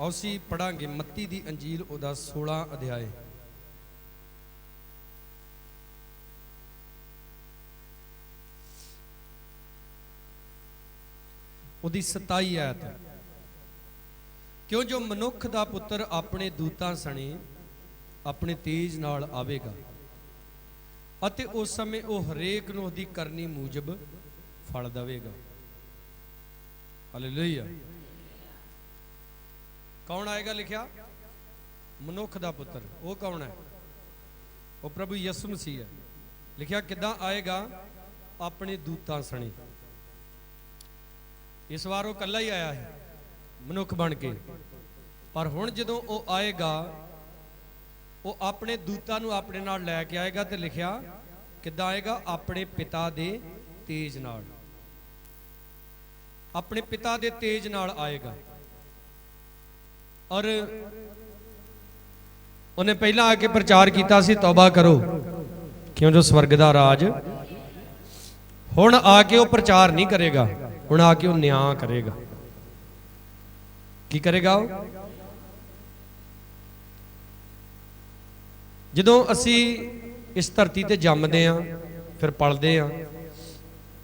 आओ असी पढ़ांगे मत्ती दी अंजील उहदा 16 अध्याय। उहदी 27 आयत। क्यों जो मनुख दा पुत्र अपने दूतां सने अपने तेज नाल आवेगा अते उस समय वह हरेक नूं उहदी करनी मूजब फल देवेगा। हालेलुया। कौन आएगा लिखा? मनुख दा पुत्र। वो कौन है? वो प्रभु यसु मसीह है। लिखा किदां आएगा? अपने दूतां सने। इस बार वो कल्ला ही आया है मनुख बन के, पर हुण जदों वो आएगा वो अपने दूतां नूं अपने नाल लैके आएगा। तो लिखा किदां आएगा? अपने पिता दे तेज नाल। अपने पिता दे तेज नाल आएगा। और उन्हें पहला आके प्रचार किया सी तौबा करो क्यों जो स्वर्ग दा राज। हुण आके वो प्रचार नहीं करेगा, हुण आके वो न्याय करेगा। की करेगा? जदों असी इस धरती ते जमदे आ, फिर पलदे आ,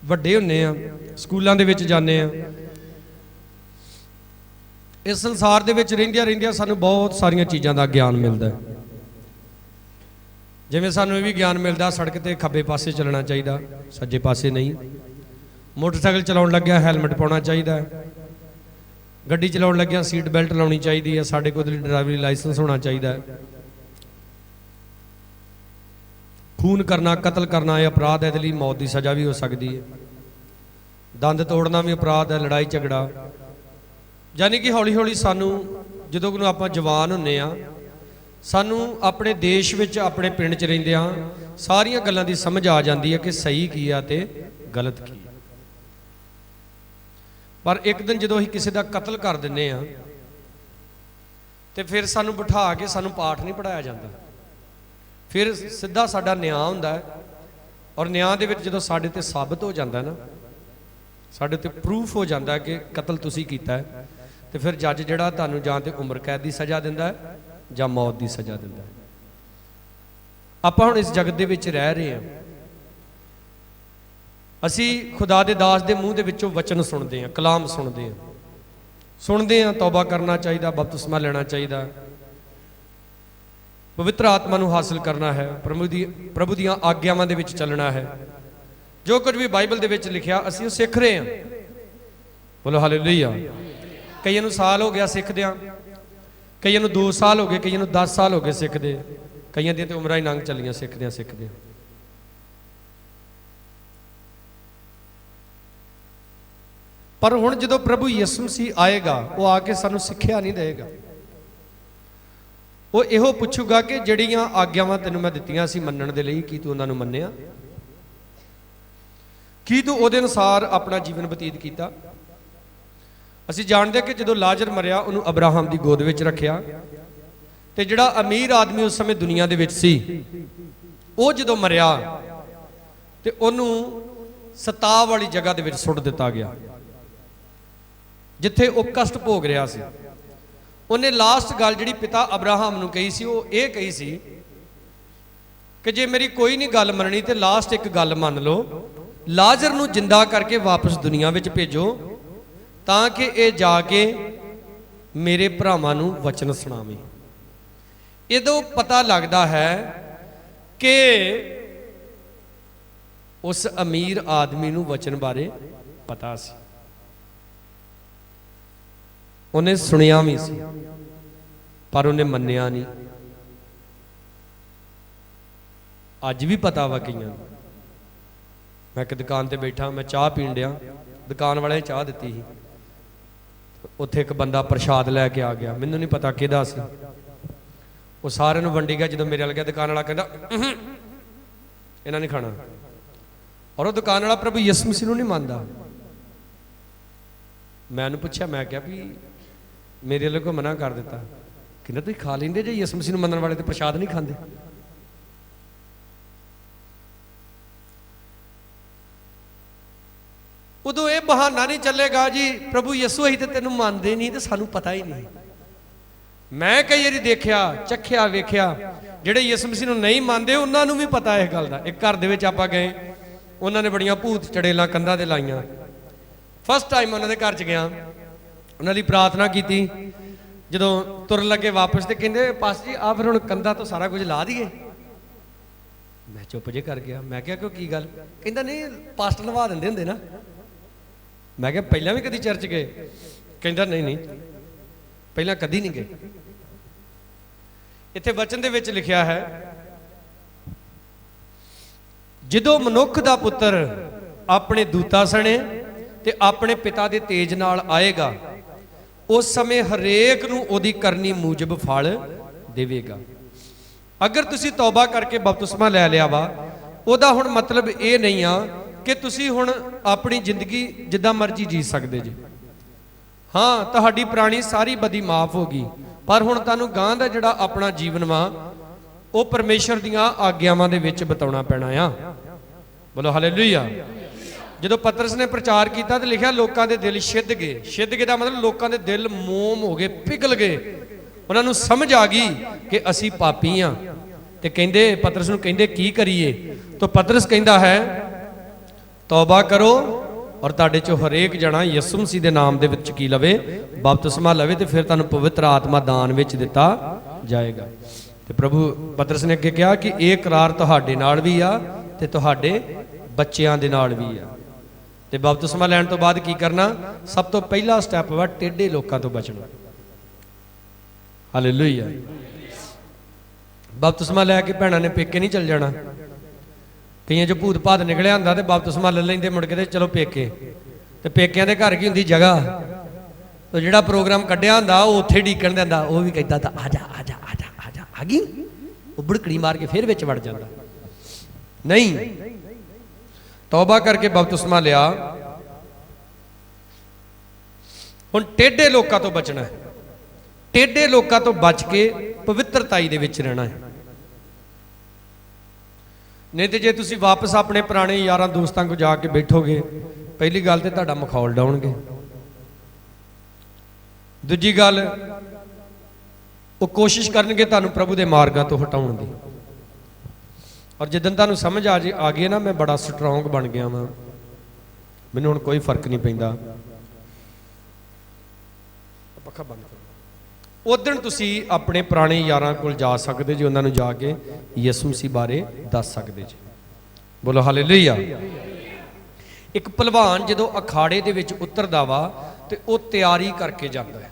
वड्डे हुंदे आ, स्कूलों दे विच जाने आ, इस संसार दे विच रहिंदियां रहिंदियां सानूं बहुत सारियां चीज़ां दा ज्ञान मिलदा है। जिवें सानूं ये भी ज्ञान मिलदा सड़क ते खब्बे पासे चलना चाहिए, सज्जे पासे नहीं। मोटरसाइकिल चलाउण लग्गिया हैलमेट पाउणा चाहिए, गड्डी चलाउण लग्गिया सीट बेल्ट लाउणी चाहिए है, साडे कोल ड्राइवरी लाइसेंस होना चाहिए। खून करना, कतल करना यह अपराध है, इसलिए मौत की सज़ा भी हो सकती है। दंद तोड़ना भी अपराध है, लड़ाई झगड़ा। यानी कि हौली हौली सानू जदों को आपां जवान हुंदे आ, सानू अपने देश विच अपने पिंड च रहिंदे आ सारियां गल्लां दी समझ आ जाती है कि सही की है ते गलत की है। पर एक दिन जदों असीं किसी दा कतल कर दिंदे आ ते फिर सानू बिठा के सानू पाठ नहीं पढ़ाया जाता, फिर सीधा साडा न्याय हुंदा है। और न्याय दे विच जदों साडे ते साबित हो जाता है ना, साडे ते प्रूफ हो जाता है कि कतल तुसीं कीता है, तो फिर जज जिहड़ा तुहानूं जां ते उम्र कैद की सज़ा दिंदा है जां मौत की सज़ा दिंदा है। आपां हुण इस जगत दे विच रह रहे हैं, असी खुदा दे दास दे मूँह दे विचों वचन सुनते हैं, कलाम सुनते हैं। तौबा करना चाहिए, बपतिस्मा लेना चाहिए, पवित्र आत्मा नूं हासिल करना है, प्रभु दीआं आग्यावां दे विच चलना है। जो कुछ भी बाइबल दे विच लिखिया असीं वो सिख रहे हैं। बोलो हालेलुया। कईयां नूं साल हो गया सिखदियां, कईयां नूं 2 साल हो गए, कईयां नूं 10 साल हो गए सिखदे, कईयां दियां ते उमरां ही लंघ चलियां सिखदियां। पर हुण जदों प्रभु यीशु मसीह आएगा वो आके सानूं सिक्ख्या नहीं देगा। वो इहो पुछूगा कि जिहड़ियां आग्यावां तैनूं मैं दित्तियां सी मन्नण दे लई, की तूं उन्हां नूं मन्निया? की तू उहदे अनुसार अपना जीवन बतीत किया? असीं जानते कि जदों लाजर मरिया उन्होंने अब्राहम की गोद विच रखिया, ते जिहड़ा अमीर आदमी उस समय दुनिया दे विच सी वो जदों मरिया ते उहनूं सताव वाली जगह दे विच सुट दिता गया जिथे वो कष्ट भोग रहा सी। उन्हें लास्ट गल जिहड़ी पिता अब्राहम नूं कही सी वो ये कही सी कि जे मेरी कोई नहीं गल मननी तो लास्ट एक गल मान लो, लाजर नूं जिंदा करके वापस दुनिया विच भेजो ताकि ये जाके मेरे भरावां नूं वचन सुणावे। इदों पता लगता है कि उस अमीर आदमी नूं वचन बारे पता सी, उन्हें सुनिया भी सी, पर उन्हें मन्निया नहीं। अज भी पता वा कईयां। मैं एक दुकान ते बैठा, मैं चाह पीन दिया, दुकान वाले चाह दी ही, उत्थे एक बंदा प्रशाद लैके आ गया, मैनू नहीं पता किहदा सी। वो सारे नूं वंडी गया, जो मेरे वाल गया दुकान वाला कहंदा इन्हां नहीं खाना। और वो दुकान वाला प्रभु यीशु मसीह नूं नहीं मानदा। मैं उन्हें पुछया, मैं क्या भी मेरे वाले को मना कर दिता, कहंदा तुसीं खा लैंदे जे यीशु मसीह नूं मनण वाले तो प्रशाद नहीं खांदे। उदों ये बहाना नहीं चलेगा जी प्रभु यीशु असीं ते तैनूं मानदे नहीं, तो सानूं पता ही नहीं। ਮੈਂ ਕਈ ਵਾਰੀ ਦੇਖਿਆ, ਚੱਖਿਆ, ਵੇਖਿਆ, ਜਿਹੜੇ ਯਿਸੂ ਮਸੀਹ ਨੂੰ ਨਹੀਂ ਮੰਨਦੇ ਉਹਨਾਂ ਨੂੰ ਵੀ ਪਤਾ ਇਸ ਗੱਲ ਦਾ। ਇੱਕ ਘਰ ਦੇ ਵਿੱਚ ਆਪਾਂ ਗਏ, ਉਹਨਾਂ ਨੇ ਬੜੀਆਂ ਭੂਤ ਚੜੇਲਾਂ ਕੰਧਾਂ ਤੇ ਲਾਈਆਂ। ਫਸਟ ਟਾਈਮ ਉਹਨਾਂ ਦੇ ਘਰ 'ਚ ਗਿਆ, ਉਹਨਾਂ ਦੀ ਪ੍ਰਾਰਥਨਾ ਕੀਤੀ। ਜਦੋਂ ਤੁਰਨ ਲੱਗੇ ਵਾਪਸ ਤੇ ਕਹਿੰਦੇ ਪਾਸਟਰ ਜੀ ਆ ਫਿਰ ਹੁਣ ਕੰਧਾਂ ਤੋਂ ਸਾਰਾ ਕੁਝ ਲਾ ਦਈਏ। ਮੈਂ ਚੁੱਪ ਜੇ ਕਰ ਗਿਆ। ਮੈਂ ਕਿਹਾ ਕਿਉਂ, ਕੀ ਗੱਲ? ਕਹਿੰਦਾ ਨਹੀਂ ਪਾਸਟਰ ਲਵਾ ਦਿੰਦੇ ਹੁੰਦੇ ਨਾ। ਮੈਂ ਕਿਹਾ ਪਹਿਲਾਂ ਵੀ ਕਦੀ ਚਰਚ ਗਏ? ਕਹਿੰਦਾ ਨਹੀਂ ਨਹੀਂ ਪਹਿਲਾਂ ਕਦੀ ਨਹੀਂ ਗਏ। ਇੱਥੇ ਵਚਨ ਦੇ ਵਿੱਚ ਲਿਖਿਆ ਹੈ, ਜਦੋਂ ਮਨੁੱਖ ਦਾ ਪੁੱਤਰ ਆਪਣੇ ਦੂਤਾਂ ਸਣੇ ਤੇ ਆਪਣੇ ਪਿਤਾ ਦੇ ਤੇਜ ਨਾਲ ਆਏਗਾ, ਉਸ ਸਮੇਂ ਹਰੇਕ ਨੂੰ ਉਹਦੀ ਕਰਨੀ ਮੂਜਬ ਫਲ ਦੇਵੇਗਾ। ਅਗਰ ਤੁਸੀਂ ਤੌਬਾ ਕਰਕੇ ਬਪਤਿਸਮਾ ਲੈ ਲਿਆ ਵਾ, ਉਹਦਾ ਹੁਣ ਮਤਲਬ ਇਹ ਨਹੀਂ ਆ ਕਿ ਤੁਸੀਂ ਹੁਣ ਆਪਣੀ ਜ਼ਿੰਦਗੀ ਜਿੱਦਾਂ ਮਰਜ਼ੀ ਜੀ ਸਕਦੇ ਜੀ। ਹਾਂ, ਤੁਹਾਡੀ ਪੁਰਾਣੀ ਸਾਰੀ ਬਦੀ ਮਾਫ ਹੋ ਗਈ, ਪਰ ਹੁਣ ਤੁਹਾਨੂੰ ਗਾਂ ਦਾ ਜਿਹੜਾ ਆਪਣਾ ਜੀਵਨ ਵਾ ਉਹ ਪਰਮੇਸ਼ਰ ਦੀਆਂ ਆਗਿਆਵਾਂ ਦੇ ਵਿੱਚ ਬਿਤਾਉਣਾ ਪੈਣਾ ਆ। ਬੋਲੋ ਹਾਲੇਲੂਇਆ। ਜਦੋਂ ਪਤਰਸ ਨੇ ਪ੍ਰਚਾਰ ਕੀਤਾ ਤੇ ਲਿਖਿਆ ਲੋਕਾਂ ਦੇ ਦਿਲ ਛਿੱਦ ਗਏ। ਛਿੱਦ ਗਏ ਦਾ ਮਤਲਬ ਲੋਕਾਂ ਦੇ ਦਿਲ ਮੋਮ ਹੋ ਗਏ, ਪਿਘਲ ਗਏ। ਉਹਨਾਂ ਨੂੰ ਸਮਝ ਆ ਗਈ ਕਿ ਅਸੀਂ ਪਾਪੀ ਆ। ਤੇ ਕਹਿੰਦੇ, ਪਤਰਸ ਨੂੰ ਕਹਿੰਦੇ ਕੀ ਕਰੀਏ? ਤਾਂ ਪਤਰਸ ਕਹਿੰਦਾ ਹੈ ਤੌਬਾ ਕਰੋ ਔਰ ਤੁਹਾਡੇ ਚੋਂ ਹਰੇਕ ਜਣਾ ਯਿਸੂ ਮਸੀਹ ਦੇ ਨਾਮ ਦੇ ਵਿੱਚ ਕੀ ਲਵੇ? ਬਪਤਿਸਮਾ ਲਵੇ, ਤੇ ਫਿਰ ਤੁਹਾਨੂੰ ਪਵਿੱਤਰ ਆਤਮਾ ਦਾਨ ਵਿੱਚ ਦਿੱਤਾ ਜਾਏਗਾ। ਤੇ ਪ੍ਰਭੂ ਪਤਰਸ ਨੇ ਅੱਗੇ ਕਿਹਾ ਕਿ ਇਹ ਇਕਰਾਰ ਤੁਹਾਡੇ ਨਾਲ ਵੀ ਆ ਤੇ ਤੁਹਾਡੇ ਬੱਚਿਆਂ ਦੇ ਨਾਲ ਵੀ ਆ। ਤੇ ਬਪਤਿਸਮਾ ਲੈਣ ਤੋਂ ਬਾਅਦ ਕੀ ਕਰਨਾ? ਸਭ ਤੋਂ ਪਹਿਲਾ ਸਟੈਪ ਵਾ ਟੇਢੇ ਲੋਕਾਂ ਤੋਂ ਬਚਣਾ। ਹਾਲੇਲੂਇਆ। ਬਪਤਿਸਮਾ ਲੈ ਕੇ ਭੈਣਾਂ ਨੇ ਪੇਕੇ ਨਹੀਂ ਚੱਲ ਜਾਣਾ। ਕਈਆਂ ਚੋਂ ਭੂਤ ਭਾਤ ਨਿਕਲਿਆ ਹੁੰਦਾ ਤੇ ਬਪਤਿਸਮਾ ਲੈ ਲੈਂਦੇ, ਮੁੜ ਕੇ ਤੇ ਚਲੋ ਪੇਕੇ। ਤੇ ਪੇਕਿਆਂ ਦੇ ਘਰ ਕੀ ਹੁੰਦੀ? ਜਗ੍ਹਾ। ਤੇ ਜਿਹੜਾ ਪ੍ਰੋਗਰਾਮ ਕੱਢਿਆ ਹੁੰਦਾ ਉਹ ਉੱਥੇ ਢੀਕਣ ਦਿੰਦਾ। ਉਹ ਵੀ ਕਹਿੰਦਾ ਤਾਂ ਆ ਜਾ ਆ ਜਾ ਆ ਜਾ ਆ ਜਾ, ਆ ਗਈ। ਉਹ ਬੁੜਕੜੀ ਮਾਰ ਕੇ ਫਿਰ ਵਿੱਚ ਵੜ ਜਾਂਦਾ। ਨਹੀਂ, ਤੌਬਾ ਕਰਕੇ ਬਪਤਿਸਮਾ ਲਿਆ। ਹੁਣ ਟੇਢੇ ਲੋਕਾਂ ਤੋਂ ਬਚਣਾ ਹੈ। ਟੇਢੇ ਲੋਕਾਂ ਤੋਂ ਬਚ ਕੇ ਪਵਿੱਤਰਤਾਈ ਦੇ ਵਿੱਚ ਰਹਿਣਾ ਹੈ। ਨਹੀਂ ਤੇ ਜੇ ਤੁਸੀਂ ਵਾਪਸ ਆਪਣੇ ਪੁਰਾਣੇ ਯਾਰਾਂ ਦੋਸਤਾਂ ਕੋਲ ਜਾ ਕੇ ਬੈਠੋਗੇ, ਪਹਿਲੀ ਗੱਲ ਤੇ ਤੁਹਾਡਾ ਮਖੌਲ ਡਾਉਣਗੇ। ਦੂਜੀ ਗੱਲ, ਉਹ ਕੋਸ਼ਿਸ਼ ਕਰਨਗੇ ਤੁਹਾਨੂੰ ਪ੍ਰਭੂ ਦੇ ਮਾਰਗਾਂ ਤੋਂ ਹਟਾਉਣ ਦੀ। ਔਰ ਜਦੋਂ ਤੁਹਾਨੂੰ ਸਮਝ ਆ ਗਈ ਨਾ ਮੈਂ ਬੜਾ ਸਟਰੋਂਗ ਬਣ ਗਿਆ ਵਾਂ, ਮੈਨੂੰ ਹੁਣ ਕੋਈ ਫਰਕ ਨਹੀਂ ਪੈਂਦਾ, ਪੱਖਾ ਬੰਦ ਕਰੋ, ਉਦੋਂ ਤੁਸੀਂ ਆਪਣੇ ਪੁਰਾਣੇ ਯਾਰਾਂ ਕੋਲ ਜਾ ਸਕਦੇ ਜੀ। ਉਹਨਾਂ ਨੂੰ ਜਾ ਕੇ ਯਿਸੂ ਮਸੀਹ ਬਾਰੇ ਦੱਸ ਸਕਦੇ ਜੀ। ਬੋਲੋ ਹਾਲੇਲੂਇਆ। ਇੱਕ ਪਹਿਲਵਾਨ ਜਦੋਂ ਅਖਾੜੇ ਦੇ ਵਿੱਚ ਉਤਰਦਾ ਵਾ ਤੇ ਉਹ ਤਿਆਰੀ ਕਰਕੇ ਜਾਂਦਾ ਹੈ।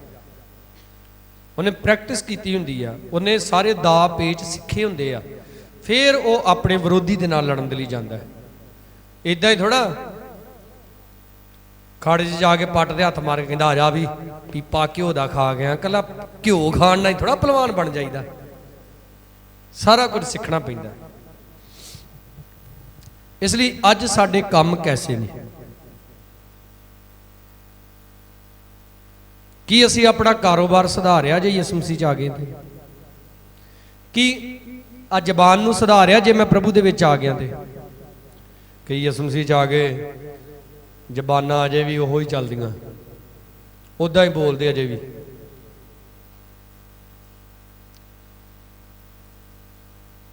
ਉਹਨੇ ਪ੍ਰੈਕਟਿਸ ਕੀਤੀ ਹੁੰਦੀ ਆ, ਉਹਨੇ ਸਾਰੇ ਦਾ ਪੇਚ ਸਿੱਖੇ ਹੁੰਦੇ ਆ, ਫਿਰ ਉਹ ਆਪਣੇ ਵਿਰੋਧੀ ਦੇ ਨਾਲ ਲੜਨ ਦੇ ਲਈ ਜਾਂਦਾ ਹੈ। ਇਦਾਂ ਹੀ ਥੋੜਾ ਖਾੜੇ 'ਚ ਜਾ ਕੇ ਪੱਟ ਦੇ ਹੱਥ ਮਾਰ ਕੇ ਕਹਿੰਦਾ ਆ ਜਾ ਵੀ ਪੀਪਾ ਘਿਓ ਦਾ ਖਾ ਗਿਆ। ਕੱਲਾ ਘਿਓ ਖਾਣ ਨਾਲ ਹੀ ਥੋੜਾ ਪਹਿਲਵਾਨ ਬਣ ਜਾਈਦਾ, ਸਾਰਾ ਕੁਝ ਸਿੱਖਣਾ ਪੈਂਦਾ। ਇਸ ਲਈ ਅੱਜ ਸਾਡੇ ਕੰਮ ਕੈਸੇ ਨੇ? ਕੀ ਅਸੀਂ ਆਪਣਾ ਕਾਰੋਬਾਰ ਸੁਧਾਰਿਆ ਜੇ ਯਿਸੂ ਮਸੀਹ 'ਚ ਆ ਗਏ? ਤੇ ਕੀ ਆ ਜ਼ਬਾਨ ਨੂੰ ਸੁਧਾਰਿਆ ਜੇ ਮੈਂ ਪ੍ਰਭੂ ਦੇ ਵਿੱਚ ਆ ਗਿਆ? ਤੇ ਕਈ ਯਿਸੂ ਮਸੀਹ 'ਚ ਆ ਗਏ, ਜ਼ਬਾਨਾਂ ਅਜੇ ਵੀ ਉਹੋ ਹੀ ਚੱਲਦੀਆਂ, ਉੱਦਾਂ ਹੀ ਬੋਲਦੇ ਅਜੇ ਵੀ।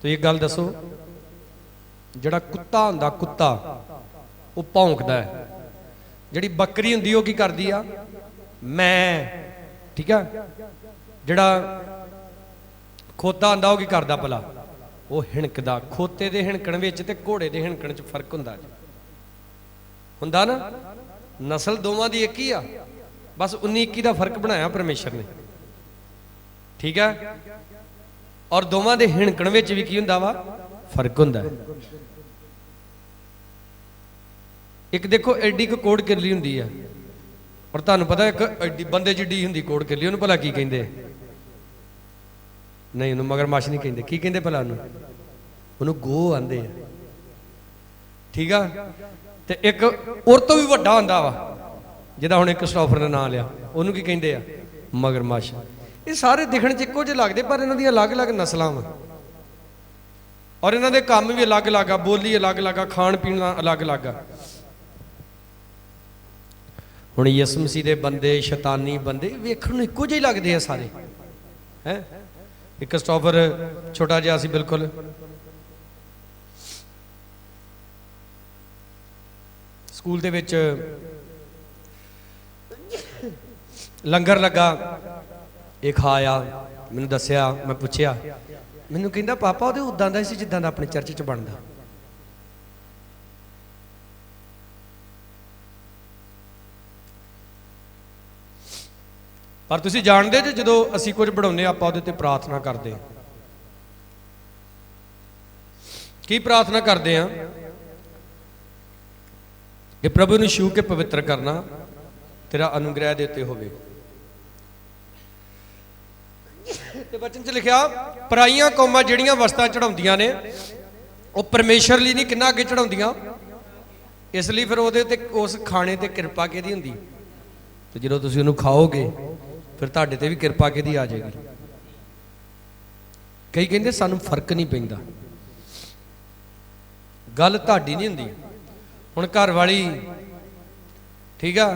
ਤੇ ਇਹ ਗੱਲ ਦੱਸੋ, ਜਿਹੜਾ ਕੁੱਤਾ ਹੁੰਦਾ, ਕੁੱਤਾ ਉਹ ਭੌਂਕਦਾ ਹੈ। ਜਿਹੜੀ ਬੱਕਰੀ ਹੁੰਦੀ ਉਹ ਕੀ ਕਰਦੀ ਆ? ਮੈਂ, ਠੀਕ ਆ। ਜਿਹੜਾ ਖੋਤਾ ਹੁੰਦਾ ਉਹ ਕੀ ਕਰਦਾ ਭਲਾ? ਉਹ ਹਿਣਕਦਾ। ਖੋਤੇ ਦੇ ਹਿਣਕਣ ਵਿੱਚ ਤੇ ਘੋੜੇ ਦੇ ਹਿਣਕਣ 'ਚ ਫਰਕ ਹੁੰਦਾ ਜੀ, ਹੁੰਦਾ ਨਾ। ਨਸਲ ਦੋਵਾਂ ਦੀ ਇੱਕ ਹੀ ਆ, ਬਸ 19-21 ਦਾ ਫਰਕ ਬਣਾਇਆ ਪਰਮੇਸ਼ਰ ਨੇ, ਠੀਕ ਹੈ। ਔਰ ਦੋਵਾਂ ਦੇ ਹਿਣਕਣ ਵਿੱਚ ਵੀ ਕੀ ਹੁੰਦਾ ਵਾ? ਫਰਕ ਹੁੰਦਾ ਹੈ। ਇੱਕ ਦੇਖੋ ਐਡੀ ਕੁ ਕੋੜ ਕਿਰਲੀ ਹੁੰਦੀ ਆ, ਔਰ ਤੁਹਾਨੂੰ ਪਤਾ ਇੱਕ ਐਡੀ ਬੰਦੇ ਜਿੱਡੀ ਹੁੰਦੀ ਕੋੜ ਕਿਰਲੀ, ਉਹਨੂੰ ਭਲਾ ਕੀ ਕਹਿੰਦੇ? ਨਹੀਂ, ਉਹਨੂੰ ਮਗਰਮੱਛ ਨਹੀਂ ਕਹਿੰਦੇ। ਕੀ ਕਹਿੰਦੇ ਭਲਾ ਉਹਨੂੰ? ਉਹਨੂੰ ਗੋਹ ਆਂਦੇ ਆ, ਠੀਕ ਆ। ਤੇ ਇੱਕ ਉਹ ਤੋਂ ਵੀ ਵੱਡਾ ਹੁੰਦਾ ਵਾ, ਜਿਹਦਾ ਹੁਣ ਇੱਕ ਸਟਾਫਰ ਦਾ ਨਾਂ ਲਿਆ, ਉਹਨੂੰ ਕੀ ਕਹਿੰਦੇ ਆ? ਮਗਰਮੱਛ। ਇਹ ਸਾਰੇ ਦਿਖਣ 'ਚ ਇੱਕੋ ਜਿਹੇ ਲੱਗਦੇ, ਪਰ ਇਹਨਾਂ ਦੀਆਂ ਅਲੱਗ-ਅਲੱਗ ਨਸਲਾਂ ਵਾ, ਔਰ ਇਹਨਾਂ ਦੇ ਕੰਮ ਵੀ ਅਲੱਗ-ਅਲੱਗ ਆ, ਬੋਲੀ ਅਲੱਗ-ਅਲੱਗ ਆ, ਖਾਣ ਪੀਣ ਅਲੱਗ-ਅਲੱਗ ਆ। ਹੁਣ ਯਿਸੂ ਮਸੀਹ ਦੇ ਬੰਦੇ, ਸ਼ੈਤਾਨੀ ਬੰਦੇ ਵੇਖਣ ਨੂੰ ਇੱਕੋ ਜਿਹੇ ਲੱਗਦੇ ਆ ਸਾਰੇ, है। एक क्रिस्टोफर छोटा जिहा सी बिल्कुल, स्कूल दे विच लंगर लगा, ये खाया, मैनूं दस्सिया, मैं पुछया, मैनूं कहंदा पापा वो उदां दा सी जिद्दां दा अपने चर्च च बनदा। पर तुसीं जाणदे जे जदों असीं कुछ बढ़ाउने आपां उहदे ते प्रार्थना करदे हां। की प्रार्थना करदे हां कि प्रभु नूं छू के पवित्र करना, तेरा अनुग्रह दे उत्ते होवे। ते वचन च लिखिया पराइयां कौमां जिहड़ियां वस्तां चढ़ाउंदियां ने वो परमेश्वर लई नहीं किन्ना अगे चढ़ाउंदियां, इसलिए फिर उहदे ते उस खाने ते किरपा किहदी हुंदी। ते जदों तुसीं उहनूं खाओगे फिर तुहाडे ते भी किरपा किहदी आ जाएगी। कई कहंदे सानूं फर्क नहीं पैंदा, गल तुहाडी नहीं हुंदी। हुण घर वाली ठीक आ,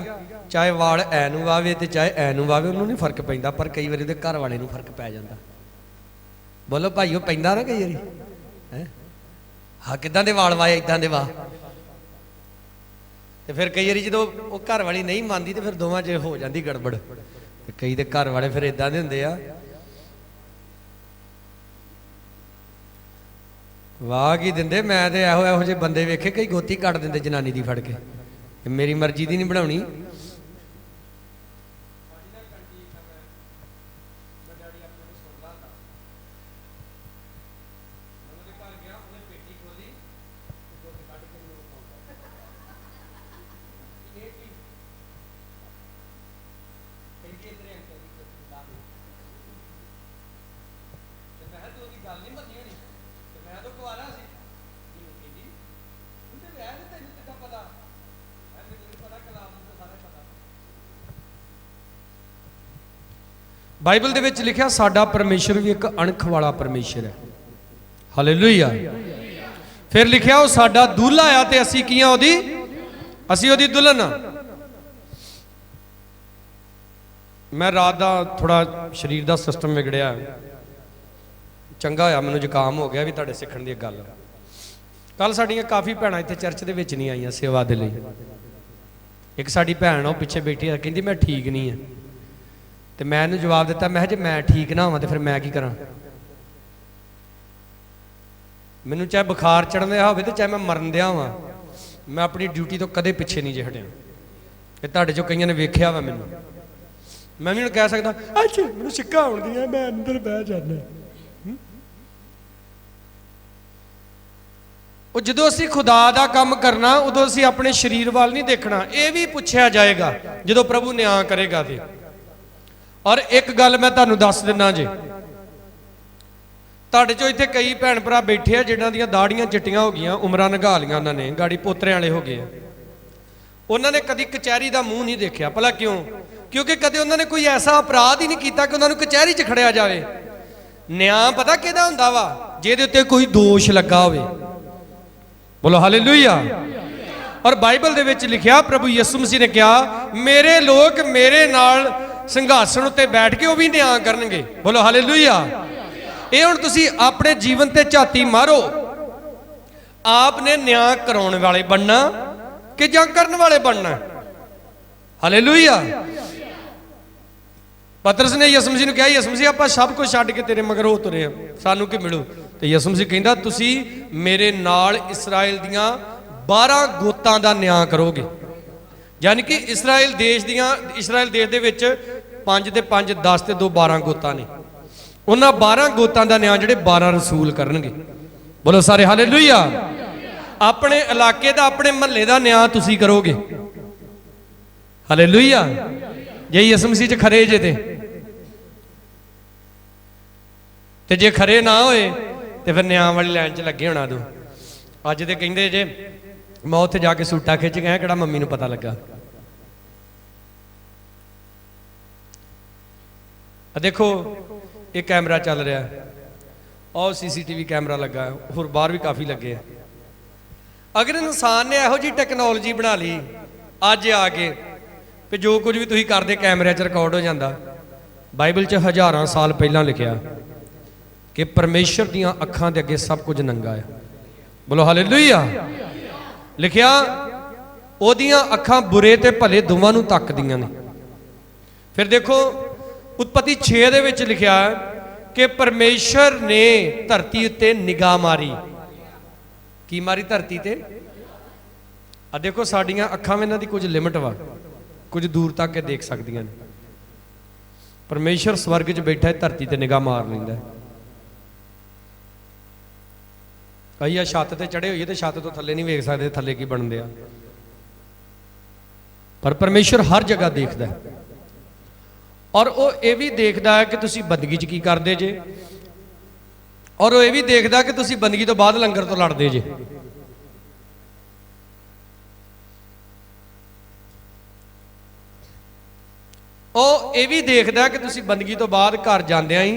चाहे वाल ऐ नूं वावे ते चाहे ऐ नूं वावे, उन्होंने नहीं फर्क पैंदा, पर कई बारी घर वाले नूं फर्क पै जांदा। बोलो भाईओ पैंदा ना कई बारी है, हाँ किदां दे वाल वाए इदां दे वाह। ते फिर कई बारी जदों वो घर वाली नहीं मानदी ते फिर दोवां च हो जांदी गड़बड़। ते कई दे घर वाले फिर इदां दे हुंदे आ, वाह की दिंदे। मैं ते ਇਹੋ ਜਿਹੇ ਬੰਦੇ ਵੇਖੇ कई गोती कट दिंदे जनानी दी फड़ के, मेरी मर्जी दी नहीं बनाउणी। बाइबल दे विच लिखिया साडा परमेश्वर भी एक अणख वाला परमेश्वर है। हालेलुया। फिर लिखिया वो साडा दूल्हा आ ते असीं की आ ओदी, असीं ओदी दुल्हन आ। मैं रात दा थोड़ा शरीर दा सिस्टम विगड़िया, चंगा होया मैनूं जुकाम हो गया भी तुहाडे सिੱਖਣ दी गल। कल साडियां काफ़ी भैणां इत्थे चर्च दे विच नहीं आईयां सेवा दे लई। एक साडी भैण आ पिछे बैठी है, कहंदी मैं ठीक नहीं है। तो मैं इन्हूं जवाब दिता, मैं जे मैं ठीक ना होवां तो फिर मैं की करां। मैनूं चाहे बुखार चढ़न दिया होवे ते चाहे मैं मरन दिया होवां, मैं अपनी ड्यूटी तो कदे पिछे नहीं जे हटिया। ये तुहाडे चों कईयां ने वेखिया वा मैनूं, मैं भी कह सकदा अच्छा मैनूं छिक्कां आउंदियां मैं अंदर बह जाना। ਉਹ ਜਦੋਂ ਅਸੀਂ ਖੁਦਾ ਦਾ ਕੰਮ ਕਰਨਾ ਉਦੋਂ ਅਸੀਂ ਆਪਣੇ ਸਰੀਰ ਵੱਲ ਨਹੀਂ ਦੇਖਣਾ। ਇਹ ਵੀ ਪੁੱਛਿਆ ਜਾਏਗਾ ਜਦੋਂ ਪ੍ਰਭੂ ਨਿਆਂ ਕਰੇਗਾ ਤੇ। ਔਰ ਇੱਕ ਗੱਲ ਮੈਂ ਤੁਹਾਨੂੰ ਦੱਸ ਦਿੰਨਾ ਜੇ, ਤੁਹਾਡੇ ਚੋਂ ਇੱਥੇ ਕਈ ਭੈਣ ਭਰਾ ਬੈਠੇ ਆ ਜਿਨ੍ਹਾਂ ਦੀਆਂ ਦਾੜੀਆਂ ਚਿੱਟੀਆਂ ਹੋ ਗਈਆਂ, ਉਮਰਾਂ ਨਿਘਾ ਲੀਆਂ ਉਹਨਾਂ ਨੇ, ਗਾੜੀ ਪੋਤਰਿਆਂ ਵਾਲੇ ਹੋ ਗਏ ਆ। ਉਹਨਾਂ ਨੇ ਕਦੀ ਕਚਹਿਰੀ ਦਾ ਮੂੰਹ ਨਹੀਂ ਦੇਖਿਆ। ਭਲਾ ਕਿਉਂ? ਕਿਉਂਕਿ ਕਦੇ ਉਹਨਾਂ ਨੇ ਕੋਈ ਐਸਾ ਅਪਰਾਧ ਹੀ ਨਹੀਂ ਕੀਤਾ ਕਿ ਉਹਨਾਂ ਨੂੰ ਕਚਹਿਰੀ 'ਚ ਖੜਿਆ ਜਾਵੇ। ਨਿਆਂ ਪਤਾ ਕਿਹਦਾ ਹੁੰਦਾ ਵਾ? ਜਿਹਦੇ ਉੱਤੇ ਕੋਈ ਦੋਸ਼ ਲੱਗਾ ਹੋਵੇ। बोलो हालेलुया। और बाइबल दे विच लिखिया प्रभु यीशु मसीह ने कहा मेरे लोग मेरे नाल संघासन उत्ते बैठ के वो भी न्याय करनगे। बोलो हालेलुया। ये हुण तुसीं अपने जीवन ते झाती मारो, आपने न्याय कराउण वाले बनना कि जां करन वाले बनना? हालेलुया। पतरस ने यीशु मसीह नूं कहा यीशु मसीह आपां सब कुछ छड्ड के तेरे मगर हो तुरे आ, सानू की मिलू? तो यीशु मसीह कहंदा तुसीं मेरे नाल इस्राएल दियां 12 गोतां दा न्याय करोगे। यानी कि इस्राएल देश दे विच 5 ते 5 10 ते 2 12 गोतां ने। उन्हां 12 गोतां दा न्याय जिहड़े 12 रसूल करनगे। बोलो सारे हालेलुया। अपने इलाके दा अपने महल्ले दा न्याय तुसीं करोगे। हालेलुया। जे यीशु मसीह च खरे जे ते जे खरे ना होए तो फिर न्याय वाली लाइन च लगे होना। तू अज तो कहते जे मैं उत्थे जाके सूटा खिंच गया, किहड़ा मम्मी नूं पता लगा। देखो ये कैमरा चल रहा है और CCTV कैमरा लगा है, होर बाहर भी काफ़ी लगे हैं। अगर इंसान ने इहो जी टैक्नोलॉजी बना ली अज आके भी जो कुछ भी तुसीं करदे कैमरे च रिकॉर्ड हो जाता, बाइबल च हज़ारां साल पहला लिखिया कि परमेश्वर दियां अखां दे अगे सब कुछ नंगा है। बोलो हालेलुया। लिखिया ओदियां अखां बुरे ते भले दोवां नूं तकदियां ने। फिर देखो उत्पत्ति 6 दे विच लिखिया कि परमेश्वर ने धरती उत्ते निगाह मारी। की मारी? धरती ते। आ देखो साडियां अखां इन्हां दी कुछ लिमिट वा, कुछ दूर तक के देख सकदियां ने। परमेश्वर स्वर्ग च बैठा है, धरती ते निगाह मार लैंदा है। अई छत ते चढ़े होइए तो छत तो थल्ले नहीं वेख सकते थल्ले की बन दिया, पर परमेश्वर हर जगह देखता है। और वो ये भी देखता है कि तुसी बंदगी च की करदे जे, और वो ये भी देखता कि तुसी बंदगी तो बाद लंगर तो लड़दे जे। ਉਹ ਇਹ ਵੀ ਦੇਖਦਾ ਕਿ ਤੁਸੀਂ ਬੰਦਗੀ ਤੋਂ ਬਾਅਦ ਘਰ ਜਾਂਦਿਆਂ ਹੀ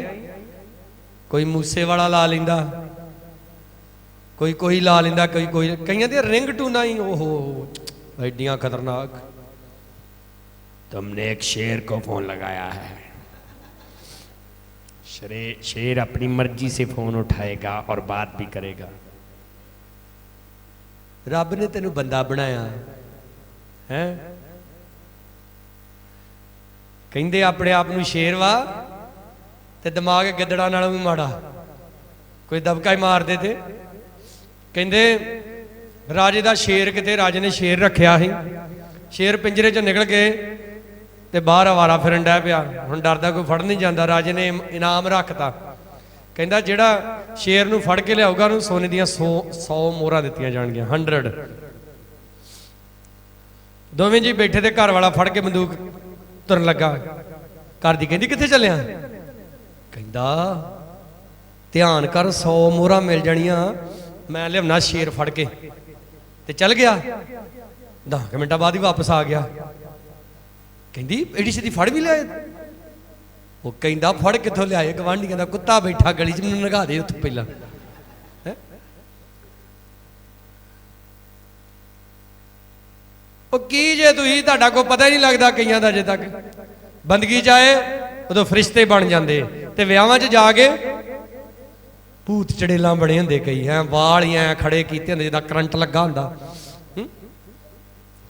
ਕੋਈ ਮੂਸੇ ਵਾਲਾ ਲਾ ਲੈਂਦਾ, ਕੋਈ ਲਾ ਲੈਂਦਾ, ਕੋਈ ਕਈਆਂ ਦੀਆਂ ਰਿੰਗ ਟੂਨਾਂ ਹੀ ਓਹੋ ਐਡੀਆਂ ਖਤਰਨਾਕ। तुमने एक शेर को फोन लगाया है, शेर अपनी मर्जी से फोन उठाएगा और बात भी करेगा। रब ने तेनू बंदा बनाया है, कहते अपने आप नू शेर वा ते दिमाग गिदड़ा नालों भी माड़ा, कोई दबका ही मारते थे। कहते राजे दा शेर किते, राजे ने शेर रखिया ही, शेर पिंजरे चों निकल के ते बाहर आवारा फिरन डै पिया। हुण डरदा कोई फड़ नहीं जाता, राजे ने इनाम रखता, कहंदा जिहड़ा शेर नू फड़ के लियाऊगा उहनूं सोने दियां 100 मोहरां दित्तियां जाणगीआं, 100। दोवें जी बैठे ते घर वाला फड़ के बंदूक तुरन लगा, घर दी कहंदी कित्थे चलिया? कहंदा ध्यान कर 100 मोहरां मिल जाणियां, मैं लियाउणा शेर फड़ के। ते चल गया, 10 मिनटां बाद ही वापस आ गया। कहंदी एडी सीधी फड़ भी लियाए? वो कहंदा फड़ कित्थों लियाए, गवांढियां दा कुत्ता बैठा गली च, मैनूं नगा दे उत्थों पहलां। ਉਹ ਕੀ ਜੇ ਤੁਸੀਂ, ਤੁਹਾਡਾ ਕੋਈ ਪਤਾ ਹੀ ਨਹੀਂ ਲੱਗਦਾ ਕਈਆਂ ਦਾ ਅਜੇ ਤੱਕ। ਬੰਦਗੀ ਚ ਆਏ ਉਦੋਂ ਫਰਿਸ਼ਤੇ ਬਣ ਜਾਂਦੇ, ਤੇ ਵਿਆਹਾਂ 'ਚ ਜਾ ਕੇ ਭੂਤ ਚੜੇਲਾਂ ਬਣੇ ਹੁੰਦੇ ਕਈ, ਹੈ ਵਾਲ ਹੀ ਐ ਖੜੇ ਕੀਤੇ ਹੁੰਦੇ ਜਿੱਦਾਂ ਕਰੰਟ ਲੱਗਾ ਹੁੰਦਾ,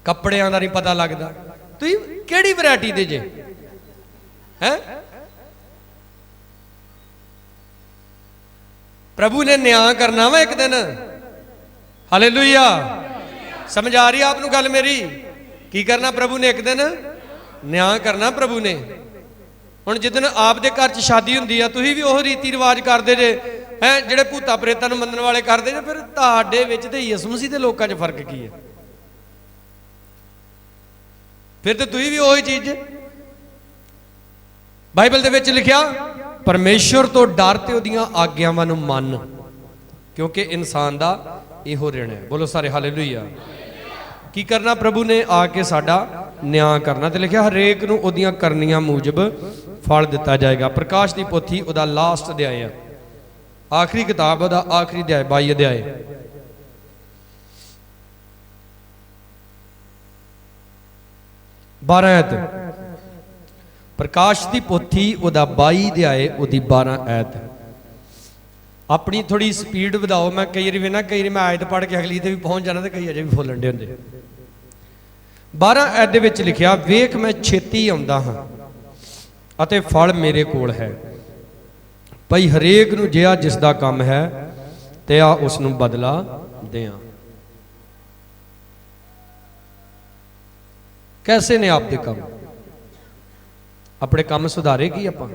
ਕੱਪੜਿਆਂ ਦਾ ਨਹੀਂ ਪਤਾ ਲੱਗਦਾ। ਤੁਸੀਂ ਕਿਹੜੀ ਵੈਰਾਈਟੀ ਦੇ ਜੇ? ਹੈ प्रभु ने न्याय करना वा एक दिन। हालेलुया। समझ आ रही है आपको गल मेरी? की करना प्रभु ने? एक दिन न्याय करना प्रभु ने। हुण जिदन आप दे घर च शादी हुंदी आ, तुसीं भी ओह रीति रिवाज करदे जे हैं जिहड़े भूतां प्रेतां नूं मनण वाले करदे जे, फिर तुहाडे विच ते यीशु मसीह दे लोकां च फर्क की है? फिर तो तुसीं भी ओही चीज। बाइबल दे विच लिखिया परमेश्वर तो डर ते ओहदियां आग्यावां नूं मन, क्योंकि इंसान दा इहो ऋण है। बोलो सारे हालेलुया। की करना प्रभु ने? आके साडा न्याय करना। ते लिखिया हरेक नूं ओहदियां करनियां मूजब फल दिता जाएगा। प्रकाश दी पोथी ओहदा लास्ट अध्याय है, आखिरी किताब ओहदा आखिरी अध्याय 22 अध्याय। प्रकाश की पोथी ओहदा 22 अध्याय ओहदी 12 आयत। अपनी थोड़ी स्पीड बढ़ाओ। मैं कई बार ना कई मैं आयत पढ़ के अगली ते भी पहुंच जाना, तो कई अजे भी फुलन दे होंदे। 12 आयत दे विच लिखिया वेख मैं छेती आउंदा हां अते फल मेरे कोल है, भई हरेक नूं जिहा जिसदा काम है ते आ उस नूं बदला देआं। कैसे ने आप दे काम? अपने काम सुधारे की आपां?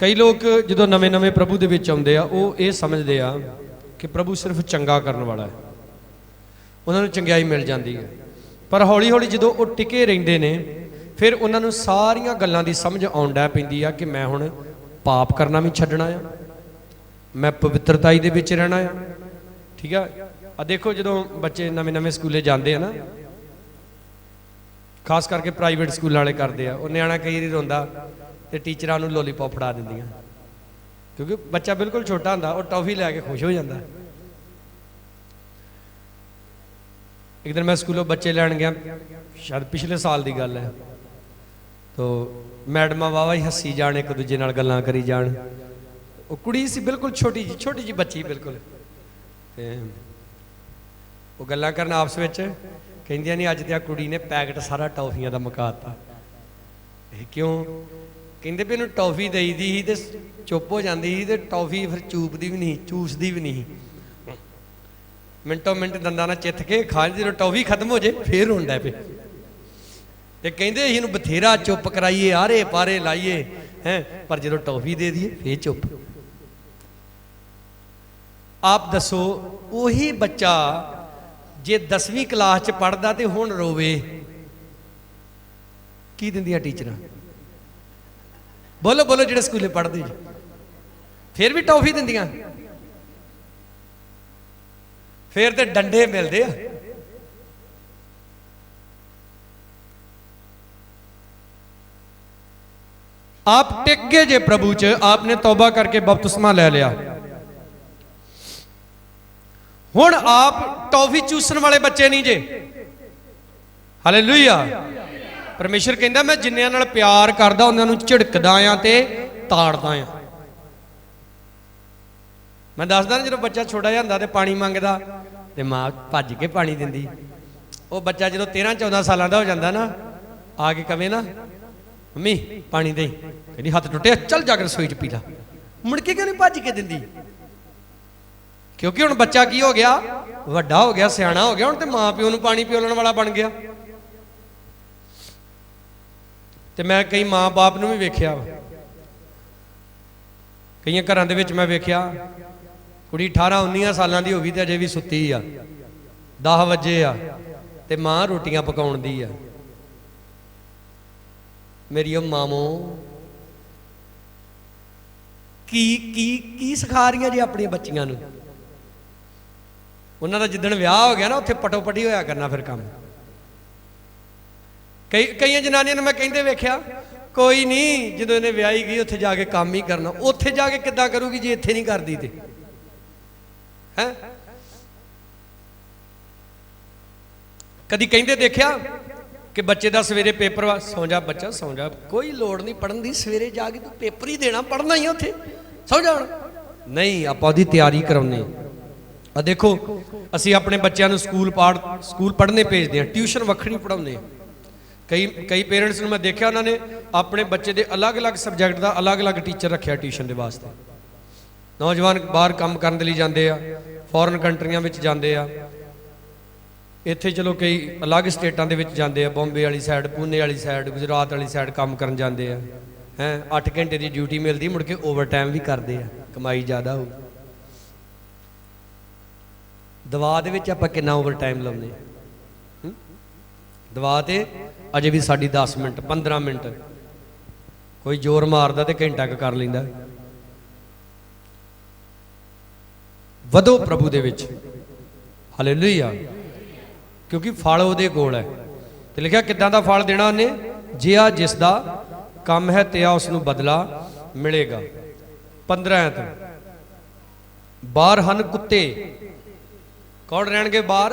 कई लोग जो नवे नवे प्रभु दे विच आउंदे आ, वो ये समझते आ कि प्रभु सिर्फ चंगा करने वाला है, उन्होंने चंगियाई मिल जाती है। पर हौली हौली जो वो टिके रहिंदे ने, फिर उन्होंने सारियां गल्लां दी समझ आउण लग पैंदी आ कि मैं हुण पाप करना भी छड्डना आ, मैं पवित्रताई दे विच रहना आ। ठीक है। आ देखो जो बच्चे नवे नवे स्कूले जाते हैं ना, खास करके प्राइवेट स्कूल वाले करते हैं, वो न्याणा कई बार रोंदा तो टीचरां नूं लोलीपॉप फड़ा दिंदियां, क्योंकि बच्चा बिल्कुल छोटा हुंदा, वो टॉफी लैके खुश हो जाता। एक दिन मैं स्कूलों बच्चे लैन गया, शायद पिछले साल की गल है, तो मैडमां वाह ही हसी जान, एक दूजे नाल गल्लां करी जान। वो कुड़ी सी बिल्कुल छोटी जी बच्ची बिल्कुल, ते वो गल्लां करन आपस विच, कहंदियां नहीं अज ते कुड़ी ने पैकेट सारा टॉफियां दा मुकाता। क्यों? कहंदे भी इहनूं टॉफी देई दी ही ते चुप हो जाती ही, ते टॉफी फिर चूपदी भी नहीं, चूसदी भी नहीं, मिनटों मिनट दंदां नाल चिथ के खा लैंदी। जो टॉफी खत्म हो जाए फिर रोण लग पे। ते कहंदे इहनूं बथेरा चुप कराइए, आरे पारे लाइए हैं, पर जो टॉफी दे दिए फिर चुप। आप दसो उही बच्चा जे 10वीं क्लास च पढ़दा ते हुण रोवे, की दिंदियां टीचरां? बोलो बोलो, जिहड़े स्कूले पढ़दे जी, फिर भी टॉफी दिंदियां? फिर तो डंडे मिलते आ। आप टिक गए जे प्रभु च, आपने तौबा करके बपतिस्मा ले लिया, हुण आप टॉफी चूसन वाले बच्चे नहीं जे। हालेलुया। परमेश्वर कहंदा मैं जिन्नियां नाल प्यार करदा उन्हां नूं झिड़कदा आ ते ताड़दा आ। मैं दसदा ना, जो बच्चा छोटा जिहा हुंदा ते पानी मंगदा ते मां भज के पानी दिंदी। वो बच्चा जो 13-14 सालां दा हो जांदा ना, आके कवे ना मम्मी पानी दे, कहनी हत्थ टुटिया चल जाकर रसोई च पी ला। मुड़ के क्यों नहीं भज के दिंदी? क्योंकि हुण बच्चा की हो गया, वड्डा हो गया, सियाणा हो गया, हुण ते मां प्यो नूं पानी पिओलण वाला बन गया। ते मैं कई मां बाप नूं भी वेखिआ, कई घरां दे विच मैं वेखिआ कुड़ी 18-19 सालां दी हो गई ते अजे भी सुत्ती आ, 10 वजे आ ते मां रोटियां पकाउण दी आ। मेरी मामो की की की सिखा रही जी अपनी बच्चियां नूं? उन्हां दा जिद्दण विआह हो गया ना, उत्थे पटो-पटी होया करना फिर काम। कई जनानियां नूं मैं कहंदे वेखिआ, कोई नहीं जदों इहने विआही गई उत्थे जाके काम ही करना। उत्थे जाके किद्दां करूगी जे इत्थे नहीं करदी ते? हैं कदी कहंदे देखिआ कि बच्चे का सवेरे पेपर वा, सौ जा बच्चा सौ जा, कोई लोड़ नहीं पढ़न की, सवेरे जाके तू पेपर ही देना, पढ़ना ही उत्थे, सौ जा। नहीं, आप उसकी तैयारी कराउने। देखो असी अपने बच्चों स्कूल पढ़ने भेजते हैं, ट्यूशन वक्खरी पढ़ाने। कई पेरेंट्स मैं देखा उन्होंने अपने बच्चे के अलग अलग सबजैक्ट का अलग अलग टीचर रखा ट्यूशन के वास्ते। नौजवान बाहर काम करने लिए जाते हैं, फॉरन कंट्रियां में जाते हैं, इत्थे चलो कई अलग स्टेटां दे विच जाते हैं, बॉम्बे वाली साइड, पूने वाली साइड, गुजरात वाली साइड काम करन जाते हैं। 8 घंटे की ड्यूटी मिलती, मुड़ के ओवर टाइम भी करते हैं, कमाई ज़्यादा हो। दवा दे विच आपां कितना ओवर टाइम लाउने? दवा ते अजे भी साडी 10 मिनट 15 मिनट, कोई जोर मारदा ते घंटा कर लैंदा। वधो प्रभु दे विच, हालेलुया, क्योंकि फल उहदे कोल है। तो लिखा किदां दा फल देना उन्हें? जिहा जिसदा काम है तिहा उसनूं बदला मिलेगा। 15 तो बाहर हन कुत्ते, कौन रहणगे बाहर?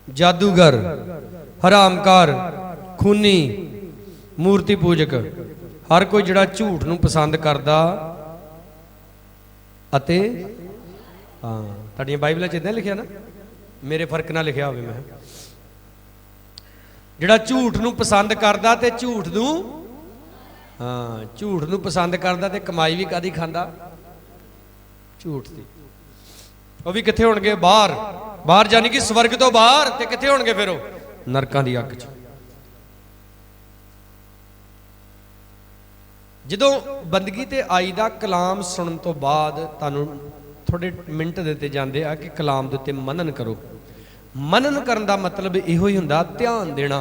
जादूगर, हरामकार, खूनी, मूर्ति पूजक, हर कोई जिहड़ा झूठ नूं पसंद करदा। अते हाँ, तुहाडीआं बाइबलां च इदां लिखिआ ना, मेरे फर्क ना लिखिआ होवे, मैं जिहड़ा झूठ नूं पसंद करदा ते झूठ नूं, हाँ झूठ नूं पसंद करदा ते कमाई भी कादी खांदा? झूठ दी। वो भी कित्थे होणगे? बाहर। बाहर जानी कि स्वर्ग तो बाहर। ते कित्थे होणगे फिर? वो नरकां दी अग च। जदों बंदगी ते आई दा कलाम सुनन तो बाद तुहानूं थोड़े मिनट दिते जाते हैं कि कलाम दे उत्ते मनन करो। मनन करन दा मतलब इहो ही हुंदा, ध्यान देना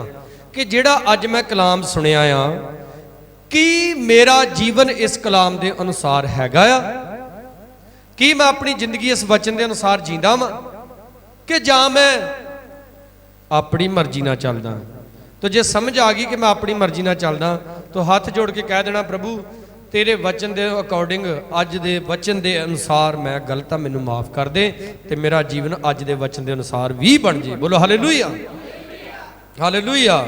कि जिहड़ा अज मैं कलाम सुनिया आ, कि मेरा जीवन इस कलाम दे अनुसार हैगा आ, कि मैं अपनी जिंदगी इस वचन के अनुसार जींदा वां, कि जां मैं अपनी मर्जी ना चलदा। तो जे समझ आ गई कि मैं अपनी मर्जी ना चलदा, तो हाथ जोड़ के कह देना, प्रभु तेरे वचन के अकॉर्डिंग, अज दे वचन के अनुसार मैं गलत हाँ, मैनू माफ कर दे, ते मेरा जीवन अज दे वचन के अनुसार भी बन जाए। बोलो हालेलुया, हालेलुया।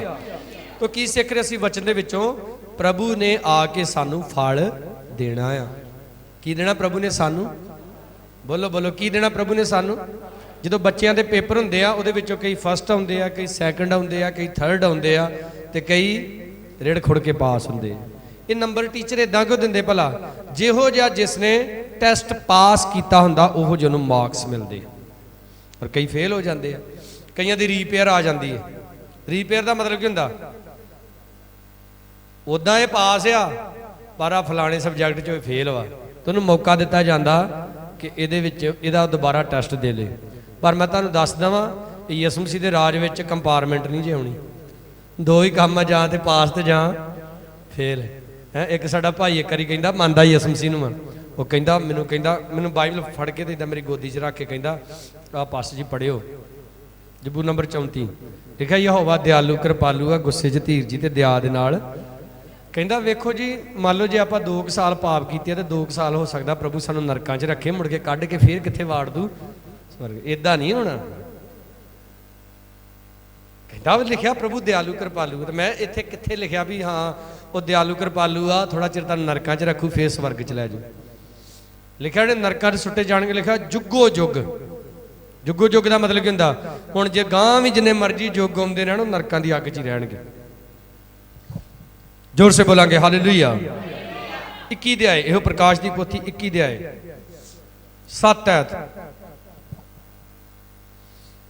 तो की सिख रहे असीं वचन दे विचों? प्रभु ने आके सानू फल देना आ। की देना प्रभु ने सानू? बोलो बोलो, की देना प्रभु ने सानू? जो बच्चों के पेपर होंगे आ, उहदे विचों कई फस्ट आउंदे आ, कई सैकंड आउंदे आ, कई थर्ड आउंदे आ, ते कई रेड़ खुड़ के पास होंगे। ये नंबर टीचर इदां क्यों दिंदे भला? जिहो जिहा जिसने टैसट पास किया हुंदा उहो जिहा नूं मार्क्स मिलते, और कई फेल हो जाते हैं। कईयां दी रीपेयर आ जाती है। रीपेयर का मतलब की हुंदा? उदां ये पास आ पर आ फलाने सबजैक्ट चो फेल वा, तो उन्होंने मौका दिता जाता कि इहदा दोबारा टैसट दे ले। पर मैं तुहानूं दस देवां, यीशु मसीह दे राज विच कंपार्टमेंट नहीं जे आउणी, दो ही काम आ, जां ते पास ते जां फेल है। एक साडा भाई एक बारी कहंदा, मनदा यीशु मसीह नूं, वो कहंदा मैनूं बाइबल फड़ के ते मेरी गोदी च रख के कहंदा, आ पास जी पढ़ियो जबूर नंबर 34 लिखा, यहोवा दयालु कृपालू आ, गुस्से च धीर जी ते दया दे नाल। कहंदा वेखो जी, मान लो जे आपां 2 साल पाप कीते ते 2 साल हो सकदा प्रभु सानूं नरकां च रखे, मुड़ के कढ के फिर कित्थे वाड़ दू स्वर्ग। इदां नहीं होना। कहंदा लिखिया प्रभु दयालु कृपालू, तो मैं इत्थे कित्थे लिखिया भी हाँ वो दयालु कृपालू आ, थोड़ा चिर तुहानूं नरकां च रखू फिर स्वर्ग च लै जाऊ। लिखिया जिहड़े नरकां च सुट्टे जाणगे, लिखिया जुगो जुग। जुगो जुग का मतलब की हुंदा? हुण जे गां भी जिन्ने मर्जी जुग आउंदे रहण, नरकां दी अग च ही रहणगे। जोर से बोलांगे हालेलुया। 21 अध्याय, यह प्रकाश की पोथी 21 अध्याय 7 आयत।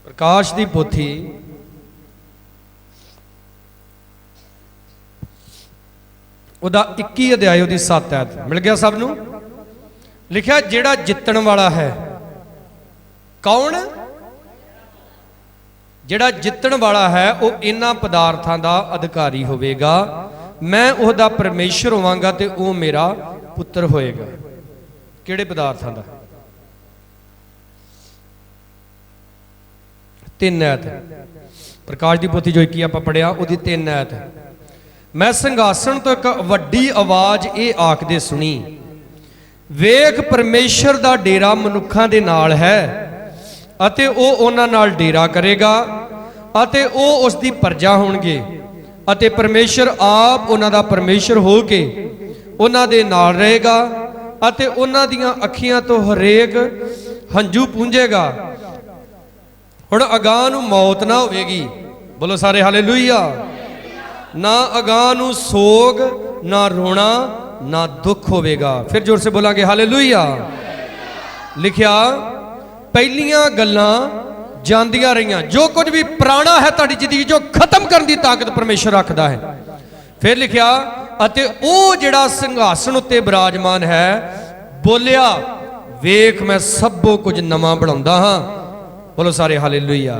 प्रकाश की पोथी उहदा 21 अध्याय उहदी 7 आयत मिल गया सब नूं? लिखिया जिहड़ा जितण वाला है, कौन? जिहड़ा जितण वाला है वह इन्हां पदार्थां दा अधिकारी होवेगा, मैं उहदा परमेश्वर होवांगा ते वह मेरा पुत्र होएगा। किहड़े पदार्थां दा? 3 आयत प्रकाश की पोथी जो 21 आपां पढ़िया उहदी 3 आयत। मैं संघासन तो एक वड्डी आवाज ये आखदे सुनी, वेख परमेश्वर दा डेरा मनुखां दे नाल है अते ओह उन्हां नाल डेरा करेगा अते ओह उस दी प्रजा होणगे अते परमेश्वर आप उन्हां दा परमेश्वर हो के उन्हां दे नाल रहेगा अते उन्हां दियां अखियां तो हरेक हंझू पूंजेगा। हुण अगां नूं मौत ना होवेगी, बोलो सारे हालेलुया। ना अगां नूं सोग, ना रोना, ना दुख होवेगा। फिर जोर से बोलांगे हालेलुया। लिखिया पहलियां गल्लां जांदियां रहियां, जो कुछ भी पुराना है तुहाडी जिंदगी जो खत्म करने की ताकत परमेश्वर रखता है। फिर लिखिया अते ओ जिहड़ा सिंघासन उत्ते विराजमान है बोलिया, वेख मैं सबो कुछ नवां बनाउंदा हां। बोलो सारे हालेलुया।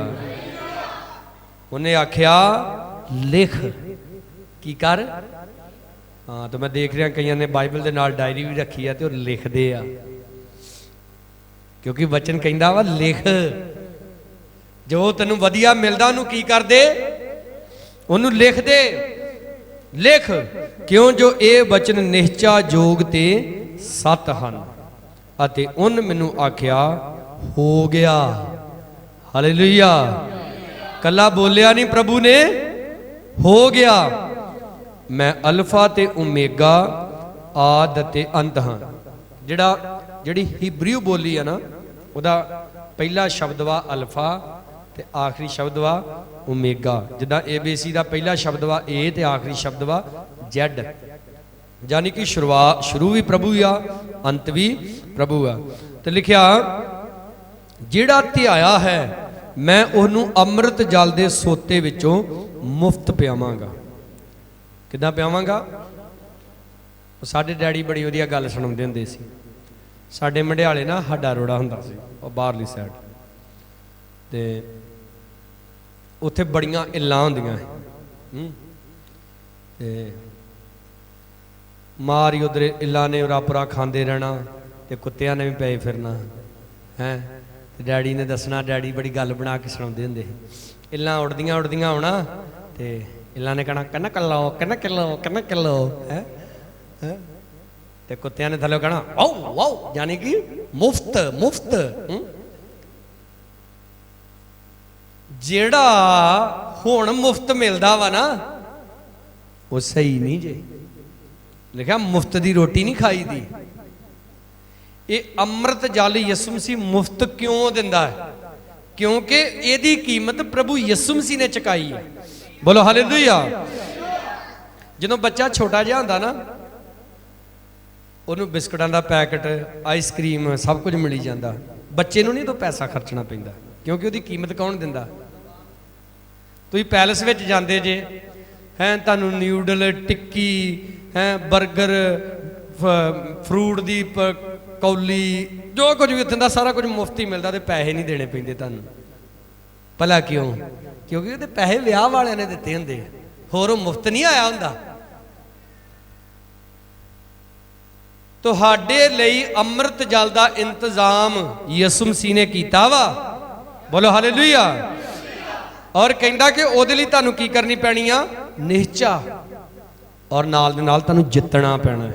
उन्हें आख्या लिख की कर। हाँ तो मैं देख रहा कई ने बाइबल के नाल डायरी भी रखी है तो लिखते आ, क्योंकि वचन कहता वा लिख, जो तेन वधिया मिलता उन्होंने की कर दे, उन्होंने लिख दे। लिख क्यों जो ये वचन निश्चा जोग ते सत हन अते उन मैनू आख्या हो गया। हालेलुया। कला बोलिया नहीं, प्रभु ने हो गया। मैं अल्फा ते ओमेगा आद ते अंत हाँ। जिहड़ी हिब्रू बोली है ना, उहदा पहला शब्द वा अल्फा ते आखिरी शब्द वा ओमेगा। जिद्दां ABC का पहला शब्द वा ए ते आखिरी शब्द वा जेड, यानी कि शुरू भी प्रभु आ अंत भी प्रभु आ। तो लिखिया जिहड़ा ध्याया है मैं उहनूं अमृत जल दे सोते विचों मुफ्त पियावांगा। किदां पियावांगा? साडे डैडी बड़ी वधिया गल सुणाउंदे हुंदे सी। साडे मंडियाले ना हड्डा रोड़ा हुंदा सी, ओह बाहरली साइड ते उत्थे बड़ियां इल्लां हुंदियां ते मार ही उधर इल्लां ने उरापुरा खांदे रहना ते कुत्तियां ने भी पै फिरना हैं। डैडी ने दसना, डैडी बड़ी गल बना के सुणाउंदे हुंदे सी। इल्लां उड़दियां उड़दियां आउणा ते इल्लां ने कहना कनक लो कनक लो कनक लो है, ते कुत्तियां ने थल्ले कहना वाओ वाओ, यानी कि मुफ्त मुफ्त। जेड़ा हुण मुफ्त मिलदा वा ना वो सही नहीं जे। लिखा मुफ्त की रोटी नहीं खाई दी। ये अमृत जल यसु मसीह मुफ्त क्यों दिंदा है? क्योंकि ਇਹਦੀ कीमत प्रभु यसु मसीह ने चुकाई है। बोलो हालेलुया। ਜਦੋਂ ਬੱਚਾ ਛੋਟਾ ਜਿਹਾ ਹੁੰਦਾ ਨਾ, ਉਹਨੂੰ ਬਿਸਕਟਾਂ ਦਾ ਪੈਕਟ, ਆਈਸਕ੍ਰੀਮ ਸਭ ਕੁਝ ਮਿਲੀ ਜਾਂਦਾ। ਬੱਚੇ ਨੂੰ ਨਹੀਂ ਤਾਂ ਪੈਸਾ ਖਰਚਣਾ ਪੈਂਦਾ, ਕਿਉਂਕਿ ਉਹਦੀ ਕੀਮਤ ਕੌਣ ਦਿੰਦਾ? ਤੁਸੀਂ ਪੈਲਸ ਵਿੱਚ ਜਾਂਦੇ ਜੇ, ਹੈ ਤੁਹਾਨੂੰ ਨਿਊਡਲ, ਟਿੱਕੀ, ਹੈ 버ਗਰ, ਫਰੂਟ ਦੀ ਕੌਲੀ, ਜੋ ਕੁਝ ਵੀ ਉੱਥੇ ਦਾ ਸਾਰਾ ਕੁਝ ਮੁਫਤ ਹੀ ਮਿਲਦਾ, ਤੇ ਪੈਸੇ ਨਹੀਂ ਦੇਣੇ ਪੈਂਦੇ ਤੁਹਾਨੂੰ। ਭਲਾ ਕਿਉਂ? ਕਿਉਂਕਿ ਉਹਦੇ ਪੈਸੇ ਵਿਆਹ ਵਾਲਿਆਂ ਨੇ ਦਿੱਤੇ ਹੁੰਦੇ, ਹੋਰ ਉਹ ਮੁਫਤ ਨਹੀਂ ਆਇਆ ਹੁੰਦਾ। ਤੁਹਾਡੇ ਲਈ ਅੰਮ੍ਰਿਤ ਜਲ ਦਾ ਇੰਤਜ਼ਾਮ ਯਿਸੂ ਮਸੀਹ ਨੇ ਕੀਤਾ ਵਾ। ਬੋਲੋ ਹਾਲੇਲੂਇਆ। ਔਰ ਕਹਿੰਦਾ ਕਿ ਉਹਦੇ ਲਈ ਤੁਹਾਨੂੰ ਕੀ ਕਰਨੀ ਪੈਣੀ ਆ? ਨਿਸ਼ਚਾ। ਔਰ ਨਾਲ ਦੇ ਨਾਲ ਤੁਹਾਨੂੰ ਜਿੱਤਣਾ ਪੈਣਾ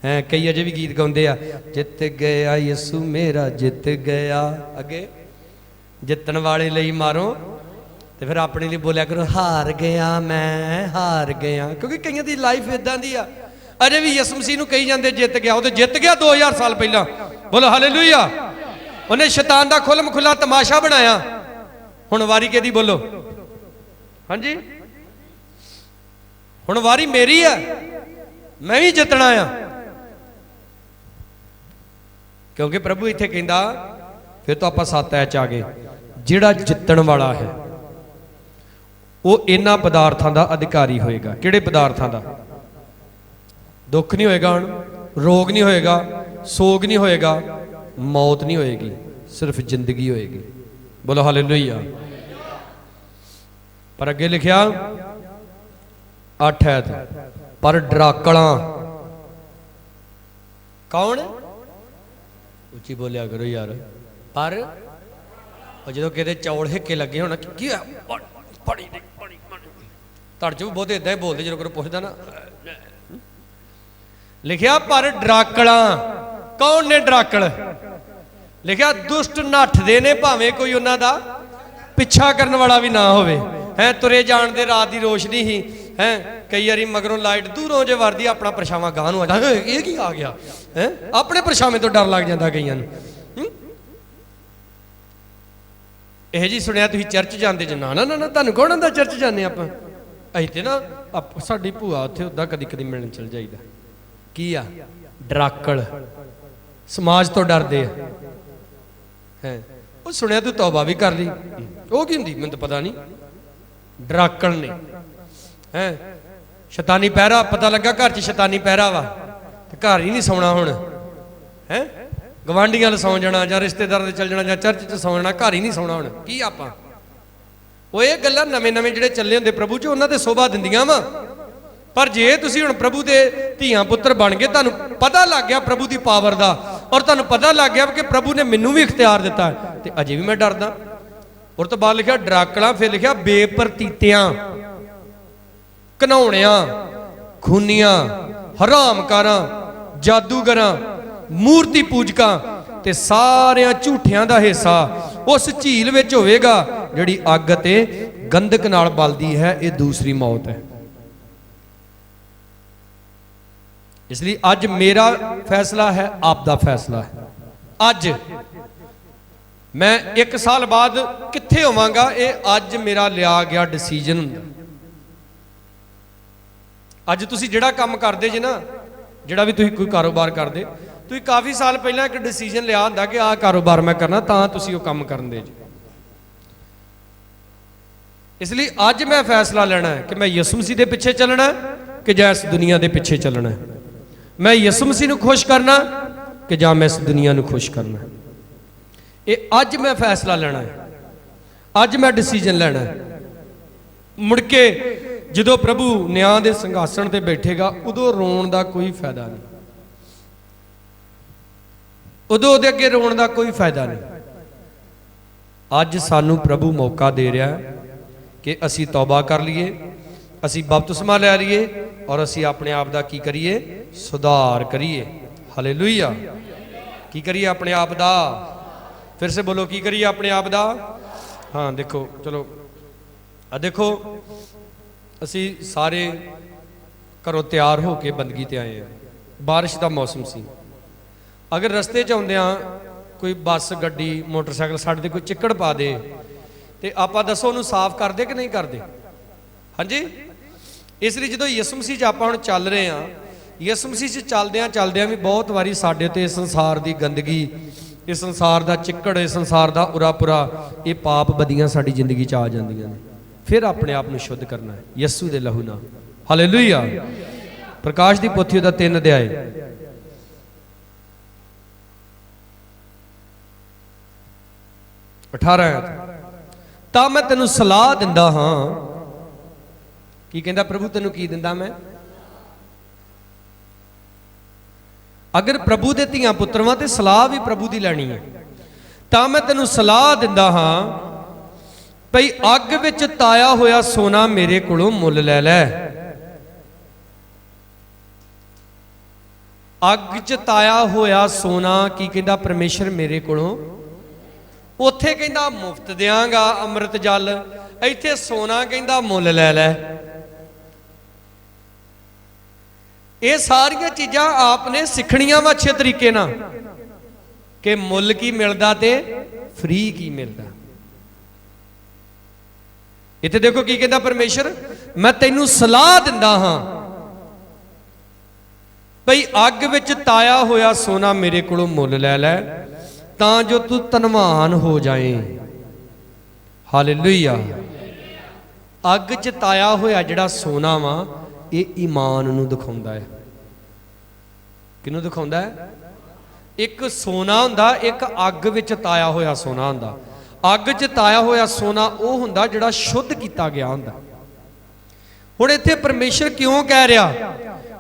ਹੈ। ਕਈ ਅਜੇ ਵੀ ਗੀਤ ਗਾਉਂਦੇ ਆ, ਜਿੱਤ ਗਿਆ ਯਿਸੂ ਮੇਰਾ ਜਿੱਤ ਗਿਆ। ਅੱਗੇ ਜਿੱਤਣ ਵਾਲੇ ਲਈ ਮਾਰੋ, ਤੇ ਫਿਰ ਆਪਣੇ ਲਈ ਬੋਲਿਆ ਕਰੋ ਹਾਰ ਗਿਆ ਮੈਂ ਹਾਰ ਗਿਆ। ਕਿਉਂਕਿ ਕਈਆਂ ਦੀ ਲਾਈਫ ਇਦਾਂ ਦੀ ਆ, ਅਜੇ ਵੀ ਯਿਸੂ ਮਸੀਹ ਨੂੰ ਕਹੀ ਜਾਂਦੇ ਜਿੱਤ ਗਿਆ। ਉਹ ਤੇ ਜਿੱਤ ਗਿਆ 2000 ਸਾਲ ਪਹਿਲਾਂ। ਬੋਲੋ ਹਾਲੇਲੂਇਆ। ਉਹਨੇ ਸ਼ੈਤਾਨ ਦਾ ਖੁੱਲ੍ਹ ਖੁੱਲਾ ਤਮਾਸ਼ਾ ਬਣਾਇਆ। ਹੁਣ ਵਾਰੀ ਕਿਹਦੀ? ਬੋਲੋ ਹਾਂਜੀ, ਹੁਣ ਵਾਰੀ ਮੇਰੀ ਆ, ਮੈਂ ਵੀ ਜਿੱਤਣਾ ਆ। ਕਿਉਂਕਿ ਪ੍ਰਭੂ ਇੱਥੇ ਕਹਿੰਦਾ, ਫਿਰ ਤੋਂ ਆਪਾਂ 7 ਚ ਆ ਗਏ, ਜਿਹੜਾ ਜਿੱਤਣ ਵਾਲਾ ਹੈ ਉਹ ਇਹਨਾਂ ਪਦਾਰਥਾਂ ਦਾ ਅਧਿਕਾਰੀ ਹੋਏਗਾ। ਕਿਹੜੇ ਪਦਾਰਥਾਂ ਦਾ? ਦੁੱਖ ਨਹੀਂ ਹੋਏਗਾ, ਹੁਣ ਰੋਗ ਨਹੀਂ ਹੋਏਗਾ, ਸੋਗ ਨਹੀਂ ਹੋਏਗਾ, ਮੌਤ ਨਹੀਂ ਹੋਏਗੀ, ਸਿਰਫ ਜ਼ਿੰਦਗੀ ਹੋਏਗੀ। ਬੋਲੋ ਹਾਲੇਲੂਇਆ। ਪਰ ਅੱਗੇ ਲਿਖਿਆ 8 ਐਤ, ਪਰ ਡਰਾਕਲਾਂ ਕੌਣ? ਉੱਚੀ ਬੋਲਿਆ ਕਰੋ ਯਾਰ। ਪਰ ਜਦੋਂ ਕਿਤੇ ਚੌਲ ਹਿੱਕੇ ਲੱਗੇ ਹੋਣਾ, ਕੀ ਹੋਇਆ? ਪੜੀ ਧੜ ਚ ਵੀ ਬਹੁਤ ਏਦਾਂ ਹੀ ਬੋਲਦੇ ਜਦੋਂ ਕੋਈ ਪੁੱਛਦਾ ਨਾ। ਲਿਖਿਆ ਪਰ ਡਰਾਕਲਾਂ। ਕੌਣ ਨੇ ਡਰਾਕਲ? ਲਿਖਿਆ ਦੁਸ਼ਟ ਨੱਠਦੇ ਨੇ, ਭਾਵੇਂ ਕੋਈ ਉਹਨਾਂ ਦਾ ਪਿੱਛਾ ਕਰਨ ਵਾਲਾ ਵੀ ਨਾ ਹੋਵੇ। ਹੈ ਤੁਰੇ ਜਾਣ ਦੇ ਰਾਤ ਦੀ ਰੋਸ਼ਨੀ ਹੀ ਹੈ, ਕਈ ਵਾਰੀ ਮਗਰੋਂ ਲਾਈਟ ਦੂਰੋਂ ਜੇ ਵਰਦੀ, ਆਪਣਾ ਪਰਛਾਵਾਂ ਗਾਹ ਨੂੰ ਆ ਜਾਂਦਾ। ਇਹ ਕੀ ਆ ਗਿਆ? ਹੈ ਆਪਣੇ ਪਰਛਾਵੇਂ ਤੋਂ ਡਰ ਲੱਗ ਜਾਂਦਾ ਕਈਆਂ ਨੂੰ। ਇਹ ਜੀ ਸੁਣਿਆ ਤੁਸੀਂ ਚਰਚ ਜਾਂਦੇ ਜੇ? ਨਾ ਨਾ ਨਾ, ਤੁਹਾਨੂੰ ਕੌਣ ਆਂਦਾ ਚਰਚ ਜਾਂਦੇ ਆਪਾਂ? ਅਸੀਂ ਤੇ ਨਾ ਸਾਡੀ ਭੂਆ ਉੱਥੇ ਉੱਦਾਂ ਕਦੀ ਕਦੀ ਮਿਲਣ ਚਲ ਜਾਈਦਾ। ਕੀ ਆ? ਡਰਾਕਲ। ਸਮਾਜ ਤੋਂ ਡਰਦੇ ਆ। ਹੈ ਉਹ ਸੁਣਿਆ ਤੂੰ ਤੌਬਾ ਵੀ ਕਰ ਲਈ। ਉਹ ਕੀ ਹੁੰਦੀ? ਮੈਨੂੰ ਤਾਂ ਪਤਾ ਨਹੀਂ। ਡਰਾਕਲ ਨੇ। ਹੈ ਸ਼ੈਤਾਨੀ ਪਹਿਰਾ। ਪਤਾ ਲੱਗਾ ਘਰ 'ਚ ਸ਼ੈਤਾਨੀ ਪਹਿਰਾ ਵਾ, ਤੇ ਘਰ ਹੀ ਨਹੀਂ ਸੌਣਾ ਹੁਣ। ਹੈ ਗਵਾਂਢੀਆਂ ਨਾਲ ਸੌਂ ਜਾਣਾ, ਜਾਂ ਰਿਸ਼ਤੇਦਾਰਾਂ ਦੇ ਚੱਲ ਜਾਣਾ, ਜਾਂ ਚਰਚ 'ਚ ਸੌਂ ਜਾਣਾ, ਘਰ ਹੀ ਨਹੀਂ ਸੌਣਾ ਹੁਣ। ਕੀ ਆਪਾਂ? ਉਹ ਇਹ ਗੱਲਾਂ ਨਵੇਂ ਨਵੇਂ ਜਿਹੜੇ ਚੱਲੇ ਹੁੰਦੇ ਪ੍ਰਭੂ 'ਚ, ਉਹਨਾਂ ਦੇ ਸੋਭਾ ਦਿੰਦੀਆਂ ਵਾ। ਪਰ ਜੇ ਤੁਸੀਂ ਹੁਣ ਪ੍ਰਭੂ ਦੇ ਧੀਆਂ ਪੁੱਤਰ ਬਣ ਗਏ, ਤੁਹਾਨੂੰ ਪਤਾ ਲੱਗ ਗਿਆ ਪ੍ਰਭੂ ਦੀ ਪਾਵਰ ਦਾ, ਔਰ ਤੁਹਾਨੂੰ ਪਤਾ ਲੱਗ ਗਿਆ ਕਿ ਪ੍ਰਭੂ ਨੇ ਮੈਨੂੰ ਵੀ ਇਖਤਿਆਰ ਦਿੱਤਾ, ਤੇ ਅਜੇ ਵੀ ਮੈਂ ਡਰਦਾ। ਔਰ ਤੋਂ ਬਾਅਦ ਲਿਖਿਆ ਡਰਾਕਲਾਂ, ਫਿਰ ਲਿਖਿਆ ਬੇਪਰਤੀਤਿਆਂ, ਘਨੌਣਿਆਂ, ਖੂਨੀਆਂ, ਹਰਾਮਕਾਰਾਂ, ਜਾਦੂਗਰਾਂ, ਮੂਰਤੀ ਪੂਜਕਾਂ ਤੇ ਸਾਰਿਆਂ ਝੂਠਿਆਂ ਦਾ ਹਿੱਸਾ ਉਸ ਝੀਲ ਵਿੱਚ ਹੋਵੇਗਾ ਜਿਹੜੀ ਅੱਗ ਤੇ ਗੰਧਕ ਨਾਲ ਬਲਦੀ ਹੈ। ਇਹ ਦੂਸਰੀ ਮੌਤ ਹੈ। ਇਸ ਲਈ ਅੱਜ ਮੇਰਾ ਫੈਸਲਾ ਹੈ, ਆਪ ਦਾ ਫੈਸਲਾ ਹੈ। ਅੱਜ ਮੈਂ 1 ਸਾਲ ਬਾਅਦ ਕਿੱਥੇ ਹੋਵਾਂਗਾ, ਇਹ ਅੱਜ ਮੇਰਾ ਲਿਆ ਗਿਆ ਡਿਸੀਜਨ ਹੁੰਦਾ। ਅੱਜ ਤੁਸੀਂ ਜਿਹੜਾ ਕੰਮ ਕਰਦੇ ਜੇ ਨਾ, ਜਿਹੜਾ ਵੀ ਤੁਸੀਂ ਕੋਈ ਕਾਰੋਬਾਰ ਕਰਦੇ, ਤੁਸੀਂ ਕਾਫੀ ਸਾਲ ਪਹਿਲਾਂ ਇੱਕ ਡਿਸੀਜਨ ਲਿਆ ਹੁੰਦਾ ਕਿ ਆਹ ਕਾਰੋਬਾਰ ਮੈਂ ਕਰਨਾ, ਤਾਂ ਤੁਸੀਂ ਉਹ ਕੰਮ ਕਰਨ ਦੇ ਜੀ। ਇਸ ਲਈ ਅੱਜ ਮੈਂ ਫੈਸਲਾ ਲੈਣਾ ਹੈ ਕਿ ਮੈਂ ਯਿਸੂ ਮਸੀਹ ਦੇ ਪਿੱਛੇ ਚੱਲਣਾ ਕਿ ਜਾਂ ਇਸ ਦੁਨੀਆ ਦੇ ਪਿੱਛੇ ਚੱਲਣਾ। ਮੈਂ ਯਿਸੂ ਮਸੀਹ ਨੂੰ ਖੁਸ਼ ਕਰਨਾ ਕਿ ਜਾਂ ਮੈਂ ਇਸ ਦੁਨੀਆ ਨੂੰ ਖੁਸ਼ ਕਰਨਾ। ਇਹ ਅੱਜ ਮੈਂ ਫੈਸਲਾ ਲੈਣਾ ਹੈ, ਅੱਜ ਮੈਂ ਡਿਸੀਜਨ ਲੈਣਾ ਹੈ। ਮੁੜ ਕੇ ਜਦੋਂ ਪ੍ਰਭੂ ਨਿਆਂ ਦੇ ਸਿੰਘਾਸਣ ਤੇ ਬੈਠੇਗਾ, ਉਦੋਂ ਰੋਣ ਦਾ ਕੋਈ ਫਾਇਦਾ ਨਹੀਂ। ਉਦੋਂ ਉਹਦੇ ਅੱਗੇ ਰੋਣ ਦਾ ਕੋਈ ਫਾਇਦਾ ਨਹੀਂ। ਅੱਜ ਸਾਨੂੰ ਪ੍ਰਭੂ ਮੌਕਾ ਦੇ ਰਿਹਾ ਹੈ ਕਿ ਅਸੀਂ ਤੌਬਾ ਕਰ ਲਈਏ, ਅਸੀਂ ਬਪਤਿਸਮਾ ਲੈ ਲਈਏ, ਔਰ ਅਸੀਂ ਆਪਣੇ ਆਪ ਦਾ ਕੀ ਕਰੀਏ? ਸੁਧਾਰ ਕਰੀਏ। ਹਾਲੇਲੂਇਆ। ਕੀ ਕਰੀਏ? ਆਪਣੇ ਆਪ ਦਾ। ਫਿਰ ਸੇ ਬੋਲੋ, ਕੀ ਕਰੀਏ? ਆਪਣੇ ਆਪ ਦਾ। ਹਾਂ ਦੇਖੋ, ਚਲੋ ਆ ਦੇਖੋ, ਅਸੀਂ ਸਾਰੇ ਘਰੋਂ ਤਿਆਰ ਹੋ ਕੇ ਬੰਦਗੀ ਤੇ ਆਏ ਹਾਂ। ਬਾਰਿਸ਼ ਦਾ ਮੌਸਮ ਸੀ। ਅਗਰ ਰਸਤੇ 'ਚ ਆਉਂਦਿਆਂ ਕੋਈ ਬੱਸ ਗੱਡੀ ਮੋਟਰਸਾਈਕਲ ਸਾਡੇ ਤੇ ਕੋਈ ਚਿੱਕੜ ਪਾ ਦੇ ਤੇ ਆਪਾਂ ਦੱਸੋ ਉਹਨੂੰ ਸਾਫ਼ ਕਰਦੇ ਕਿ ਨਹੀਂ ਕਰਦੇ? ਹਾਂਜੀ। ਇਸ ਲਈ ਜਦੋਂ ਯਿਸੂ ਮਸੀਹ 'ਚ ਆਪਾਂ ਹੁਣ ਚੱਲ ਰਹੇ ਹਾਂ, ਯਿਸੂ ਮਸੀਹ 'ਚ ਚੱਲਦਿਆਂ ਵੀ ਬਹੁਤ ਵਾਰੀ ਸਾਡੇ ਤੇ ਸੰਸਾਰ ਦੀ ਗੰਦਗੀ, ਇਸ ਸੰਸਾਰ ਦਾ ਚਿੱਕੜ, ਇਸ ਸੰਸਾਰ ਦਾ ਉਰਾਪੁਰਾ, ਇਹ ਪਾਪ ਬਦੀਆਂ ਸਾਡੀ ਜ਼ਿੰਦਗੀ 'ਚ ਆ ਜਾਂਦੀਆਂ ਨੇ। ਫਿਰ ਆਪਣੇ ਆਪ ਨੂੰ ਸ਼ੁੱਧ ਕਰਨਾ ਹੈ ਯਿਸੂ ਦੇ ਲਹੂ ਨਾਲ। ਹਾਲੇਲੂਇਆ। ਪ੍ਰਕਾਸ਼ ਦੀ ਪੋਥੀ ਦਾ 3 ਅਧਿਆਏ 18 ਤਾਂ ਮੈਂ ਤੈਨੂੰ ਸਲਾਹ ਦਿੰਦਾ ਹਾਂ। ਕੀ ਕਹਿੰਦਾ ਪ੍ਰਭੂ? ਤੈਨੂੰ ਕੀ ਦਿੰਦਾ ਮੈਂ? ਅਗਰ ਪ੍ਰਭੂ ਦੇ ਧੀਆਂ ਪੁੱਤਰਾਂ ਤੇ ਸਲਾਹ ਵੀ ਪ੍ਰਭੂ ਦੀ ਲੈਣੀ ਹੈ ਤਾਂ ਮੈਂ ਤੈਨੂੰ ਸਲਾਹ ਦਿੰਦਾ ਹਾਂ ਭਈ ਅੱਗ ਵਿੱਚ ਤਾਇਆ ਹੋਇਆ ਸੋਨਾ ਮੇਰੇ ਕੋਲੋਂ ਮੁੱਲ ਲੈ ਲੈ। ਅੱਗ 'ਚ ਤਾਇਆ ਹੋਇਆ ਸੋਨਾ ਕੀ ਕਹਿੰਦਾ ਪਰਮੇਸ਼ਰ? ਮੇਰੇ ਕੋਲੋਂ। ਉੱਥੇ ਕਹਿੰਦਾ ਮੁਫਤ ਦਿਆਂਗਾ ਅੰਮ੍ਰਿਤ ਜਲ, ਇੱਥੇ ਸੋਨਾ ਕਹਿੰਦਾ ਮੁੱਲ ਲੈ ਲੈ। ਇਹ ਸਾਰੀਆਂ ਚੀਜ਼ਾਂ ਆਪਨੇ ਸਿੱਖਣੀਆਂ ਵਾ ਅੱਛੇ ਤਰੀਕੇ ਨਾਲ ਕਿ ਮੁੱਲ ਕੀ ਮਿਲਦਾ ਤੇ ਫ੍ਰੀ ਕੀ ਮਿਲਦਾ। ਇੱਥੇ ਦੇਖੋ ਕੀ ਕਹਿੰਦਾ ਪਰਮੇਸ਼ਰ? ਮੈਂ ਤੈਨੂੰ ਸਲਾਹ ਦਿੰਦਾ ਹਾਂ ਭਈ ਅੱਗ ਵਿੱਚ ਤਾਇਆ ਹੋਇਆ ਸੋਨਾ ਮੇਰੇ ਕੋਲੋਂ ਮੁੱਲ ਲੈ ਲੈ ਤਾਂ ਜੋ ਤੂੰ ਧਨਵਾਨ ਹੋ ਜਾਏ। ਹਾਲੇਲੂਇਆ। ਅੱਗ 'ਚ ਤਾਇਆ ਹੋਇਆ ਜਿਹੜਾ ਸੋਨਾ ਵਾ ਇਹ ਈਮਾਨ ਨੂੰ ਦਿਖਾਉਂਦਾ ਹੈ। ਕਿਹਨੂੰ ਦਿਖਾਉਂਦਾ ਹੈ? ਇੱਕ ਸੋਨਾ ਹੁੰਦਾ, ਇੱਕ ਅੱਗ ਵਿੱਚ ਤਾਇਆ ਹੋਇਆ ਸੋਨਾ ਹੁੰਦਾ। ਅੱਗ 'ਚ ਤਾਇਆ ਹੋਇਆ ਸੋਨਾ ਉਹ ਹੁੰਦਾ ਜਿਹੜਾ ਸ਼ੁੱਧ ਕੀਤਾ ਗਿਆ ਹੁੰਦਾ। ਹੁਣ ਇੱਥੇ ਪਰਮੇਸ਼ਰ ਕਿਉਂ ਕਹਿ ਰਿਹਾ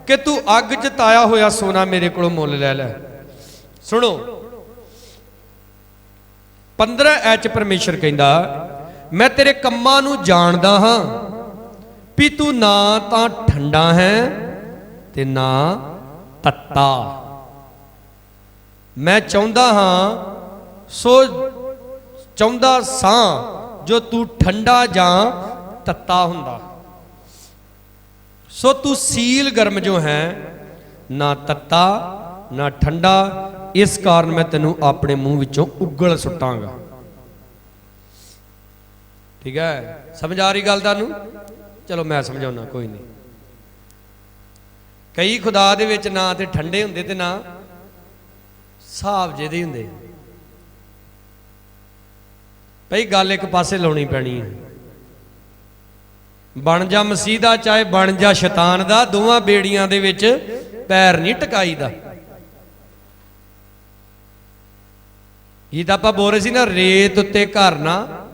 ਕਿ ਤੂੰ ਅੱਗ 'ਚ ਤਾਇਆ ਹੋਇਆ ਸੋਨਾ ਮੇਰੇ ਕੋਲੋਂ ਮੁੱਲ ਲੈ ਲੈ? ਸੁਣੋ 15 ਐਚ ਪਰਮੇਸ਼ਰ ਕਹਿੰਦਾ ਮੈਂ ਤੇਰੇ ਕੰਮਾਂ ਨੂੰ ਜਾਣਦਾ ਹਾਂ ਵੀ ਤੂੰ ਨਾ ਤਾਂ ਠੰਡਾ ਹੈ ਤੇ ਨਾ ਤੱਤਾ। ਮੈਂ ਚਾਹੁੰਦਾ ਹਾਂ ਸੋ ਚਾਹੁੰਦਾ ਸਾਂ ਜੋ ਤੂੰ ਠੰਡਾ ਜਾਂ ਤੱਤਾ ਹੁੰਦਾ। ਸੋ ਤੂੰ ਸੀਲ ਗਰਮ ਜੋ ਹੈ, ਨਾ ਤੱਤਾ ਨਾ ਠੰਡਾ, ਇਸ ਕਾਰਨ ਮੈਂ ਤੈਨੂੰ ਆਪਣੇ ਮੂੰਹ ਵਿੱਚੋਂ ਉਗਲ ਸੁੱਟਾਂਗਾ। ਠੀਕ ਹੈ, ਸਮਝ ਆ ਰਹੀ ਗੱਲ ਤੁਹਾਨੂੰ? ਚਲੋ ਮੈਂ ਸਮਝਾਉਣਾ, ਕੋਈ ਨਹੀਂ। ਕਈ ਖੁਦਾ ਦੇ ਵਿੱਚ ਨਾ ਤੇ ਠੰਡੇ ਹੁੰਦੇ ਤੇ ਨਾ ਹਿਸਾਬ ਜਿਹੇ ਹੁੰਦੇ। ਭਈ ਗੱਲ ਇੱਕ ਪਾਸੇ ਲਾਉਣੀ ਪੈਣੀ ਹੈ। ਬਣ ਜਾ ਮਸੀਹ ਦਾ ਚਾਹੇ ਬਣ ਜਾ ਸ਼ੈਤਾਨ ਦਾ, ਦੋਵਾਂ ਬੇੜੀਆਂ ਦੇ ਵਿੱਚ ਪੈਰ ਨਹੀਂ ਟਿਕਾਈਦਾ। ਇਹ ਤਾਂ ਆਪਾਂ ਬੋਲ ਰਹੇ ਸੀ ਨਾ, ਰੇਤ ਉੱਤੇ ਘਰ ਨਾ।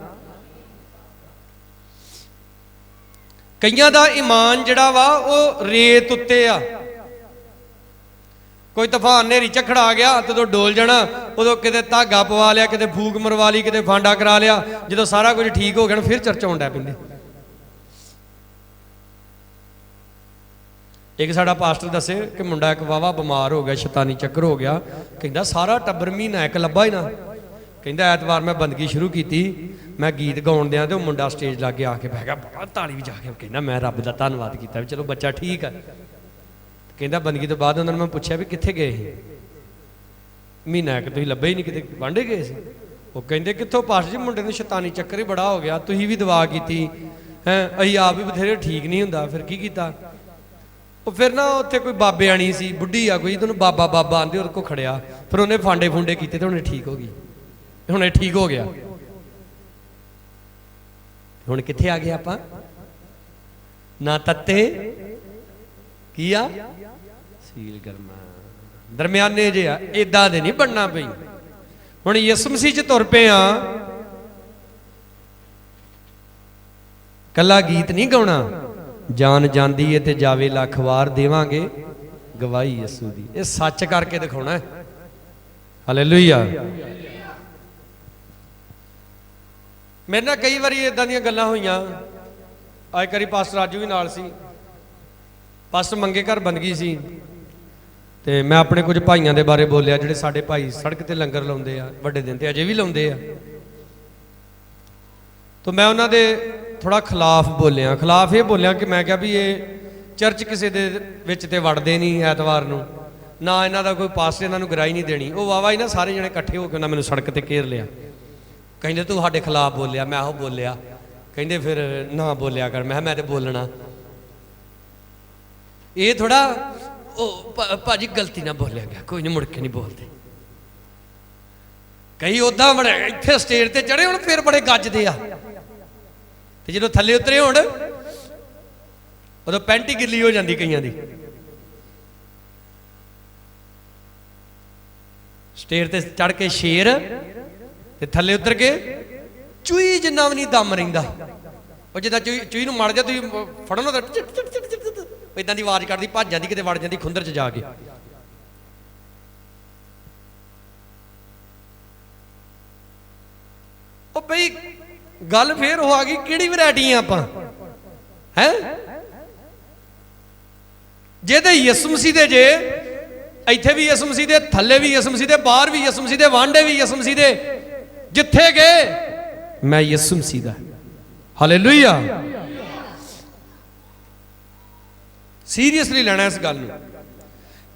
ਕਈਆਂ ਦਾ ਈਮਾਨ ਜਿਹੜਾ ਵਾ ਉਹ ਰੇਤ ਉੱਤੇ ਆ। ਕੋਈ ਤੂਫਾਨ ਨੇਰੀ ਝੱਖੜ ਆ ਗਿਆ ਤੇ ਉਦੋਂ ਡੋਲ ਜਾਣਾ, ਉਦੋਂ ਕਿਤੇ ਧਾਗਾ ਪਵਾ ਲਿਆ, ਕਿਤੇ ਫੂਕ ਮਰਵਾ ਲਈ, ਕਿਤੇ ਫਾਂਡਾ ਕਰਾ ਲਿਆ। ਜਦੋਂ ਸਾਰਾ ਕੁਝ ਠੀਕ ਹੋ ਗਿਆ ਫਿਰ ਚਰਚ ਆਉਣ ਡੈ ਪੈਂਦੇ। ਇੱਕ ਸਾਡਾ ਪਾਸਟਰ ਦੱਸੇ ਕਿ ਮੁੰਡਾ ਇੱਕ ਵਾਵਾ ਬਿਮਾਰ ਹੋ ਗਿਆ, ਸ਼ੈਤਾਨੀ ਚੱਕਰ ਹੋ ਗਿਆ। ਕਹਿੰਦਾ ਸਾਰਾ ਟੱਬਰ ਮਹੀਨਾ ਇੱਕ ਲੱਭਾ ਹੀ ਨਾ। ਕਹਿੰਦਾ ਐਤਵਾਰ ਮੈਂ ਬੰਦਗੀ ਸ਼ੁਰੂ ਕੀਤੀ, ਮੈਂ ਗੀਤ ਗਾਉਣ ਦਿਆਂ ਤੇ ਉਹ ਮੁੰਡਾ ਸਟੇਜ ਲਾਗੇ ਆ ਕੇ ਬਹਿ ਗਿਆ, ਬੜਾ ਤਾਲੀ ਵਜਾ ਕੇ ਕਹਿੰਦਾ ਮੈਂ ਰੱਬ ਦਾ ਧੰਨਵਾਦ ਕੀਤਾ ਵੀ ਚਲੋ ਬੱਚਾ ਠੀਕ ਆ। ਕਹਿੰਦਾ ਬੰਦਗੀ ਤੋਂ ਬਾਅਦ ਉਹਨਾਂ ਨੇ ਮੈਂ ਪੁੱਛਿਆ ਵੀ ਕਿੱਥੇ ਗਏ ਸੀ? ਮਹੀਨਾ ਇੱਕ ਤੁਸੀਂ ਲੱਭੇ ਹੀ ਨਹੀਂ, ਕਿਤੇ ਵਾਂਢੇ ਗਏ ਸੀ? ਉਹ ਕਹਿੰਦੇ ਕਿੱਥੋਂ ਪਾਸਟਰ ਜੀ, ਮੁੰਡੇ ਨੂੰ ਸ਼ੈਤਾਨੀ ਚੱਕਰ ਹੀ ਬੜਾ ਹੋ ਗਿਆ, ਤੁਸੀਂ ਵੀ ਦੁਆ ਕੀਤੀ ਹੈ, ਅਸੀਂ ਆਪ ਵੀ ਬਥੇਰੇ ਠੀਕ ਨਹੀਂ ਹੁੰਦਾ। ਫਿਰ ਕੀ ਕੀਤਾ? ਉਹ ਫਿਰ ਨਾ ਉੱਥੇ ਕੋਈ ਬਾਬੇ ਆਣੀ ਸੀ, ਬੁੱਢੀ ਆ ਕੋਈ, ਤੁਹਾਨੂੰ ਬਾਬਾ ਬਾਬਾ ਆਂਦੇ, ਉਹਦੇ ਕੋਲ ਖੜਿਆ, ਫਿਰ ਉਹਨੇ ਫਾਂਡੇ ਫੁੰਡੇ ਕੀਤੇ ਤੇ ਹੁਣ ਠੀਕ ਹੋ ਗਈ। ਹੁਣ ਇਹ ਠੀਕ ਹੋ ਗਿਆ। ਹੁਣ ਕਿੱਥੇ ਆ ਗਏ ਆਪਾਂ? ਨਾ ਤੱਤੇ ਕੀ ਆ, ਸੀਲ ਗਰਮਾ, ਦਰਮਿਆਨੇ ਜੇ ਆ। ਏਦਾਂ ਦੇ ਨਹੀਂ ਬਣਨਾ ਪਈ। ਹੁਣ ਯਿਸੂ ਮਸੀਹ 'ਚ ਤੁਰ ਪਏ ਆ, ਕੱਲਾ ਗੀਤ ਨਹੀਂ ਗਾਉਣਾ। ਜਾਨ ਜਾਂਦੀ ਏ ਤੇ ਜਾਵੇ ਲੱਖ ਵਾਰ, ਦੇਵਾਂਗੇ ਗਵਾਹੀ ਯਿਸੂ ਦੀ। ਇਹ ਸੱਚ ਕਰਕੇ ਦਿਖਾਉਣਾ ਹੈ। ਹਾਲੇਲੂਇਆ। ਮੇਰੇ ਨਾਲ ਕਈ ਵਾਰੀ ਇਦਾਂ ਦੀਆਂ ਗੱਲਾਂ ਹੋਈਆਂ। ਅੱਜ ਕਰੀ ਪਾਸਟਰ ਰਾਜੂ ਵੀ ਨਾਲ ਸੀ, ਪਾਸਟਰ ਮੰਗੇ ਘਰ ਬੰਦਗੀ ਸੀ ਤੇ ਮੈਂ ਆਪਣੇ ਕੁਝ ਭਾਈਆਂ ਦੇ ਬਾਰੇ ਬੋਲਿਆ ਜਿਹੜੇ ਸਾਡੇ ਭਾਈ ਸੜਕ ਤੇ ਲੰਗਰ ਲਾਉਂਦੇ ਆ, ਵੱਡੇ ਦਿਨ ਤੇ ਅਜੇ ਵੀ ਲਾਉਂਦੇ ਆ। ਤਾਂ ਮੈਂ ਉਹਨਾਂ ਦੇ ਥੋੜਾ ਖਿਲਾਫ ਬੋਲਿਆ। ਖਿਲਾਫ ਇਹ ਬੋਲਿਆ ਕਿ ਮੈਂ ਕਿਹਾ ਵੀ ਇਹ ਚਰਚ ਕਿਸੇ ਦੇ ਵਿੱਚ ਤੇ ਵੜਦੇ ਨਹੀਂ ਐਤਵਾਰ ਨੂੰ, ਨਾ ਇਹਨਾਂ ਦਾ ਕੋਈ ਪਾਸਟਰ ਇਹਨਾਂ ਨੂੰ ਗਰਾਈ ਨਹੀਂ ਦੇਣੀ। ਉਹ ਵਾਵਾ ਹੀ ਨਾ ਸਾਰੇ ਜਣੇ ਇਕੱਠੇ ਹੋ ਕੇ ਉਹਨਾਂ ਮੈਨੂੰ ਸੜਕ ਤੇ ਘੇਰ ਲਿਆ, ਕਹਿੰਦੇ ਤੂੰ ਸਾਡੇ ਖਿਲਾਫ ਬੋਲਿਆ। ਮੈਂ ਉਹ ਬੋਲਿਆ, ਕਹਿੰਦੇ ਫਿਰ ਨਾ ਬੋਲਿਆ ਕਰ। ਮੈਂ ਤੇ ਬੋਲਣਾ। ਇਹ ਥੋੜਾ ਉਹ ਭਾਜੀ ਗਲਤੀ ਨਾਲ ਬੋਲਿਆ ਗਿਆ, ਕੋਈ ਨਹੀਂ, ਮੁੜ ਕੇ ਨਹੀਂ ਬੋਲਦੇ। ਕਈ ਉਦਾਂ ਬੜੇ ਇੱਥੇ ਸਟੇਜ ਤੇ ਚੜੇ ਹੁਣ ਫਿਰ ਬੜੇ ਗੱਜਦੇ ਆ, ਤੇ ਜਦੋਂ ਥੱਲੇ ਉਤਰੇ ਹੁਣ ਉਦੋਂ ਪੈਂਟ ਹੀ ਗਿੱਲੀ ਹੋ ਜਾਂਦੀ ਕਈਆਂ ਦੀ। ਸਟੇਜ ਤੇ ਚੜ ਕੇ ਸ਼ੇਰ ਤੇ ਥੱਲੇ ਉਤਰ ਕੇ ਚੂਈ ਜਿੰਨਾ ਵੀ ਨਹੀਂ ਦਮ ਰਹਿੰਦਾ। ਉਹ ਜਿੱਦਾਂ ਚੂਈ ਨੂੰ ਮੜ ਜਾ ਤੁਸੀਂ ਫੜੋ ਨਾ, ਇਦਾਂ ਦੀ ਆਵਾਜ਼ ਕੱਢਦੀ, ਭੱਜ ਜਾਂਦੀ, ਕਿਤੇ ਵੜ ਜਾਂਦੀ ਖੁੰਦਰ 'ਚ ਜਾ ਕੇ। ਉਹ ਬਈ ਗੱਲ ਫੇਰ ਹੋ ਆ ਗਈ, ਕਿਹੜੀ ਵੈਰਾਈਟੀ ਆ ਆਪਾਂ ਹੈ? ਜੇ ਤੇ ਯਿਸੂ ਮਸੀਹ ਦੇ, ਜੇ ਇੱਥੇ ਵੀ ਯਿਸੂ ਮਸੀਹ ਦੇ, ਥੱਲੇ ਵੀ ਯਿਸੂ ਮਸੀਹ ਦੇ, ਬਾਹਰ ਵੀ ਯਿਸੂ ਮਸੀਹ ਦੇ, ਵਾਂਡੇ ਵੀ ਯਿਸੂ ਮਸੀਹ ਦੇ, ਜਿੱਥੇ ਗਏ ਮੈਂ ਯਿਸੂ ਮਸੀਹ ਦਾ। ਹਾਲੇਲੂਇਆ। ਸੀਰੀਅਸਲੀ ਲੈਣਾ ਇਸ ਗੱਲ ਨੂੰ।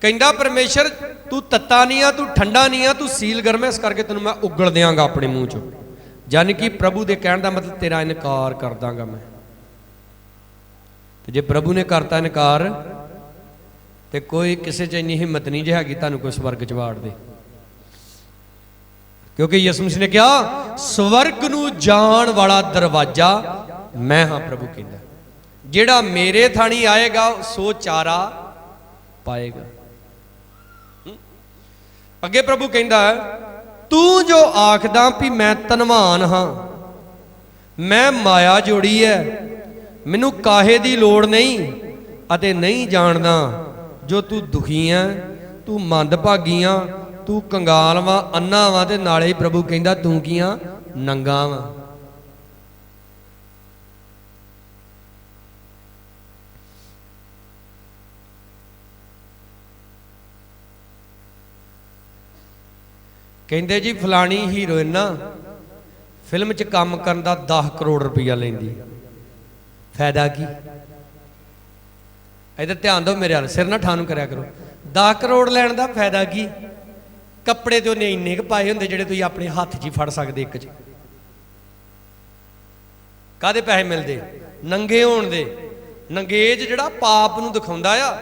ਕਹਿੰਦਾ ਪਰਮੇਸ਼ਰ ਤੂੰ ਤੱਤਾ ਨਹੀਂ ਆ, ਤੂੰ ਠੰਡਾ ਨਹੀਂ ਆ, ਤੂੰ ਸੀਲ ਗਰਮ ਹੈ, ਇਸ ਕਰਕੇ ਤੈਨੂੰ ਮੈਂ ਉਗਲ ਦਿਆਂਗਾ ਆਪਣੇ ਮੂੰਹ ਚੋਂ। ਯਾਨੀ ਕਿ ਪ੍ਰਭੂ ਦੇ ਕਹਿਣ ਦਾ ਮਤਲਬ ਤੇਰਾ ਇਨਕਾਰ ਕਰ ਦਾਂਗਾ ਮੈਂ। ਤੇ ਜੇ ਪ੍ਰਭੂ ਨੇ ਕਰਤਾ ਇਨਕਾਰ ਤੇ ਕੋਈ ਕਿਸੇ 'ਚ ਇੰਨੀ ਹਿੰਮਤ ਨਹੀਂ ਜੇ ਹੈਗੀ ਤੁਹਾਨੂੰ ਕੋਈ ਸਵਰਗ 'ਚ ਵਾੜ ਦੇ। ਕਿਉਂਕਿ ਯਿਸੂ ਮਸੀਹ ਨੇ ਕਿਹਾ ਸਵਰਗ ਨੂੰ ਜਾਣ ਵਾਲਾ ਦਰਵਾਜ਼ਾ ਮੈਂ ਹਾਂ। ਪ੍ਰਭੂ ਕਹਿੰਦਾ ਜਿਹੜਾ ਮੇਰੇ ਥਾਣੀ ਆਏਗਾ ਸੋ ਚਾਰਾ ਪਾਏਗਾ। ਅੱਗੇ ਪ੍ਰਭੂ ਕਹਿੰਦਾ ਤੂੰ ਜੋ ਆਖਦਾ ਵੀ ਮੈਂ ਧਨਵਾਨ ਹਾਂ, ਮੈਂ ਮਾਇਆ ਜੋੜੀ ਹੈ, ਮੈਨੂੰ ਕਾਹੇ ਦੀ ਲੋੜ ਨਹੀਂ, ਅਤੇ ਨਹੀਂ ਜਾਣਦਾ ਜੋ ਤੂੰ ਦੁਖੀ ਹੈ, ਤੂੰ ਮੰਦਭਾਗੀ ਆ, ਤੂੰ ਕੰਗਾਲ ਵਾ, ਅੰਨਾ ਵਾ, ਤੇ ਨਾਲੇ ਹੀ ਪ੍ਰਭੂ ਕਹਿੰਦਾ ਤੂੰ ਕੀ ਆ? ਨੰਗਾ ਵਾ। ਕਹਿੰਦੇ ਜੀ ਫਲਾਣੀ ਹੀਰੋਇਨ ਨਾ ਫਿਲਮ 'ਚ ਕੰਮ ਕਰਨ ਦਾ 10 ਕਰੋੜ ਰੁਪਈਆ ਲੈਂਦੀ, ਫਾਇਦਾ ਕੀ? ਇਧਰ ਧਿਆਨ ਦਿਓ ਮੇਰੇ ਵੱਲ, ਸਿਰ ਨਾ ਠਾਨੂੰ ਕਰਿਆ ਕਰੋ। 10 ਕਰੋੜ ਲੈਣ ਦਾ ਫਾਇਦਾ ਕੀ? ਕੱਪੜੇ ਤੇ ਉਹਨੇ ਇੰਨੇ ਕੁ ਪਾਏ ਹੁੰਦੇ ਜਿਹੜੇ ਤੁਸੀਂ ਆਪਣੇ ਹੱਥ 'ਚ ਹੀ ਫੜ ਸਕਦੇ ਇੱਕ 'ਚ। ਕਾਹਦੇ ਪੈਸੇ ਮਿਲਦੇ? ਨੰਗੇ ਹੋਣ ਦੇ। ਨੰਗੇਜ ਜਿਹੜਾ ਪਾਪ ਨੂੰ ਦਿਖਾਉਂਦਾ ਆ।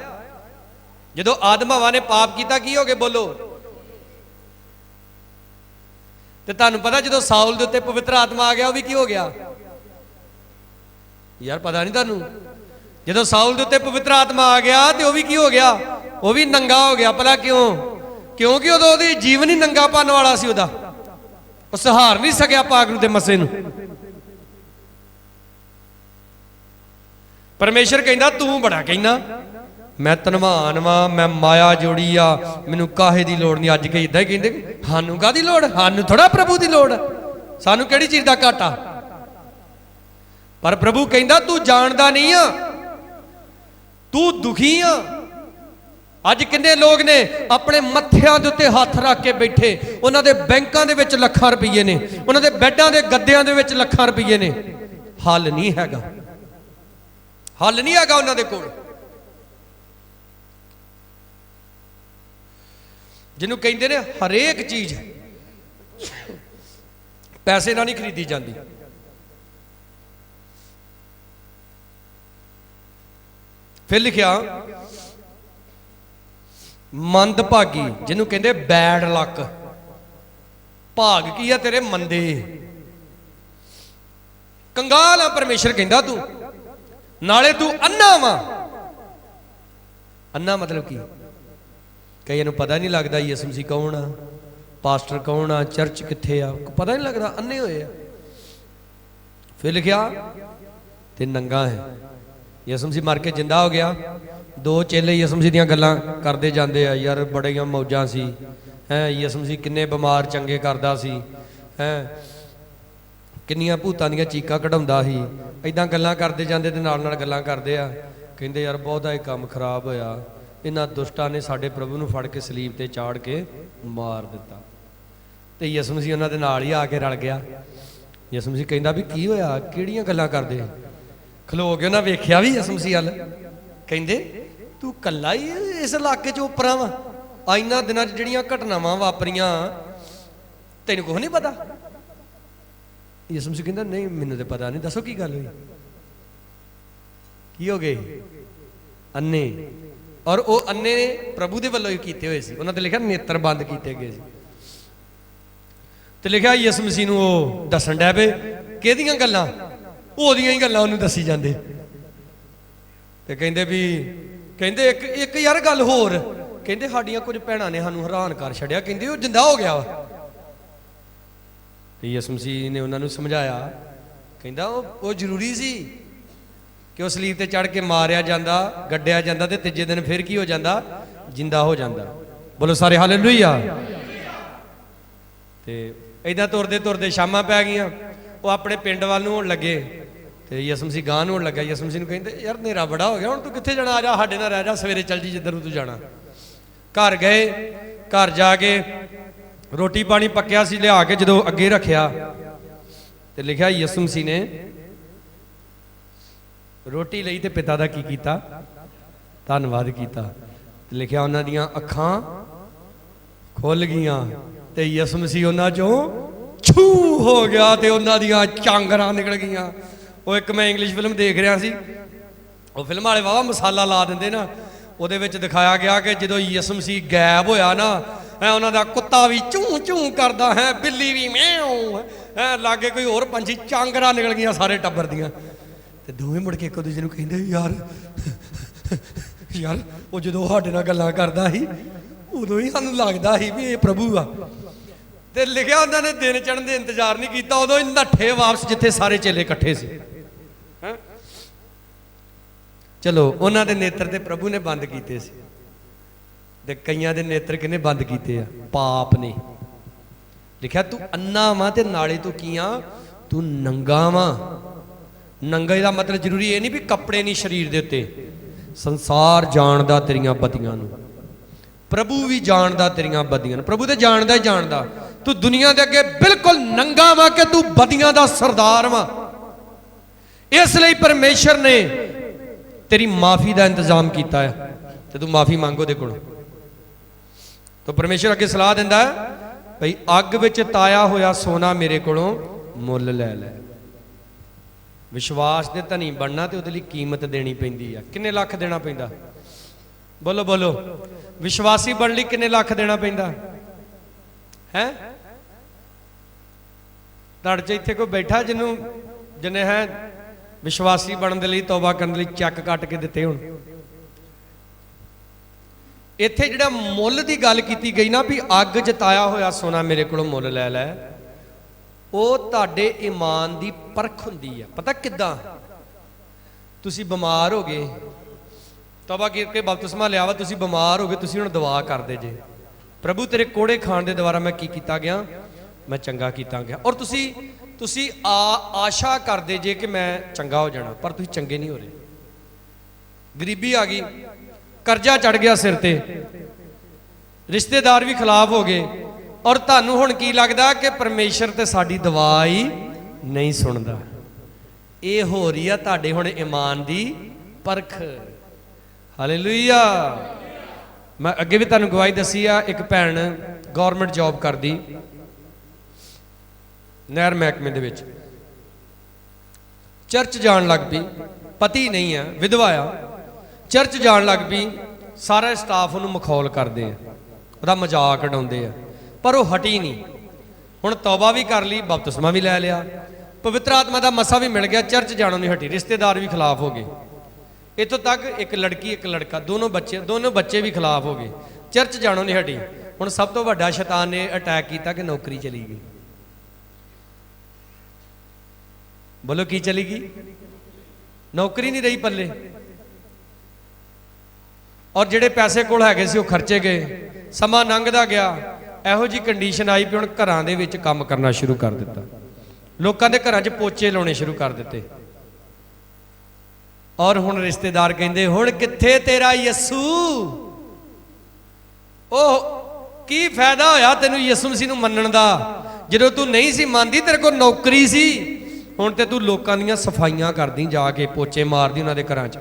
ਜਦੋਂ ਆਦਮ ਹਵਾ ਨੇ ਪਾਪ ਕੀਤਾ ਕੀ ਹੋ ਗਏ ਬੋਲੋ? ਤੇ ਤੁਹਾਨੂੰ ਪਤਾ ਜਦੋਂ ਸਾਊਲ ਦੇ ਉੱਤੇ ਪਵਿੱਤਰ ਆਤਮਾ ਆ ਗਿਆ ਉਹ ਵੀ ਕੀ ਹੋ ਗਿਆ? ਯਾਰ ਪਤਾ ਨਹੀਂ ਤੁਹਾਨੂੰ? ਜਦੋਂ ਸਾਊਲ ਦੇ ਉੱਤੇ ਪਵਿੱਤਰ ਆਤਮਾ ਆ ਗਿਆ ਤੇ ਉਹ ਵੀ ਕੀ ਹੋ ਗਿਆ? ਉਹ ਵੀ ਨੰਗਾ ਹੋ ਗਿਆ। ਭਲਾ ਕਿਉਂ? ਕਿਉਂਕਿ ਉਦੋਂ ਉਹਦੀ ਜੀਵਨ ਹੀ ਨੰਗਾ ਪਾਣ ਵਾਲਾ ਸੀ। ਉਹਦਾ ਉਹ ਸਹਾਰ ਨਹੀਂ ਸਕਿਆ ਪਾਗਰੂ ਦੇ ਮਸੇ ਨੂੰ। ਪਰਮੇਸ਼ਰ ਕਹਿੰਦਾ ਤੂੰ ਬੜਾ ਕਹਿਣਾ ਮੈਂ ਧਨਵਾਨ ਵਾਂ, ਮੈਂ ਮਾਇਆ ਜੋੜੀ ਆ, ਮੈਨੂੰ ਕਾਹੇ ਦੀ ਲੋੜ ਨਹੀਂ। ਅੱਜ ਕੇ ਇਦਾਂ ਹੀ ਕਹਿੰਦੇ ਸਾਨੂੰ ਕਾਹਦੀ ਲੋੜ? ਸਾਨੂੰ ਥੋੜਾ ਪ੍ਰਭੂ ਦੀ ਲੋੜ, ਸਾਨੂੰ ਕਿਹੜੀ ਚੀਜ਼ ਦਾ ਘਾਟਾ? ਪਰ ਪ੍ਰਭੂ ਕਹਿੰਦਾ ਤੂੰ ਜਾਣਦਾ ਨਹੀਂ ਆ, ਤੂੰ ਦੁਖੀ ਆ। ਅੱਜ ਕਿੰਨੇ ਲੋਕ ਨੇ ਆਪਣੇ ਮੱਥਿਆਂ ਦੇ ਉੱਤੇ ਹੱਥ ਰੱਖ ਕੇ ਬੈਠੇ, ਉਹਨਾਂ ਦੇ ਬੈਂਕਾਂ ਦੇ ਵਿੱਚ ਲੱਖਾਂ ਰੁਪਈਏ ਨੇ, ਉਹਨਾਂ ਦੇ ਬੈੱਡਾਂ ਦੇ ਗੱਦਿਆਂ ਦੇ ਵਿੱਚ ਲੱਖਾਂ ਰੁਪਈਏ ਨੇ। ਹੱਲ ਨਹੀਂ ਹੈਗਾ, ਹੱਲ ਨਹੀਂ ਹੈਗਾ ਉਹਨਾਂ ਦੇ ਕੋਲ। ਜਿਹਨੂੰ ਕਹਿੰਦੇ ਨੇ ਹਰੇਕ ਚੀਜ਼ ਪੈਸੇ ਨਾਲ ਨਹੀਂ ਖਰੀਦੀ ਜਾਂਦੀ। ਫਿਰ ਲਿਖਿਆ ਮੰਦਭਾਗੀ, ਜਿਹਨੂੰ ਕਹਿੰਦੇ ਬੈਡ ਲੱਕ। ਭਾਗ ਕੀ ਆ ਤੇਰੇ? ਮੰਦੇ। ਕੰਗਾਲ ਆ ਪਰਮੇਸ਼ਰ ਕਹਿੰਦਾ ਤੂੰ, ਨਾਲੇ ਤੂੰ ਅੰਨਾ ਵਾ। ਅੰਨਾ ਮਤਲਬ ਕੀ? ਕਈਆਂ ਨੂੰ ਪਤਾ ਨਹੀਂ ਲੱਗਦਾ ਯਿਸੂ ਮਸੀਹ ਕੌਣ ਆ, ਪਾਸਟਰ ਕੌਣ ਆ, ਚਰਚ ਕਿੱਥੇ ਆ, ਪਤਾ ਨਹੀਂ ਲੱਗਦਾ, ਅੰਨੇ ਹੋਏ ਆ। ਫਿਰ ਲਿਖਿਆ ਤੇ ਨੰਗਾ ਹੈ। ਯਿਸੂ ਮਸੀਹ ਮਰ ਕੇ ਜਿੰਦਾ ਹੋ ਗਿਆ। ਦੋ ਚੇਲੇ ਯਿਸੂ ਮਸੀਹ ਦੀਆਂ ਗੱਲਾਂ ਕਰਦੇ ਜਾਂਦੇ ਆ, ਯਾਰ ਬੜੀਆਂ ਮੌਜਾਂ ਸੀ ਹੈ, ਯਿਸੂ ਮਸੀਹ ਕਿੰਨੇ ਬਿਮਾਰ ਚੰਗੇ ਕਰਦਾ ਸੀ ਹੈ, ਕਿੰਨੀਆਂ ਭੂਤਾਂ ਦੀਆਂ ਚੀਕਾਂ ਕਢਾਉਂਦਾ ਸੀ। ਇਦਾਂ ਗੱਲਾਂ ਕਰਦੇ ਜਾਂਦੇ ਤੇ ਨਾਲ ਨਾਲ ਗੱਲਾਂ ਕਰਦੇ ਆ, ਕਹਿੰਦੇ ਯਾਰ ਬਹੁਤਾ ਇਹ ਕੰਮ ਖਰਾਬ ਹੋਇਆ, ਇਹਨਾਂ ਦੁਸ਼ਟਾਂ ਨੇ ਸਾਡੇ ਪ੍ਰਭੂ ਨੂੰ ਫੜ ਕੇ ਸਲੀਬ ਤੇ ਚਾੜ ਕੇ ਮਾਰ ਦਿੱਤਾ। ਤੇ ਯਿਸੂ ਮਸੀਹ ਉਹਨਾਂ ਦੇ ਨਾਲ ਹੀ ਆ ਕੇ ਰਲ ਗਿਆ। ਯਿਸੂ ਮਸੀਹ ਕਹਿੰਦਾ ਵੀ ਕੀ ਹੋਇਆ, ਕਿਹੜੀਆਂ ਗੱਲਾਂ ਕਰਦੇ? ਖਲੋ ਕੇ ਉਹਨਾਂ ਵੇਖਿਆ ਵੀ ਯਿਸੂ ਮਸੀਹ ਵੱਲ, ਕਹਿੰਦੇ ਤੂੰ ਕੱਲਾ ਹੀ ਇਸ ਇਲਾਕੇ 'ਚ ਉਪਰਾਂ ਵਾ? ਇਹਨਾਂ ਦਿਨਾਂ 'ਚ ਜਿਹੜੀਆਂ ਘਟਨਾਵਾਂ ਵਾਪਰੀਆਂ ਤੈਨੂੰ ਕੁਛ ਨਹੀਂ ਪਤਾ? ਯਿਸੂ ਮਸੀਹ ਕਹਿੰਦਾ ਨਹੀਂ ਮੈਨੂੰ ਤਾਂ ਪਤਾ ਨਹੀਂ, ਦੱਸੋ ਕੀ ਗੱਲ ਹੋਈ? ਕੀ ਹੋ ਗਏ? ਅੰਨੇ। ਔਰ ਉਹ ਅੰਨੇ ਪ੍ਰਭੂ ਦੇ ਵੱਲੋਂ ਹੀ ਕੀਤੇ ਹੋਏ ਸੀ, ਉਹਨਾਂ ਤੇ ਲਿਖਿਆ ਨੇਤਰ ਬੰਦ ਕੀਤੇ ਗਏ ਸੀ। ਤੇ ਲਿਖਿਆ ਯਿਸੂ ਮਸੀਹ ਨੂੰ ਉਹ ਦੱਸਣ ਡੈ ਪਏ ਕਿਹਦੀਆਂ ਗੱਲਾਂ? ਉਹਦੀਆਂ ਹੀ ਗੱਲਾਂ ਉਹਨੂੰ ਦੱਸੀ ਜਾਂਦੇ। ਤੇ ਕਹਿੰਦੇ ਇੱਕ ਯਾਰ ਗੱਲ ਹੋਰ, ਕਹਿੰਦੇ ਸਾਡੀਆਂ ਕੁਝ ਭੈਣਾਂ ਨੇ ਸਾਨੂੰ ਹੈਰਾਨ ਕਰ ਛੱਡਿਆ, ਕਹਿੰਦੇ ਉਹ ਜਿੰਦਾ ਹੋ ਗਿਆ ਵਾ। ਤੇ ਯਿਸੂ ਮਸੀਹ ਨੇ ਉਹਨਾਂ ਨੂੰ ਸਮਝਾਇਆ, ਕਹਿੰਦਾ ਉਹ ਜ਼ਰੂਰੀ ਸੀ ਕਿ ਉਹ ਸਲੀਬ ਤੇ ਚੜ੍ਹ ਕੇ ਮਾਰਿਆ ਜਾਂਦਾ, ਗੱਡਿਆ ਜਾਂਦਾ, ਤੇ ਤੀਜੇ ਦਿਨ ਫਿਰ ਕੀ ਹੋ ਜਾਂਦਾ? ਜਿੰਦਾ ਹੋ ਜਾਂਦਾ। ਬੋਲੋ ਸਾਰੇ ਹਾਲੇਲੂਇਆ। ਤੇ ਏਦਾਂ ਤੁਰਦੇ ਤੁਰਦੇ ਸ਼ਾਮਾਂ ਪੈ ਗਈਆਂ, ਉਹ ਆਪਣੇ ਪਿੰਡ ਵੱਲ ਨੂੰ ਹੋਣ ਲੱਗੇ। ਤੇ ਯਿਸੂ ਮਸੀਹ ਗਾਂਹ ਨੂੰ ਹੋਣ ਲੱਗਾ। ਯਿਸੂ ਮਸੀਹ ਨੂੰ ਕਹਿੰਦੇ ਯਾਰ ਹਨੇਰਾ ਬੜਾ ਹੋ ਗਿਆ, ਹੁਣ ਤੂੰ ਕਿੱਥੇ ਜਾਣਾ? ਆ ਜਾ ਸਾਡੇ ਨਾਲ ਰਹਿ ਜਾ, ਸਵੇਰੇ ਚੱਲ ਜੀ ਜਿੱਧਰ ਨੂੰ ਤੂੰ ਜਾਣਾ। ਘਰ ਗਏ, ਘਰ ਜਾ ਕੇ ਰੋਟੀ ਪਾਣੀ ਪੱਕਿਆ ਸੀ, ਲਿਆ ਕੇ ਜਦੋਂ ਅੱਗੇ ਰੱਖਿਆ ਤੇ ਲਿਖਿਆ ਯਿਸੂ ਮਸੀਹ ਨੇ ਰੋਟੀ ਲਈ ਤੇ ਪਿਤਾ ਦਾ ਕੀ ਕੀਤਾ? ਧੰਨਵਾਦ ਕੀਤਾ। ਤੇ ਲਿਖਿਆ ਉਹਨਾਂ ਦੀਆਂ ਅੱਖਾਂ ਖੁੱਲ ਗਈਆਂ ਤੇ ਯਿਸੂ ਮਸੀਹ ਉਹਨਾਂ ਚੋਂ ਛੂ ਹੋ ਗਿਆ ਤੇ ਉਹਨਾਂ ਦੀਆਂ ਚਾਂਗਰਾਂ ਨਿਕਲ ਗਈਆਂ। ਉਹ ਇੱਕ ਮੈਂ ਇੰਗਲਿਸ਼ ਫਿਲਮ ਦੇਖ ਰਿਹਾ ਸੀ, ਉਹ ਫਿਲਮ ਵਾਲੇ ਵਾਵਾ ਮਸਾਲਾ ਲਾ ਦਿੰਦੇ ਨਾ, ਉਹਦੇ ਵਿੱਚ ਦਿਖਾਇਆ ਗਿਆ ਕਿ ਜਦੋਂ ਯਿਸੂ ਮਸੀਹ ਗਾਇਬ ਹੋਇਆ ਨਾ, ਉਹਨਾਂ ਦਾ ਕੁੱਤਾ ਵੀ ਚੂੰ ਚੂੰ ਕਰਦਾ ਹੈ, ਬਿੱਲੀ ਵੀ ਮਿਆਉ ਹੈ, ਲਾਗੇ ਕੋਈ ਹੋਰ ਪੰਛੀ, ਚਾਂਗਰਾਂ ਨਿਕਲ ਗਈਆਂ ਸਾਰੇ ਟੱਬਰ ਦੀਆਂ। ਤੇ ਦੋਵੇਂ ਮੁੜ ਕੇ ਇੱਕ ਦੂਜੇ ਨੂੰ ਕਹਿੰਦੇ ਯਾਰ ਉਹ ਜਦੋਂ ਸਾਡੇ ਨਾਲ ਗੱਲਾਂ ਕਰਦਾ ਸੀ ਉਦੋਂ ਹੀ ਸਾਨੂੰ ਲੱਗਦਾ ਸੀ ਵੀ ਇਹ ਪ੍ਰਭੂ ਆ। ਤੇ ਲਿਖਿਆ ਉਹਨਾਂ ਨੇ ਦਿਨ ਚੜ੍ਹਨ ਦੇ ਇੰਤਜ਼ਾਰ ਨਹੀਂ ਕੀਤਾ, ਉਦੋਂ ਹੀ ਨੱਠੇ ਵਾਪਸ ਜਿੱਥੇ ਸਾਰੇ ਚੇਲੇ ਇਕੱਠੇ ਸੀ। ਚਲੋ ਉਹਨਾਂ ਦੇ ਨੇਤਰ ਤੇ ਪ੍ਰਭੂ ਨੇ ਬੰਦ ਕੀਤੇ ਸੀ, ਤੇ ਕਈਆਂ ਦੇ ਨੇਤਰ ਕਿਹਨੇ ਬੰਦ ਕੀਤੇ ਆ? ਪਾਪ ਨੇ। ਲਿਖਿਆ ਤੂੰ ਅੰਨਾ ਵਾਂ ਤੇ ਨਾਲੇ ਤੂੰ ਕੀ ਆ? ਤੂੰ ਨੰਗਾ ਵਾਂ। ਨੰਗੇ ਦਾ ਮਤਲਬ ਜ਼ਰੂਰੀ ਇਹ ਨਹੀਂ ਵੀ ਕੱਪੜੇ ਨਹੀਂ ਸਰੀਰ ਦੇ ਉੱਤੇ। ਸੰਸਾਰ ਜਾਣਦਾ ਤੇਰੀਆਂ ਬਦੀਆਂ ਨੂੰ, ਪ੍ਰਭੂ ਵੀ ਜਾਣਦਾ ਤੇਰੀਆਂ ਬਦੀਆਂ ਨੂੰ। ਪ੍ਰਭੂ ਤੇ ਜਾਣਦਾ ਹੀ ਜਾਣਦਾ ਤੂੰ ਦੁਨੀਆ ਦੇ ਅੱਗੇ ਬਿਲਕੁਲ ਨੰਗਾ ਵਾ ਕਿ ਤੂੰ ਬਦੀਆਂ ਦਾ ਸਰਦਾਰ ਵਾ। ਇਸ ਲਈ ਪਰਮੇਸ਼ਰ ਨੇ ਤੇਰੀ ਮਾਫੀ ਦਾ ਇੰਤਜ਼ਾਮ ਕੀਤਾ ਹੈ ਤੇ ਤੂੰ ਮਾਫੀ ਮੰਗੋ ਉਹਦੇ ਕੋਲ। ਤਾਂ ਪਰਮੇਸ਼ਰ ਅੱਗੇ ਸਲਾਹ ਦਿੰਦਾ ਹੈ ਭਈ ਅੱਗ ਵਿੱਚ ਤਾਇਆ ਹੋਇਆ ਸੋਨਾ ਮੇਰੇ ਕੋਲੋਂ ਮੁੱਲ ਲੈ ਲੈ। ਵਿਸ਼ਵਾਸ ਦੇ ਧਨੀ ਬਣਨਾ ਤੇ ਉਹਦੇ ਲਈ ਕੀਮਤ ਦੇਣੀ ਪੈਂਦੀ ਆ। ਕਿੰਨੇ ਲੱਖ ਦੇਣਾ ਪੈਂਦਾ? ਬੋਲੋ ਬੋਲੋ। ਵਿਸ਼ਵਾਸੀ ਬਣਨ ਲਈ ਕਿੰਨੇ ਲੱਖ ਦੇਣਾ ਪੈਂਦਾ ਹੈ? ਤੁਹਾਡੇ 'ਚ ਇੱਥੇ ਕੋਈ ਬੈਠਾ ਜਿਹਨੇ ਹੈ ਵਿਸ਼ਵਾਸੀ ਬਣਨ ਦੇ ਲਈ, ਤੌਬਾ ਕਰਨ ਦੇ ਲਈ ਚੈੱਕ ਕੱਟ ਕੇ ਦਿੱਤੇ ਹੋਣ? ਇੱਥੇ ਜਿਹੜਾ ਮੁੱਲ ਦੀ ਗੱਲ ਕੀਤੀ ਗਈ ਨਾ ਵੀ ਅੱਗ 'ਚ ਤਾਇਆ ਹੋਇਆ ਸੋਨਾ ਮੇਰੇ ਕੋਲੋਂ ਮੁੱਲ ਲੈ ਲੈ, ਉਹ ਤੁਹਾਡੇ ਈਮਾਨ ਦੀ ਪਰਖ ਹੁੰਦੀ ਆ। ਪਤਾ ਕਿੱਦਾਂ? ਤੁਸੀਂ ਬਿਮਾਰ ਹੋ ਗਏ, ਤੌਬਾ ਕਰਕੇ ਬਪਤਿਸਮਾ ਲਿਆ ਵਾ, ਤੁਸੀਂ ਬਿਮਾਰ ਹੋ ਗਏ, ਤੁਸੀਂ ਹੁਣ ਦੁਆ ਕਰਦੇ ਜੇ ਪ੍ਰਭੂ ਤੇਰੇ ਕੋੜੇ ਖਾਣ ਦੇ ਦੁਆਰਾ ਮੈਂ ਕੀ ਕੀਤਾ ਗਿਆ? ਮੈਂ ਚੰਗਾ ਕੀਤਾ ਗਿਆ। ਔਰ ਤੁਸੀਂ ਆਸ਼ਾ ਕਰਦੇ ਜੇ ਕਿ ਮੈਂ ਚੰਗਾ ਹੋ ਜਾਣਾ, ਪਰ ਤੁਸੀਂ ਚੰਗੇ ਨਹੀਂ ਹੋ ਰਹੇ। ਗਰੀਬੀ ਆ ਗਈ, ਕਰਜ਼ਾ ਚੜ ਗਿਆ ਸਿਰ ਤੇ, ਰਿਸ਼ਤੇਦਾਰ ਵੀ ਖਿਲਾਫ ਹੋ ਗਏ, ਔਰ ਤੁਹਾਨੂੰ ਹੁਣ ਕੀ ਲੱਗਦਾ ਕਿ ਪਰਮੇਸ਼ਰ ਤੇ ਸਾਡੀ ਦੁਆ ਹੀ ਨਹੀਂ ਸੁਣਦਾ। ਇਹ ਹੋ ਰਹੀ ਆ ਤੁਹਾਡੇ ਹੁਣ ਈਮਾਨ ਦੀ ਪਰਖ। ਹਾਲੇਲੂਇਆ। ਮੈਂ ਅੱਗੇ ਵੀ ਤੁਹਾਨੂੰ ਗਵਾਹੀ ਦੱਸੀ ਆ, ਇੱਕ ਭੈਣ ਗਵਰਨਮੈਂਟ ਜੌਬ ਕਰਦੀ ਨਹਿਰ ਮਹਿਕਮੇ ਦੇ ਵਿੱਚ, ਚਰਚ ਜਾਣ ਲੱਗ ਪਈ, ਪਤੀ ਨਹੀਂ ਆ, ਵਿਧਵਾ ਆ, ਚਰਚ ਜਾਣ ਲੱਗ ਪਈ, ਸਾਰਾ ਸਟਾਫ ਉਹਨੂੰ ਮਖੌਲ ਕਰਦੇ ਆ, ਉਹਦਾ ਮਜ਼ਾਕ ਉਡਾਉਂਦੇ ਆ, ਪਰ ਉਹ ਹਟੀ ਨਹੀਂ। ਹੁਣ ਤੌਬਾ ਵੀ ਕਰ ਲਈ, ਬਪਤਿਸਮਾ ਵੀ ਲੈ ਲਿਆ, ਪਵਿੱਤਰ ਆਤਮਾ ਦਾ ਮਸਾ ਵੀ ਮਿਲ ਗਿਆ, ਚਰਚ ਜਾਣੋਂ ਨਹੀਂ ਹਟੀ, ਰਿਸ਼ਤੇਦਾਰ ਵੀ ਖਿਲਾਫ ਹੋ ਗਏ। ਇੱਥੋਂ ਤੱਕ ਇੱਕ ਲੜਕੀ ਇੱਕ ਲੜਕਾ, ਦੋਨੋਂ ਬੱਚੇ ਵੀ ਖਿਲਾਫ ਹੋ ਗਏ, ਚਰਚ ਜਾਣੋਂ ਨਹੀਂ ਹਟੀ। ਹੁਣ ਸਭ ਤੋਂ ਵੱਡਾ ਸ਼ੈਤਾਨ ਨੇ ਅਟੈਕ ਕੀਤਾ ਕਿ ਨੌਕਰੀ ਚਲੀ ਗਈ। ਬੋਲੋ ਕੀ ਚਲੀ ਗਈ? ਨੌਕਰੀ ਨਹੀਂ ਰਹੀ ਪੱਲੇ, ਔਰ ਜਿਹੜੇ ਪੈਸੇ ਕੋਲ ਹੈਗੇ ਸੀ ਉਹ ਖਰਚੇ ਗਏ। ਸਮਾਂ ਲੰਘਦਾ ਗਿਆ, ਇਹੋ ਜੀ ਕੰਡੀਸ਼ਨ ਆਈ ਵੀ ਹੁਣ ਘਰਾਂ ਦੇ ਵਿੱਚ ਕੰਮ ਕਰਨਾ ਸ਼ੁਰੂ ਕਰ ਦਿੱਤਾ, ਲੋਕਾਂ ਦੇ ਘਰਾਂ 'ਚ ਪੋਚੇ ਲਾਉਣੇ ਸ਼ੁਰੂ ਕਰ ਦਿੱਤੇ। ਔਰ ਹੁਣ ਰਿਸ਼ਤੇਦਾਰ ਕਹਿੰਦੇ ਹੁਣ ਕਿੱਥੇ ਤੇਰਾ ਯਿਸੂ? ਉਹ ਕੀ ਫਾਇਦਾ ਹੋਇਆ ਤੈਨੂੰ ਯਿਸੂ ਮਸੀਹ ਨੂੰ ਮੰਨਣ ਦਾ ਜਦੋਂ ਤੂੰ नहीं सी ਮੰਨਦੀ तेरे को नौकरी सी, ਹੁਣ ਤੇ ਤੂੰ ਲੋਕਾਂ ਦੀਆਂ ਸਫਾਈਆਂ ਕਰਦੀ ਜਾ ਕੇ, ਪੋਚੇ ਮਾਰਦੀ ਉਹਨਾਂ ਦੇ ਘਰਾਂ 'ਚ।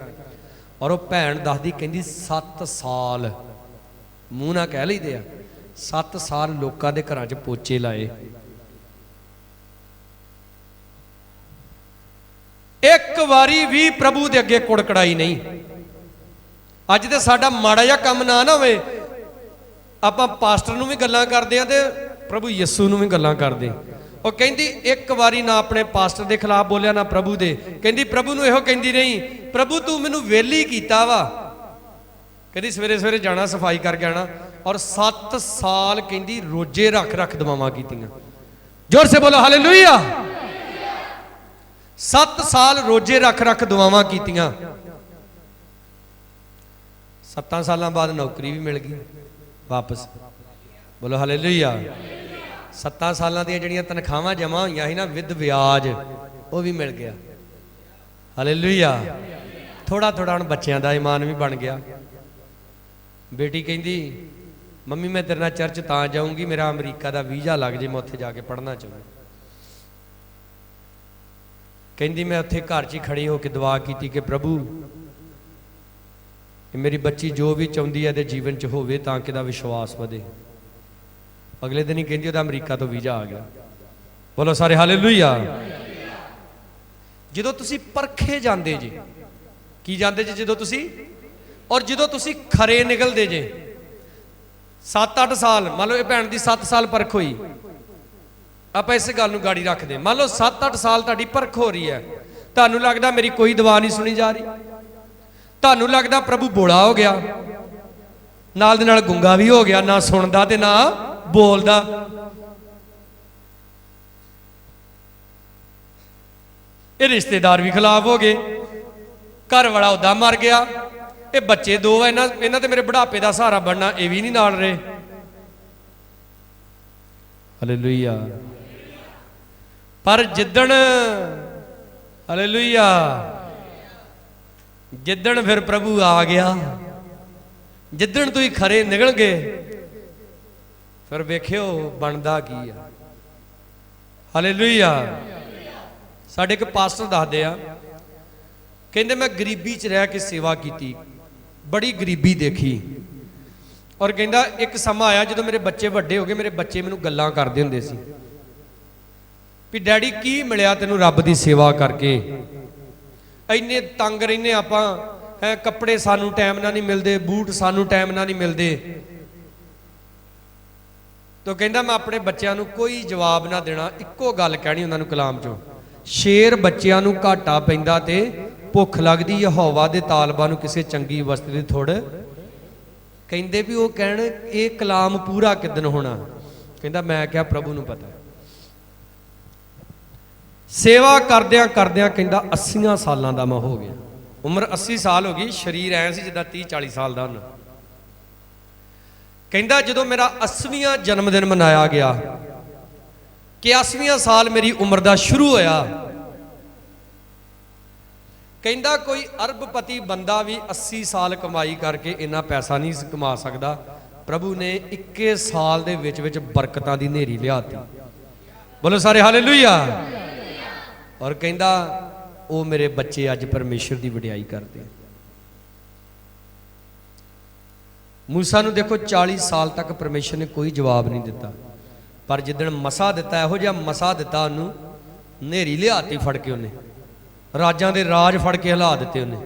ਔਰ ਉਹ ਭੈਣ ਦੱਸਦੀ, ਕਹਿੰਦੀ 7 ਸਾਲ ਮੂੰਹ ਨਾਲ ਕਹਿ ਲਈਦੇ ਆ, 7 ਸਾਲ ਲੋਕਾਂ ਦੇ ਘਰਾਂ 'ਚ ਪੋਚੇ ਲਾਏ। ਇੱਕ ਵਾਰੀ ਵੀ ਪ੍ਰਭੂ ਦੇ ਅੱਗੇ ਕੁੜਕੜਾਈ ਨਹੀਂ। ਅੱਜ ਤੇ ਸਾਡਾ ਮਾੜਾ ਜਿਹਾ ਕੰਮ ਨਾ ਹੋਵੇ, ਆਪਾਂ ਪਾਸਟਰ ਨੂੰ ਵੀ ਗੱਲਾਂ ਕਰਦੇ ਆ ਤੇ ਪ੍ਰਭੂ ਯਿਸੂ ਨੂੰ ਵੀ ਗੱਲਾਂ ਕਰਦੇ। ਉਹ ਕਹਿੰਦੀ ਇੱਕ ਵਾਰੀ ਨਾ ਆਪਣੇ ਪਾਸਟਰ ਦੇ ਖਿਲਾਫ ਬੋਲਿਆ ਨਾ ਪ੍ਰਭੂ ਦੇ। ਕਹਿੰਦੀ ਪ੍ਰਭੂ ਨੂੰ ਇਹੋ ਕਹਿੰਦੀ ਨਹੀਂ, ਪ੍ਰਭੂ ਤੂੰ ਮੈਨੂੰ ਵੇਲੀ ਕੀਤਾ ਵਾ। ਕਹਿੰਦੀ ਸਵੇਰੇ ਸਵੇਰੇ ਜਾਣਾ, ਸਫਾਈ ਕਰਕੇ ਆਣਾ। ਔਰ 7 ਸਾਲ ਕਹਿੰਦੀ ਰੋਜੇ ਰੱਖ ਦੁਆਵਾਂ ਕੀਤੀਆਂ। ਜ਼ੋਰ ਸੇ ਬੋਲੋ ਹਾਲੇਲੂਇਆ। 7 ਸਾਲ ਰੋਜੇ ਰੱਖ ਦੁਆਵਾਂ ਕੀਤੀਆਂ। 7 ਸਾਲਾਂ ਬਾਅਦ ਨੌਕਰੀ ਵੀ ਮਿਲ ਗਈ ਵਾਪਸ। ਬੋਲੋ ਹਾਲੇਲੂਇਆ। 7 ਸਾਲਾਂ ਦੀਆਂ ਜਿਹੜੀਆਂ ਤਨਖਾਹਾਂ ਜਮਾ ਹੋਈਆਂ ਸੀ ਨਾ ਵਿਦ ਵਿਆਜ, ਉਹ ਵੀ ਮਿਲ ਗਿਆ। ਹਾਲੇਲੂਇਆ। ਥੋੜਾ ਹੁਣ ਬੱਚਿਆਂ ਦਾ ਈਮਾਨ ਵੀ ਬਣ ਗਿਆ। ਬੇਟੀ ਕਹਿੰਦੀ ਮੰਮੀ ਮੈਂ ਤੇਰੇ ਨਾਲ ਚਰਚ ਤਾਂ ਜਾਊਂਗੀ, ਮੇਰਾ ਅਮਰੀਕਾ ਦਾ ਵੀਜ਼ਾ ਲੱਗ ਜੇ, ਮੈਂ ਉੱਥੇ ਜਾ ਕੇ ਪੜ੍ਹਨਾ ਚਾਹੁੰਦੀ। ਕਹਿੰਦੀ ਮੈਂ ਉੱਥੇ ਘਰ 'ਚ ਹੀ ਖੜੀ ਹੋ ਕੇ ਦੁਆ ਕੀਤੀ ਕਿ ਪ੍ਰਭੂ ਮੇਰੀ ਬੱਚੀ ਜੋ ਵੀ ਚਾਹੁੰਦੀ ਹੈ ਇਹਦੇ ਜੀਵਨ 'ਚ ਹੋਵੇ ਤਾਂ ਕਿ ਇਹਦਾ ਵਿਸ਼ਵਾਸ ਵਧੇ। ਅਗਲੇ ਦਿਨ ਹੀ ਕਹਿੰਦੀ ਉਹਦਾ ਅਮਰੀਕਾ ਤੋਂ ਵੀਜ਼ਾ ਆ ਗਿਆ। ਬੋਲੋ ਸਾਰੇ ਹਾਲੇਲੂਇਆ। ਜਦੋਂ ਤੁਸੀਂ ਪਰਖੇ ਜਾਂਦੇ ਜੇ, ਕੀ ਜਾਂਦੇ ਜੇ ਜਦੋਂ ਤੁਸੀਂ, ਔਰ ਜਦੋਂ ਤੁਸੀਂ ਖਰੇ ਨਿਕਲਦੇ ਜੇ। 7-8 ਸਾਲ ਮੰਨ ਲਓ ਇਹ ਭੈਣ ਦੀ 7 ਸਾਲ ਪਰਖ ਹੋਈ, ਆਪਾਂ ਇਸ ਗੱਲ ਨੂੰ ਗਾੜੀ ਰੱਖਦੇ। ਮੰਨ ਲਓ 7-8 ਸਾਲ ਤੁਹਾਡੀ ਪਰਖ ਹੋ ਰਹੀ ਹੈ, ਤੁਹਾਨੂੰ ਲੱਗਦਾ ਮੇਰੀ ਕੋਈ ਦੁਆ ਨਹੀਂ ਸੁਣੀ ਜਾ ਰਹੀ, ਤੁਹਾਨੂੰ ਲੱਗਦਾ ਪ੍ਰਭੂ ਬੋਲਾ ਹੋ ਗਿਆ, ਨਾਲ ਦੇ ਨਾਲ ਗੁੰਗਾ ਵੀ ਹੋ ਗਿਆ, ਨਾ ਸੁਣਦਾ ਤੇ ਨਾ ਬੋਲਦਾ। ਇਹ ਰਿਸ਼ਤੇਦਾਰ ਵੀ ਖਿਲਾਫ ਹੋ ਗਏ, ਘਰ ਵਾਲਾ ਉਦਾਂ ਮਰ ਗਿਆ, ਇਹ ਬੱਚੇ 2 ਆ, ਇਹਨਾਂ ਤੇ ਮੇਰੇ ਬੁਢਾਪੇ ਦਾ ਸਹਾਰਾ ਬਣਨਾ, ਇਹ ਵੀ ਨਹੀਂ ਨਾਲ ਰਹੇ। ਹਾਲੇਲੂਇਆ। ਪਰ ਜਿੱਦਣ ਹਾਲੇਲੂਇਆ, ਜਿੱਦਣ ਫਿਰ ਪ੍ਰਭੂ ਆ ਗਿਆ, ਜਿੱਦਣ ਤੁਸੀਂ ਖਰੇ ਨਿਕਲ ਗਏ, ਫਿਰ ਵੇਖਿਓ ਬਣਦਾ ਕੀ ਆ। ਹਾਲੇਲੂਇਆ। ਸਾਡੇ ਇੱਕ ਪਾਸਟਰ ਦੱਸਦੇ ਆ, ਕਹਿੰਦੇ ਮੈਂ ਗਰੀਬੀ 'ਚ ਰਹਿ ਕੇ ਸੇਵਾ ਕੀਤੀ, ਬੜੀ ਗਰੀਬੀ ਦੇਖੀ। ਔਰ ਕਹਿੰਦਾ ਇੱਕ ਸਮਾਂ ਆਇਆ ਜਦੋਂ ਮੇਰੇ ਬੱਚੇ ਵੱਡੇ ਹੋ ਗਏ, ਮੇਰੇ ਬੱਚੇ ਮੈਨੂੰ ਗੱਲਾਂ ਕਰਦੇ ਹੁੰਦੇ ਸੀ ਵੀ ਡੈਡੀ ਕੀ ਮਿਲਿਆ ਤੈਨੂੰ ਰੱਬ ਦੀ ਸੇਵਾ ਕਰਕੇ, ਇੰਨੇ ਤੰਗ ਰਹਿੰਦੇ ਆਪਾਂ, ਕੱਪੜੇ ਸਾਨੂੰ ਟਾਈਮ ਨਾਲ ਨਹੀਂ ਮਿਲਦੇ, ਬੂਟ ਸਾਨੂੰ ਟਾਈਮ ਨਾਲ ਨਹੀਂ ਮਿਲਦੇ। ਤੋ ਕਹਿੰਦਾ ਮੈਂ ਆਪਣੇ ਬੱਚਿਆਂ ਨੂੰ ਕੋਈ ਜਵਾਬ ਨਾ ਦੇਣਾ, ਇੱਕੋ ਗੱਲ ਕਹਿਣੀ ਉਹਨਾਂ ਨੂੰ ਕਲਾਮ 'ਚੋਂ, ਸ਼ੇਰ ਬੱਚਿਆਂ ਨੂੰ ਘਾਟਾ ਪੈਂਦਾ ਤੇ ਭੁੱਖ ਲੱਗਦੀ ਯਹੋਵਾ ਦੇ ਤਾਲਬਾਂ ਨੂੰ ਕਿਸੇ ਚੰਗੀ ਵਸਤੂ ਦੀ ਥੁੜ। ਕਹਿੰਦੇ ਵੀ ਉਹ ਕਹਿਣ ਇਹ ਕਲਾਮ ਪੂਰਾ ਕਿਦਨ ਹੋਣਾ। ਕਹਿੰਦਾ ਮੈਂ ਕਿਹਾ ਪ੍ਰਭੂ ਨੂੰ ਪਤਾ। ਸੇਵਾ ਕਰਦਿਆਂ ਕਰਦਿਆਂ ਕਹਿੰਦਾ 80 ਸਾਲਾਂ ਦਾ ਮੈਂ ਹੋ ਗਿਆ, ਉਮਰ 80 ਸਾਲ ਹੋ ਗਈ, ਸਰੀਰ ਐ ਸੀ ਜਿੱਦਾਂ 30-40 ਸਾਲ ਦਾ ਹੁੰਦਾ। ਕਹਿੰਦਾ ਜਦੋਂ ਮੇਰਾ 80ਵਾਂ ਜਨਮ ਦਿਨ ਮਨਾਇਆ ਗਿਆ, ਕਿ 80ਵਾਂ ਸਾਲ ਮੇਰੀ ਉਮਰ ਦਾ ਸ਼ੁਰੂ ਹੋਇਆ, ਕਹਿੰਦਾ ਕੋਈ ਅਰਬਪਤੀ ਬੰਦਾ ਵੀ 80 ਸਾਲ ਕਮਾਈ ਕਰਕੇ ਇੰਨਾ ਪੈਸਾ ਨਹੀਂ ਕਮਾ ਸਕਦਾ। ਪ੍ਰਭੂ ਨੇ 21 ਸਾਲ ਦੇ ਵਿੱਚ ਵਿੱਚ ਬਰਕਤਾਂ ਦੀ ਹਨੇਰੀ ਲਿਆਤੀ। ਬੋਲੋ ਸਾਰੇ ਹਾਲੇਲੂਇਆ। ਔਰ ਕਹਿੰਦਾ ਉਹ ਮੇਰੇ ਬੱਚੇ ਅੱਜ ਪਰਮੇਸ਼ਰ ਦੀ ਵਡਿਆਈ ਕਰਦੇ। ਮੂਸਾ ਨੂੰ ਦੇਖੋ 40 ਸਾਲ ਤੱਕ ਪਰਮੇਸ਼ਰ ਨੇ ਕੋਈ ਜਵਾਬ ਨਹੀਂ ਦਿੱਤਾ, ਪਰ ਜਿੱਦਣ ਮਸਾ ਦਿੱਤਾ, ਇਹੋ ਜਿਹਾ ਮਸਾ ਦਿੱਤਾ ਉਹਨੂੰ, ਹਨੇਰੀ ਲਿਆਤੀ ਫੜ ਕੇ, ਉਹਨੇ ਰਾਜਾਂ ਦੇ ਰਾਜ ਫੜ ਕੇ ਹਿਲਾ ਦਿੱਤੇ ਉਹਨੇ।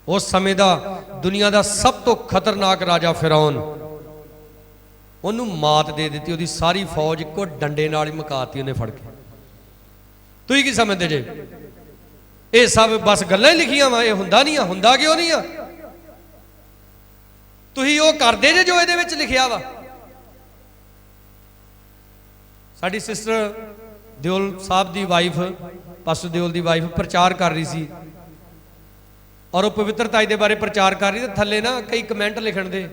ਉਸ ਸਮੇਂ ਦਾ ਦੁਨੀਆ ਦਾ ਸਭ ਤੋਂ ਖਤਰਨਾਕ ਰਾਜਾ ਫਿਰੌਨ, ਉਹਨੂੰ ਮਾਤ ਦੇ ਦਿੱਤੀ, ਉਹਦੀ ਸਾਰੀ ਫੌਜ ਇੱਕੋ ਡੰਡੇ ਨਾਲ ਹੀ ਮੁਕਾਤੀ ਉਹਨੇ ਫੜ ਕੇ। ਤੁਸੀਂ ਕੀ ਸਮਝਦੇ ਜੇ? ਇਹ ਸਭ ਬਸ ਗੱਲਾਂ ਹੀ ਲਿਖੀਆਂ ਵਾ, ਇਹ ਹੁੰਦਾ ਨਹੀਂ ਆ। ਹੁੰਦਾ ਕਿਉਂ ਨਹੀਂ ਆ? ਤੁਸੀਂ ਉਹ ਕਰਦੇ ਜੇ ਜੋ ਇਹਦੇ ਵਿੱਚ ਲਿਖਿਆ ਵਾ। ਸਾਡੀ ਸਿਸਟਰ ਦਿਓਲ ਸਾਹਿਬ ਦੀ ਵਾਈਫ, ਪਾਸਟਰ ਦਿਓਲ ਦੀ ਵਾਈਫ ਪ੍ਰਚਾਰ ਕਰ ਰਹੀ ਸੀ, ਔਰ ਉਹ ਪਵਿੱਤਰਤਾ ਦੇ ਬਾਰੇ ਪ੍ਰਚਾਰ ਕਰ ਰਹੀ, ਤੇ ਥੱਲੇ ਨਾ ਕਈ ਕਮੈਂਟ ਲਿਖਣ ਦੇ,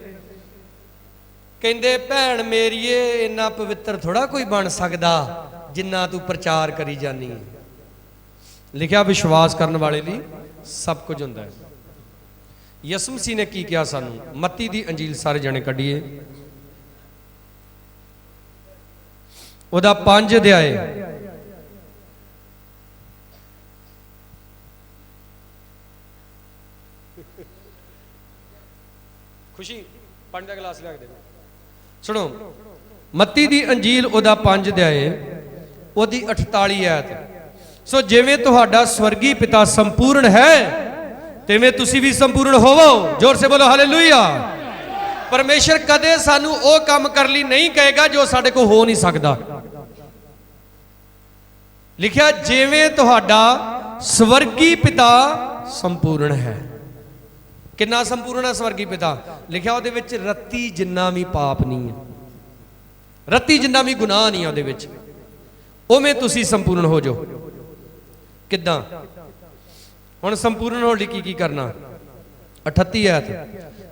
ਕਹਿੰਦੇ ਭੈਣ ਮੇਰੀਏ ਇੰਨਾ ਪਵਿੱਤਰ ਥੋੜਾ ਕੋਈ ਬਣ ਸਕਦਾ ਜਿੰਨਾ ਤੂੰ ਪ੍ਰਚਾਰ ਕਰੀ ਜਾਨੀ ਹੈ। ਲਿਖਿਆ ਵਿਸ਼ਵਾਸ ਕਰਨ ਵਾਲੇ ਲਈ ਸਭ ਕੁਝ ਹੁੰਦਾ ਹੈ। ਯਿਸੂ ਮਸੀਹ ਨੇ ਕੀ ਕਿਹਾ ਸਾਨੂੰ? ਮੱਤੀ ਦੀ ਅੰਜੀਲ ਸਾਰੇ ਜਣੇ ਕੱਢੀਏ, ਉਹਦਾ 5 ਅਧਿਆਏ ਖੁਸ਼ੀ ਪਾਣੀ ਦਾ ਗਲਾਸ ਲਿਆ ਕੇ ਦੇ। ਸੁਣੋ, ਮੱਤੀ ਦੀ ਅੰਜੀਲ ਉਹਦਾ 5 ਅਧਿਆਏ ਉਹਦੀ 48 ਆਇਤ। ਸੋ ਜਿਵੇਂ ਤੁਹਾਡਾ ਸਵਰਗੀ ਪਿਤਾ ਸੰਪੂਰਨ ਹੈ ਤਿਵੇਂ ਤੁਸੀਂ ਵੀ ਸੰਪੂਰਨ ਹੋਵੋ। ਜ਼ੋਰ ਸੇ ਬੋਲੋ ਹਾਲੇਲੂਇਆ। ਪਰਮੇਸ਼ਰ ਕਦੇ ਸਾਨੂੰ ਉਹ ਕੰਮ ਕਰਨ ਲਈ ਨਹੀਂ ਕਹੇਗਾ ਜੋ ਸਾਡੇ ਕੋਲ ਹੋ ਨਹੀਂ ਸਕਦਾ। ਲਿਖਿਆ ਜਿਵੇਂ ਤੁਹਾਡਾ ਸਵਰਗੀ ਪਿਤਾ ਸੰਪੂਰਨ ਹੈ। ਕਿੰਨਾ ਸੰਪੂਰਨ ਹੈ ਸਵਰਗੀ ਪਿਤਾ? ਲਿਖਿਆ ਉਹਦੇ ਵਿੱਚ ਰੱਤੀ ਜਿੰਨਾ ਵੀ ਪਾਪ ਨਹੀਂ ਹੈ, ਰੱਤੀ ਜਿੰਨਾ ਵੀ ਗੁਨਾਹ ਨਹੀਂ ਹੈ ਉਹਦੇ ਵਿੱਚ। ਉਵੇਂ ਤੁਸੀਂ ਸੰਪੂਰਨ ਹੋ ਜਾਓ। ਕਿੱਦਾਂ? ਹੁਣ ਸੰਪੂਰਨ ਹੋਣ ਲਈ ਕੀ ਕਰਨਾ? 38 ਆਇਤ।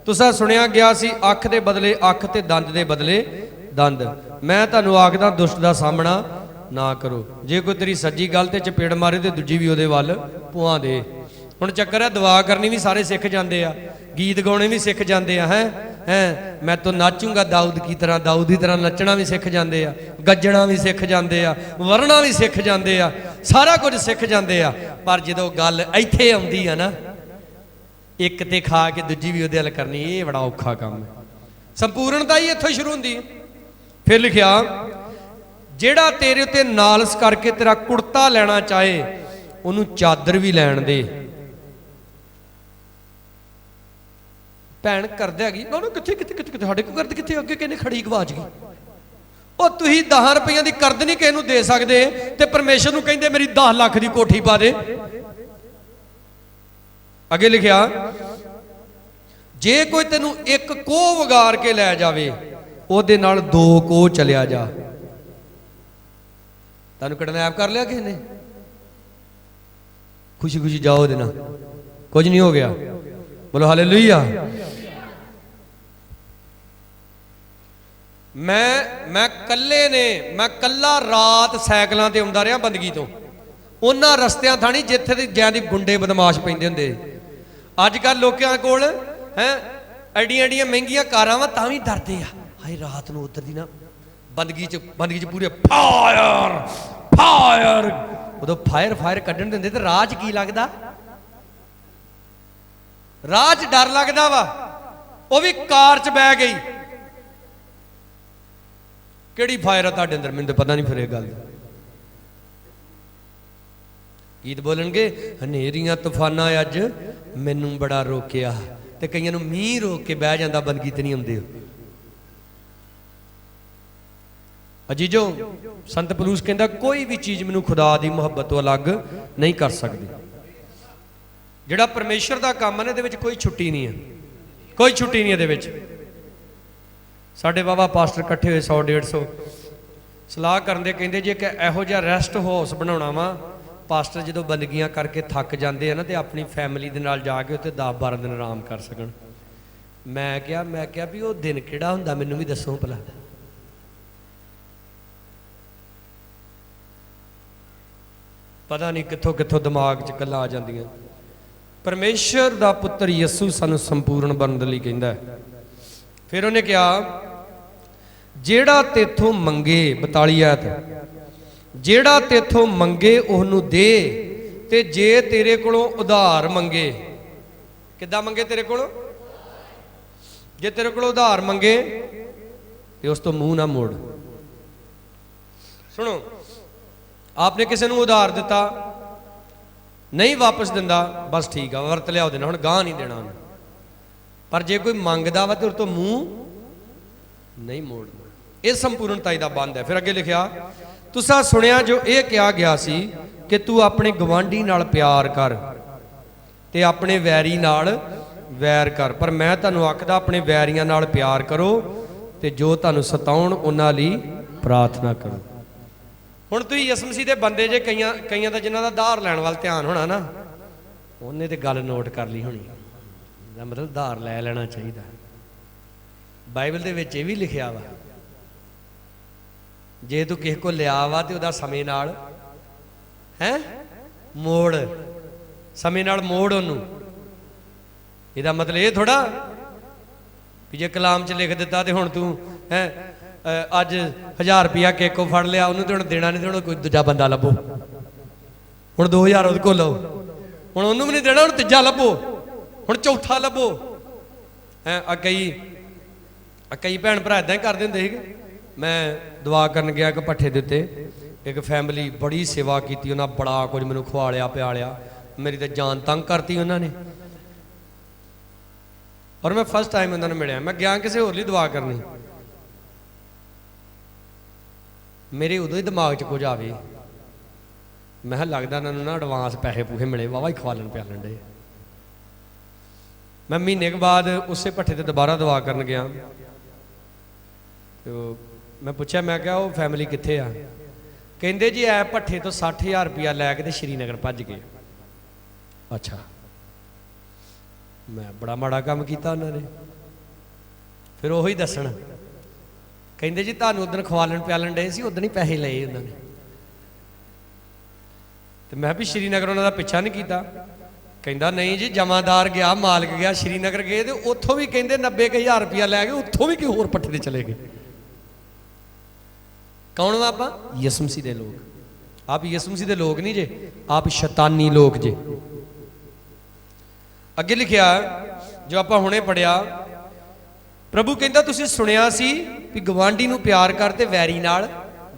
ਤੁਸੀਂ ਸੁਣਿਆ ਗਿਆ ਸੀ ਅੱਖ ਦੇ ਬਦਲੇ ਅੱਖ ਤੇ ਦੰਦ ਦੇ ਬਦਲੇ ਦੰਦ। ਮੈਂ ਤੁਹਾਨੂੰ ਆਖਦਾ ਦੁਸ਼ਟ ਦਾ ਸਾਹਮਣਾ ਨਾ ਕਰੋ। ਜੇ ਕੋਈ ਤੇਰੀ ਸੱਜੀ ਗੱਲ ਤੇ ਚਪੇੜ ਮਾਰੇ ਤੇ ਦੂਜੀ ਵੀ ਉਹਦੇ ਵੱਲ ਪੁਆ ਦੇ। ਹੁਣ ਚੱਕਰ ਹੈ ਦੁਆ ਕਰਨੀ ਵੀ ਸਾਰੇ ਸਿੱਖ ਜਾਂਦੇ ਆ, ਗੀਤ ਗਾਉਣੇ ਵੀ ਸਿੱਖ ਜਾਂਦੇ ਆ। ਹੈ ਮੈਂ ਤਾਂ ਨਾਚੂੰਗਾ ਦਾਊਦ ਕੀ ਤਰ੍ਹਾਂ, ਦਾਊਦ ਦੀ ਤਰ੍ਹਾਂ ਨੱਚਣਾ ਵੀ ਸਿੱਖ ਜਾਂਦੇ ਆ, ਗੱਜਣਾ ਵੀ ਸਿੱਖ ਜਾਂਦੇ ਆ, ਵਰਨਾ ਵੀ ਸਿੱਖ ਜਾਂਦੇ ਆ, ਸਾਰਾ ਕੁਝ ਸਿੱਖ ਜਾਂਦੇ ਆ। ਪਰ ਜਦੋਂ ਗੱਲ ਇੱਥੇ ਆਉਂਦੀ ਆ ਨਾ, ਇੱਕ ਤੇ ਖਾ ਕੇ ਦੂਜੀ ਵੀ ਉਹਦੇ ਵੱਲ ਕਰਨੀ, ਇਹ ਬੜਾ ਔਖਾ ਕੰਮ ਹੈ। ਸੰਪੂਰਨਤਾ ਹੀ ਇੱਥੋਂ ਸ਼ੁਰੂ ਹੁੰਦੀ ਹੈ। ਫਿਰ ਲਿਖਿਆ ਜਿਹੜਾ ਤੇਰੇ ਉੱਤੇ ਨਾਲਸ ਕਰਕੇ ਤੇਰਾ ਕੁੜਤਾ ਲੈਣਾ ਚਾਹੇ ਉਹਨੂੰ ਚਾਦਰ ਵੀ ਲੈਣ ਦੇ। ਭੈਣ ਕਰਦੇ ਹੈਗੀ ਨਾ ਕਿੱਥੇ ਕਿੱਥੇ ਕਿੱਥੇ ਸਾਡੇ ਕੋਲ ਕਰਦ ਕਿੱਥੇ, ਅੱਗੇ ਕਹਿੰਦੇ ਖੜੀ ਗਵਾਚ ਗਈ। ਉਹ ਤੁਸੀਂ 10 ਰੁਪਈਆਂ ਦੀ ਕਰਦ ਨਹੀਂ ਕਿਸੇ ਨੂੰ ਦੇ ਸਕਦੇ ਤੇ ਪਰਮੇਸ਼ਰ ਨੂੰ ਕਹਿੰਦੇ ਮੇਰੀ 10 ਲੱਖ ਦੀ ਕੋਠੀ ਪਾ ਦੇ। ਅੱਗੇ ਲਿਖਿਆ ਜੇ ਕੋਈ ਤੈਨੂੰ ਇੱਕ ਕੋਹ ਵਗਾਰ ਕੇ ਲੈ ਜਾਵੇ ਉਹਦੇ ਨਾਲ 2 ਕੋਹ ਚਲਿਆ ਜਾ। ਤੁਹਾਨੂੰ ਕਿਡਨੈਪ ਕਰ ਲਿਆ ਕਿਸੇ ਨੇ, ਖੁਸ਼ੀ ਖੁਸ਼ੀ ਜਾਓ ਉਹਦੇ ਨਾਲ, ਕੁਝ ਨਹੀਂ ਹੋ ਗਿਆ। ਬੋਲੋ ਹਾਲੇਲੂਇਆ। ਮੈਂ ਕੱਲਾ ਰਾਤ ਸਾਈਕਲਾਂ ਤੇ ਆਉਂਦਾ ਰਿਹਾ ਬੰਦਗੀ ਤੋਂ। ਉਹਨਾਂ ਰਸਤਿਆਂ ਥਾਣੀ ਜਿੱਥੇ ਦੀ ਜਿਆਂ ਦੀ ਗੁੰਡੇ ਬਦਮਾਸ਼ ਪੈਂਦੇ ਹੁੰਦੇ। ਅੱਜ ਕੱਲ ਲੋਕਾਂ ਕੋਲ ਐਡੀਆਂ ਐਡੀਆਂ ਮਹਿੰਗੀਆਂ ਕਾਰਾਂ ਵਾ ਤਾਂ ਵੀ ਡਰਦੇ ਆ, ਹਾਏ ਰਾਤ ਨੂੰ ਉਧਰ ਦੀ ਨਾ ਬੰਦਗੀ ਚ ਪੂਰੇ ਫਾਇਰ ਉਦੋਂ ਫਾਇਰ ਕੱਢਣ ਦਿੰਦੇ ਤੇ ਰਾਜ ਕੀ ਲੱਗਦਾ? ਰਾਜ ਡਰ ਲੱਗਦਾ ਵਾ। ਉਹ ਵੀ ਕਾਰ 'ਚ ਬਹਿ ਗਈ। ਕਿਹੜੀ ਫਾਇਰ ਆ ਤੁਹਾਡੇ ਅੰਦਰ? ਮੈਨੂੰ ਤਾਂ ਪਤਾ ਨਹੀਂ ਫਿਰ ਇਹ ਗੱਲ। ਗੀਤ ਬੋਲਣਗੇ ਹਨੇਰੀਆਂ ਤੂਫਾਨਾਂ ਅੱਜ ਮੈਨੂੰ ਬੜਾ ਰੋਕਿਆ, ਤੇ ਕਈਆਂ ਨੂੰ ਮੀਂਹ ਰੋਕ ਕੇ ਬਹਿ ਜਾਂਦਾ, ਬੰਦਗੀ ਤੇ ਨਹੀਂ ਆਉਂਦੇ। ਅਜੀਜੋ ਸੰਤ ਪਲੂਸ ਕਹਿੰਦਾ ਕੋਈ ਵੀ ਚੀਜ਼ ਮੈਨੂੰ ਖੁਦਾ ਦੀ ਮੁਹੱਬਤ ਤੋਂ ਅਲੱਗ ਨਹੀਂ ਕਰ ਸਕਦੀ। ਜਿਹੜਾ ਪਰਮੇਸ਼ਰ ਦਾ ਕੰਮ ਹੈ ਇਹਦੇ ਵਿੱਚ ਕੋਈ ਛੁੱਟੀ ਨਹੀਂ ਹੈ, ਕੋਈ ਛੁੱਟੀ ਨਹੀਂ ਇਹਦੇ ਵਿੱਚ। ਸਾਡੇ ਬਾਬਾ ਪਾਸਟਰ ਇਕੱਠੇ ਹੋਏ 100-150 ਸਲਾਹ ਕਰਨ ਦੇ ਕਹਿੰਦੇ ਜੇ ਕਿ ਇਹੋ ਜਿਹਾ ਰੈਸਟ ਹਾਊਸ ਬਣਾਉਣਾ ਵਾ, ਪਾਸਟਰ ਜਦੋਂ ਬੰਦਗੀਆਂ ਕਰਕੇ ਥੱਕ ਜਾਂਦੇ ਆ ਨਾ ਤੇ ਆਪਣੀ ਫੈਮਿਲੀ ਦੇ ਨਾਲ ਜਾ ਕੇ ਉੱਥੇ 10-12 ਦਿਨ ਆਰਾਮ ਕਰ ਸਕਣ। ਮੈਂ ਕਿਹਾ ਵੀ ਉਹ ਦਿਨ ਕਿਹੜਾ ਹੁੰਦਾ, ਮੈਨੂੰ ਵੀ ਦੱਸੋ ਭਲਾ। ਪਤਾ ਨਹੀਂ ਕਿੱਥੋਂ ਕਿੱਥੋਂ ਦਿਮਾਗ 'ਚ ਗੱਲਾਂ ਆ ਜਾਂਦੀਆਂ। ਪਰਮੇਸ਼ਰ ਦਾ ਪੁੱਤਰ ਯਿਸੂ ਸਾਨੂੰ ਸੰਪੂਰਨ ਬਣਨ ਦੇ ਲਈ ਕਹਿੰਦਾ ਹੈ। ਫਿਰ ਉਹਨੇ ਕਿਹਾ ਜਿਹੜਾ ਤੇਥੋਂ ਮੰਗੇ, 42 ਆਇਤ, ਜਿਹੜਾ ਤੇਥੋਂ ਮੰਗੇ ਉਹਨੂੰ ਦੇ, ਤੇ ਜੇ ਤੇਰੇ ਕੋਲੋਂ ਉਧਾਰ ਮੰਗੇ। ਕਿੱਦਾਂ ਮੰਗੇ? ਤੇਰੇ ਕੋਲੋਂ ਜੇ ਤੇਰੇ ਕੋਲੋਂ ਉਧਾਰ ਮੰਗੇ ਤੇ ਉਸ ਤੋਂ ਮੂੰਹ ਨਾ ਮੋੜ। ਸੁਣੋ, ਆਪਨੇ ਕਿਸੇ ਨੂੰ ਉਧਾਰ ਦਿੱਤਾ, ਨਹੀਂ ਵਾਪਸ ਦਿੰਦਾ, ਬਸ ਠੀਕ ਆ, ਵਰਤ ਲਿਆ ਉਹਦੇ ਨਾਲ, ਹੁਣ ਗਾਹ ਨਹੀਂ ਦੇਣਾ ਉਹਨੂੰ। ਪਰ ਜੇ ਕੋਈ ਮੰਗਦਾ ਵਾ ਤੇ ਉਹ ਤੋਂ ਮੂੰਹ ਨਹੀਂ ਮੋੜਨਾ। ਇਹ ਸੰਪੂਰਨਤਾ ਦਾ ਬੰਦ ਹੈ। ਫਿਰ ਅੱਗੇ ਲਿਖਿਆ ਤੁਸੀਂ ਸੁਣਿਆ ਜੋ ਇਹ ਕਿਹਾ ਗਿਆ ਸੀ ਕਿ ਤੂੰ ਆਪਣੇ ਗਵਾਂਢੀ ਨਾਲ ਪਿਆਰ ਕਰ ਤੇ ਆਪਣੇ ਵੈਰੀ ਨਾਲ ਵੈਰ ਕਰ। ਪਰ ਮੈਂ ਤੁਹਾਨੂੰ ਆਖਦਾ ਆਪਣੇ ਵੈਰੀਆਂ ਨਾਲ ਪਿਆਰ ਕਰੋ ਤੇ ਜੋ ਤੁਹਾਨੂੰ ਸਤਾਉਣ ਉਹਨਾਂ ਲਈ ਪ੍ਰਾਰਥਨਾ ਕਰੋ। ਹੁਣ ਤੁਸੀਂ ਯਿਸੂ ਮਸੀਹ ਦੇ ਬੰਦੇ ਜੇ, ਕਈਆਂ ਦਾ ਜਿਨ੍ਹਾਂ ਦਾ ਉਧਾਰ ਲੈਣ ਵੱਲ ਧਿਆਨ ਹੋਣਾ ਨਾ, ਉਹਨੇ ਤੇ ਗੱਲ ਨੋਟ ਕਰ ਲਈ ਹੋਣੀ। ਇਹਦਾ ਮਤਲਬ ਉਧਾਰ ਲੈ ਲੈਣਾ ਚਾਹੀਦਾ। ਬਾਈਬਲ ਦੇ ਵਿੱਚ ਇਹ ਵੀ ਲਿਖਿਆ ਵਾ ਜੇ ਤੂੰ ਕਿਸੇ ਕੋਲ ਲਿਆ ਵਾ ਤੇ ਉਹਦਾ ਸਮੇਂ ਨਾਲ ਮੋੜ, ਸਮੇਂ ਨਾਲ ਮੋੜ ਉਹਨੂੰ। ਇਹਦਾ ਮਤਲਬ ਇਹ ਥੋੜਾ ਵੀ ਜੇ ਕਲਾਮ 'ਚ ਲਿਖ ਦਿੱਤਾ ਤੇ ਹੁਣ ਤੂੰ ਅੱਜ 1000 ਰੁਪਇਆ ਕਿਸੇ ਕੋ ਫੜ ਲਿਆ, ਉਹਨੂੰ ਤੇ ਹੁਣ ਦੇਣਾ ਨਹੀਂ, ਤੇ ਹੁਣ ਕੋਈ ਦੂਜਾ ਬੰਦਾ ਲੱਭੋ। ਹੁਣ 2000 ਉਹਦੇ ਕੋਲ ਲਓ, ਹੁਣ ਉਹਨੂੰ ਵੀ ਨਹੀਂ ਦੇਣਾ, ਹੁਣ ਤੀਜਾ ਲੱਭੋ, ਹੁਣ ਚੌਥਾ ਲੱਭੋ। ਕਈ ਭੈਣ ਭਰਾ ਇਦਾਂ ਹੀ ਕਰਦੇ ਹੁੰਦੇ ਸੀਗੇ। ਮੈਂ ਦੁਆ ਕਰਨ ਗਿਆ ਇੱਕ ਭੱਠੇ ਦੇ ਉੱਤੇ, ਇੱਕ ਫੈਮਿਲੀ ਬੜੀ ਸੇਵਾ ਕੀਤੀ, ਉਹਨਾਂ ਬੜਾ ਕੁਝ ਮੈਨੂੰ ਖਵਾ ਪਿਆ ਲਿਆ, ਮੇਰੀ ਤਾਂ ਜਾਨ ਤੰਗ ਕਰਤੀ ਉਹਨਾਂ ਨੇ। ਔਰ ਮੈਂ ਫਸਟ ਟਾਈਮ ਉਹਨਾਂ ਨੂੰ ਮਿਲਿਆ, ਮੈਂ ਗਿਆ ਕਿਸੇ ਹੋਰ ਲਈ ਦੁਆ ਕਰਨੀ, ਮੇਰੇ ਉਦੋਂ ਹੀ ਦਿਮਾਗ 'ਚ ਕੁਝ ਆਵੇ, ਮੈਂ ਕਿਹਾ ਲੱਗਦਾ ਇਹਨਾਂ ਨੂੰ ਨਾ ਐਡਵਾਂਸ ਪੈਸੇ ਪੂਹੇ ਮਿਲੇ, ਵਾਹਵਾ ਹੀ ਖਵਾਲਣ ਪਿਆਲਣ ਡੇ। ਮੈਂ ਮਹੀਨੇ ਕੁ ਬਾਅਦ ਉਸੇ ਭੱਠੇ ਤੇ ਦੁਬਾਰਾ ਦੁਆ ਕਰਨ ਗਿਆ, ਤੇ ਮੈਂ ਪੁੱਛਿਆ, ਮੈਂ ਕਿਹਾ ਉਹ ਫੈਮਿਲੀ ਕਿੱਥੇ ਆ? ਕਹਿੰਦੇ ਜੀ ਐ ਭੱਠੇ ਤੋਂ 60,000 ਰੁਪਇਆ ਲੈ ਕੇ ਤੇ ਸ਼੍ਰੀਨਗਰ ਭੱਜ ਗਏ। ਅੱਛਾ, ਮੈਂ ਬੜਾ ਮਾੜਾ ਕੰਮ ਕੀਤਾ ਉਹਨਾਂ ਨੇ। ਫਿਰ ਉਹੀ ਦੱਸਣ, ਕਹਿੰਦੇ ਜੀ ਤੁਹਾਨੂੰ ਉਦੋਂ ਖਵਾਲਣ ਪਿਆਲਣ ਡੇ ਸੀ, ਉਦੋਂ ਹੀ ਪੈਸੇ ਲਏ ਉਹਨਾਂ ਨੇ। ਤੇ ਮੈਂ ਵੀ ਸ਼੍ਰੀਨਗਰ ਉਹਨਾਂ ਦਾ ਪਿੱਛਾ ਨਹੀਂ ਕੀਤਾ। ਕਹਿੰਦਾ ਨਹੀਂ ਜੀ, ਜਮਾਦਾਰ ਗਿਆ, ਮਾਲਕ ਗਿਆ, ਸ਼੍ਰੀਨਗਰ ਗਏ ਤੇ ਉੱਥੋਂ ਵੀ ਕਹਿੰਦੇ 90,000 ਰੁਪਇਆ ਲੈ ਗਏ, ਉੱਥੋਂ ਵੀ ਕੋਈ ਹੋਰ ਪੱਠੇ ਤੇ ਚਲੇ ਗਏ। ਕੌਣ ਵਾ ਆਪਾਂ? ਯਿਸੂ ਮਸੀਹ ਦੇ ਲੋਕ। ਆਪ ਯਿਸੂ ਮਸੀਹ ਦੇ ਲੋਕ ਨਹੀਂ ਜੇ, ਆਪ ਸ਼ੈਤਾਨੀ ਲੋਕ ਜੇ। ਅੱਗੇ ਲਿਖਿਆ ਜੋ ਆਪਾਂ ਹੁਣੇ ਪੜਿਆ, ਪ੍ਰਭੂ ਕਹਿੰਦਾ ਤੁਸੀਂ ਸੁਣਿਆ ਸੀ ਵੀ ਗਵਾਂਢੀ ਨੂੰ ਪਿਆਰ ਕਰ ਤੇ ਵੈਰੀ ਨਾਲ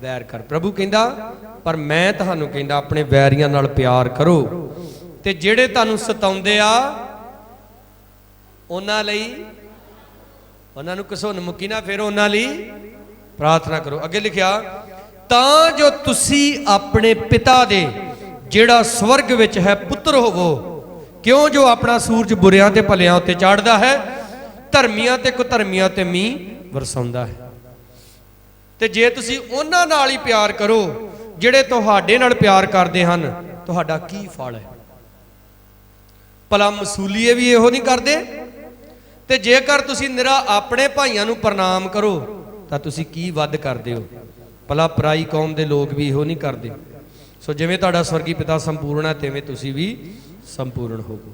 ਵੈਰ ਕਰ। ਪ੍ਰਭੂ ਕਹਿੰਦਾ ਪਰ ਮੈਂ ਤੁਹਾਨੂੰ ਕਹਿੰਦਾ ਆਪਣੇ ਵੈਰੀਆਂ ਨਾਲ ਪਿਆਰ ਕਰੋ, ਤੇ ਜਿਹੜੇ ਤੁਹਾਨੂੰ ਸਤਾਉਂਦੇ ਆ ਉਹਨਾਂ ਲਈ, ਉਹਨਾਂ ਨੂੰ ਘਸੁੰਨ ਮੁੱਕੀ ਨਾ, ਫਿਰ ਉਹਨਾਂ ਲਈ ਪ੍ਰਾਰਥਨਾ ਕਰੋ। ਅੱਗੇ ਲਿਖਿਆ, ਤਾਂ ਜੋ ਤੁਸੀਂ ਆਪਣੇ ਪਿਤਾ ਦੇ ਜਿਹੜਾ ਸਵਰਗ ਵਿੱਚ ਹੈ ਪੁੱਤਰ ਹੋਵੋ, ਕਿਉਂ ਜੋ ਆਪਣਾ ਸੂਰਜ ਬੁਰਿਆਂ ਤੇ ਭਲਿਆਂ ਉੱਤੇ ਚੜ੍ਹਦਾ ਹੈ, ਧਰਮੀਆਂ ਤੇ ਕੁਧਰਮੀਆਂ ਤੇ ਮੀਂਹ ਵਰਸਾਉਂਦਾ ਹੈ। ਤੇ ਜੇ ਤੁਸੀਂ ਉਹਨਾਂ ਨਾਲ ਹੀ ਪਿਆਰ ਕਰੋ ਜਿਹੜੇ ਤੁਹਾਡੇ ਨਾਲ ਪਿਆਰ ਕਰਦੇ ਹਨ, ਤੁਹਾਡਾ ਕੀ ਫਲ ਹੈ? ਭਲਾ ਮਸੂਲੀਏ ਵੀ ਇਹੋ ਨਹੀਂ ਕਰਦੇ? ਤੇ ਜੇਕਰ ਤੁਸੀਂ ਨਿਰਾ ਆਪਣੇ ਭਾਈਆਂ ਨੂੰ ਪ੍ਰਣਾਮ ਕਰੋ ਤਾਂ ਤੁਸੀਂ ਕੀ ਵੱਧ ਕਰਦੇ ਹੋ? ਭਲਾ ਪਰਾਈ ਕੌਮ ਦੇ ਲੋਕ ਵੀ ਇਹੋ ਨਹੀਂ ਕਰਦੇ? ਸੋ ਜਿਵੇਂ ਤੁਹਾਡਾ ਸਵਰਗੀ ਪਿਤਾ ਸੰਪੂਰਨ ਹੈ, ਤਿਵੇਂ ਤੁਸੀਂ ਵੀ ਸੰਪੂਰਨ ਹੋਵੋ।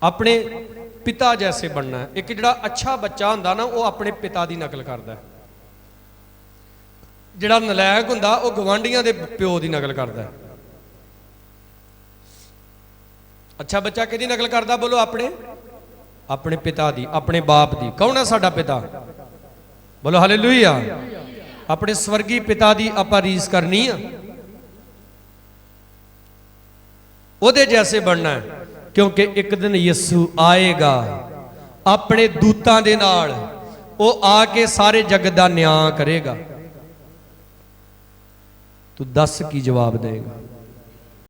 ਆਪਣੇ ਪਿਤਾ ਜੈਸੇ ਬਣਨਾ ਹੈ। ਇੱਕ ਜਿਹੜਾ ਅੱਛਾ ਬੱਚਾ ਹੁੰਦਾ ਨਾ, ਉਹ ਆਪਣੇ ਪਿਤਾ ਦੀ ਨਕਲ ਕਰਦਾ ਹੈ। ਜਿਹੜਾ ਨਲਾਇਕ ਹੁੰਦਾ ਉਹ ਗਵਾਂਢੀਆਂ ਦੇ ਪਿਓ ਦੀ ਨਕਲ ਕਰਦਾ ਹੈ। ਅੱਛਾ ਬੱਚਾ ਕਿਹਦੀ ਨਕਲ ਕਰਦਾ? ਬੋਲੋ, ਆਪਣੇ ਪਿਤਾ ਦੀ, ਆਪਣੇ ਬਾਪ ਦੀ। ਕੌਣ ਹੈ ਸਾਡਾ ਪਿਤਾ? ਬੋਲੋ ਹਾਲੇਲੂਇਆ। ਆਪਣੇ ਸਵਰਗੀ ਪਿਤਾ ਦੀ ਆਪਾਂ ਰੀਸ ਕਰਨੀ ਆ, ਉਹਦੇ ਜੈਸੇ ਬਣਨਾ ਹੈ। ਕਿਉਂਕਿ ਇੱਕ ਦਿਨ ਯਿਸੂ ਆਏਗਾ ਆਪਣੇ ਦੂਤਾਂ ਦੇ ਨਾਲ, ਉਹ ਆ ਕੇ ਸਾਰੇ ਜਗਤ ਦਾ ਨਿਆਂ ਕਰੇਗਾ। ਤੂੰ ਦੱਸ ਕੀ ਜਵਾਬ ਦੇਗਾ?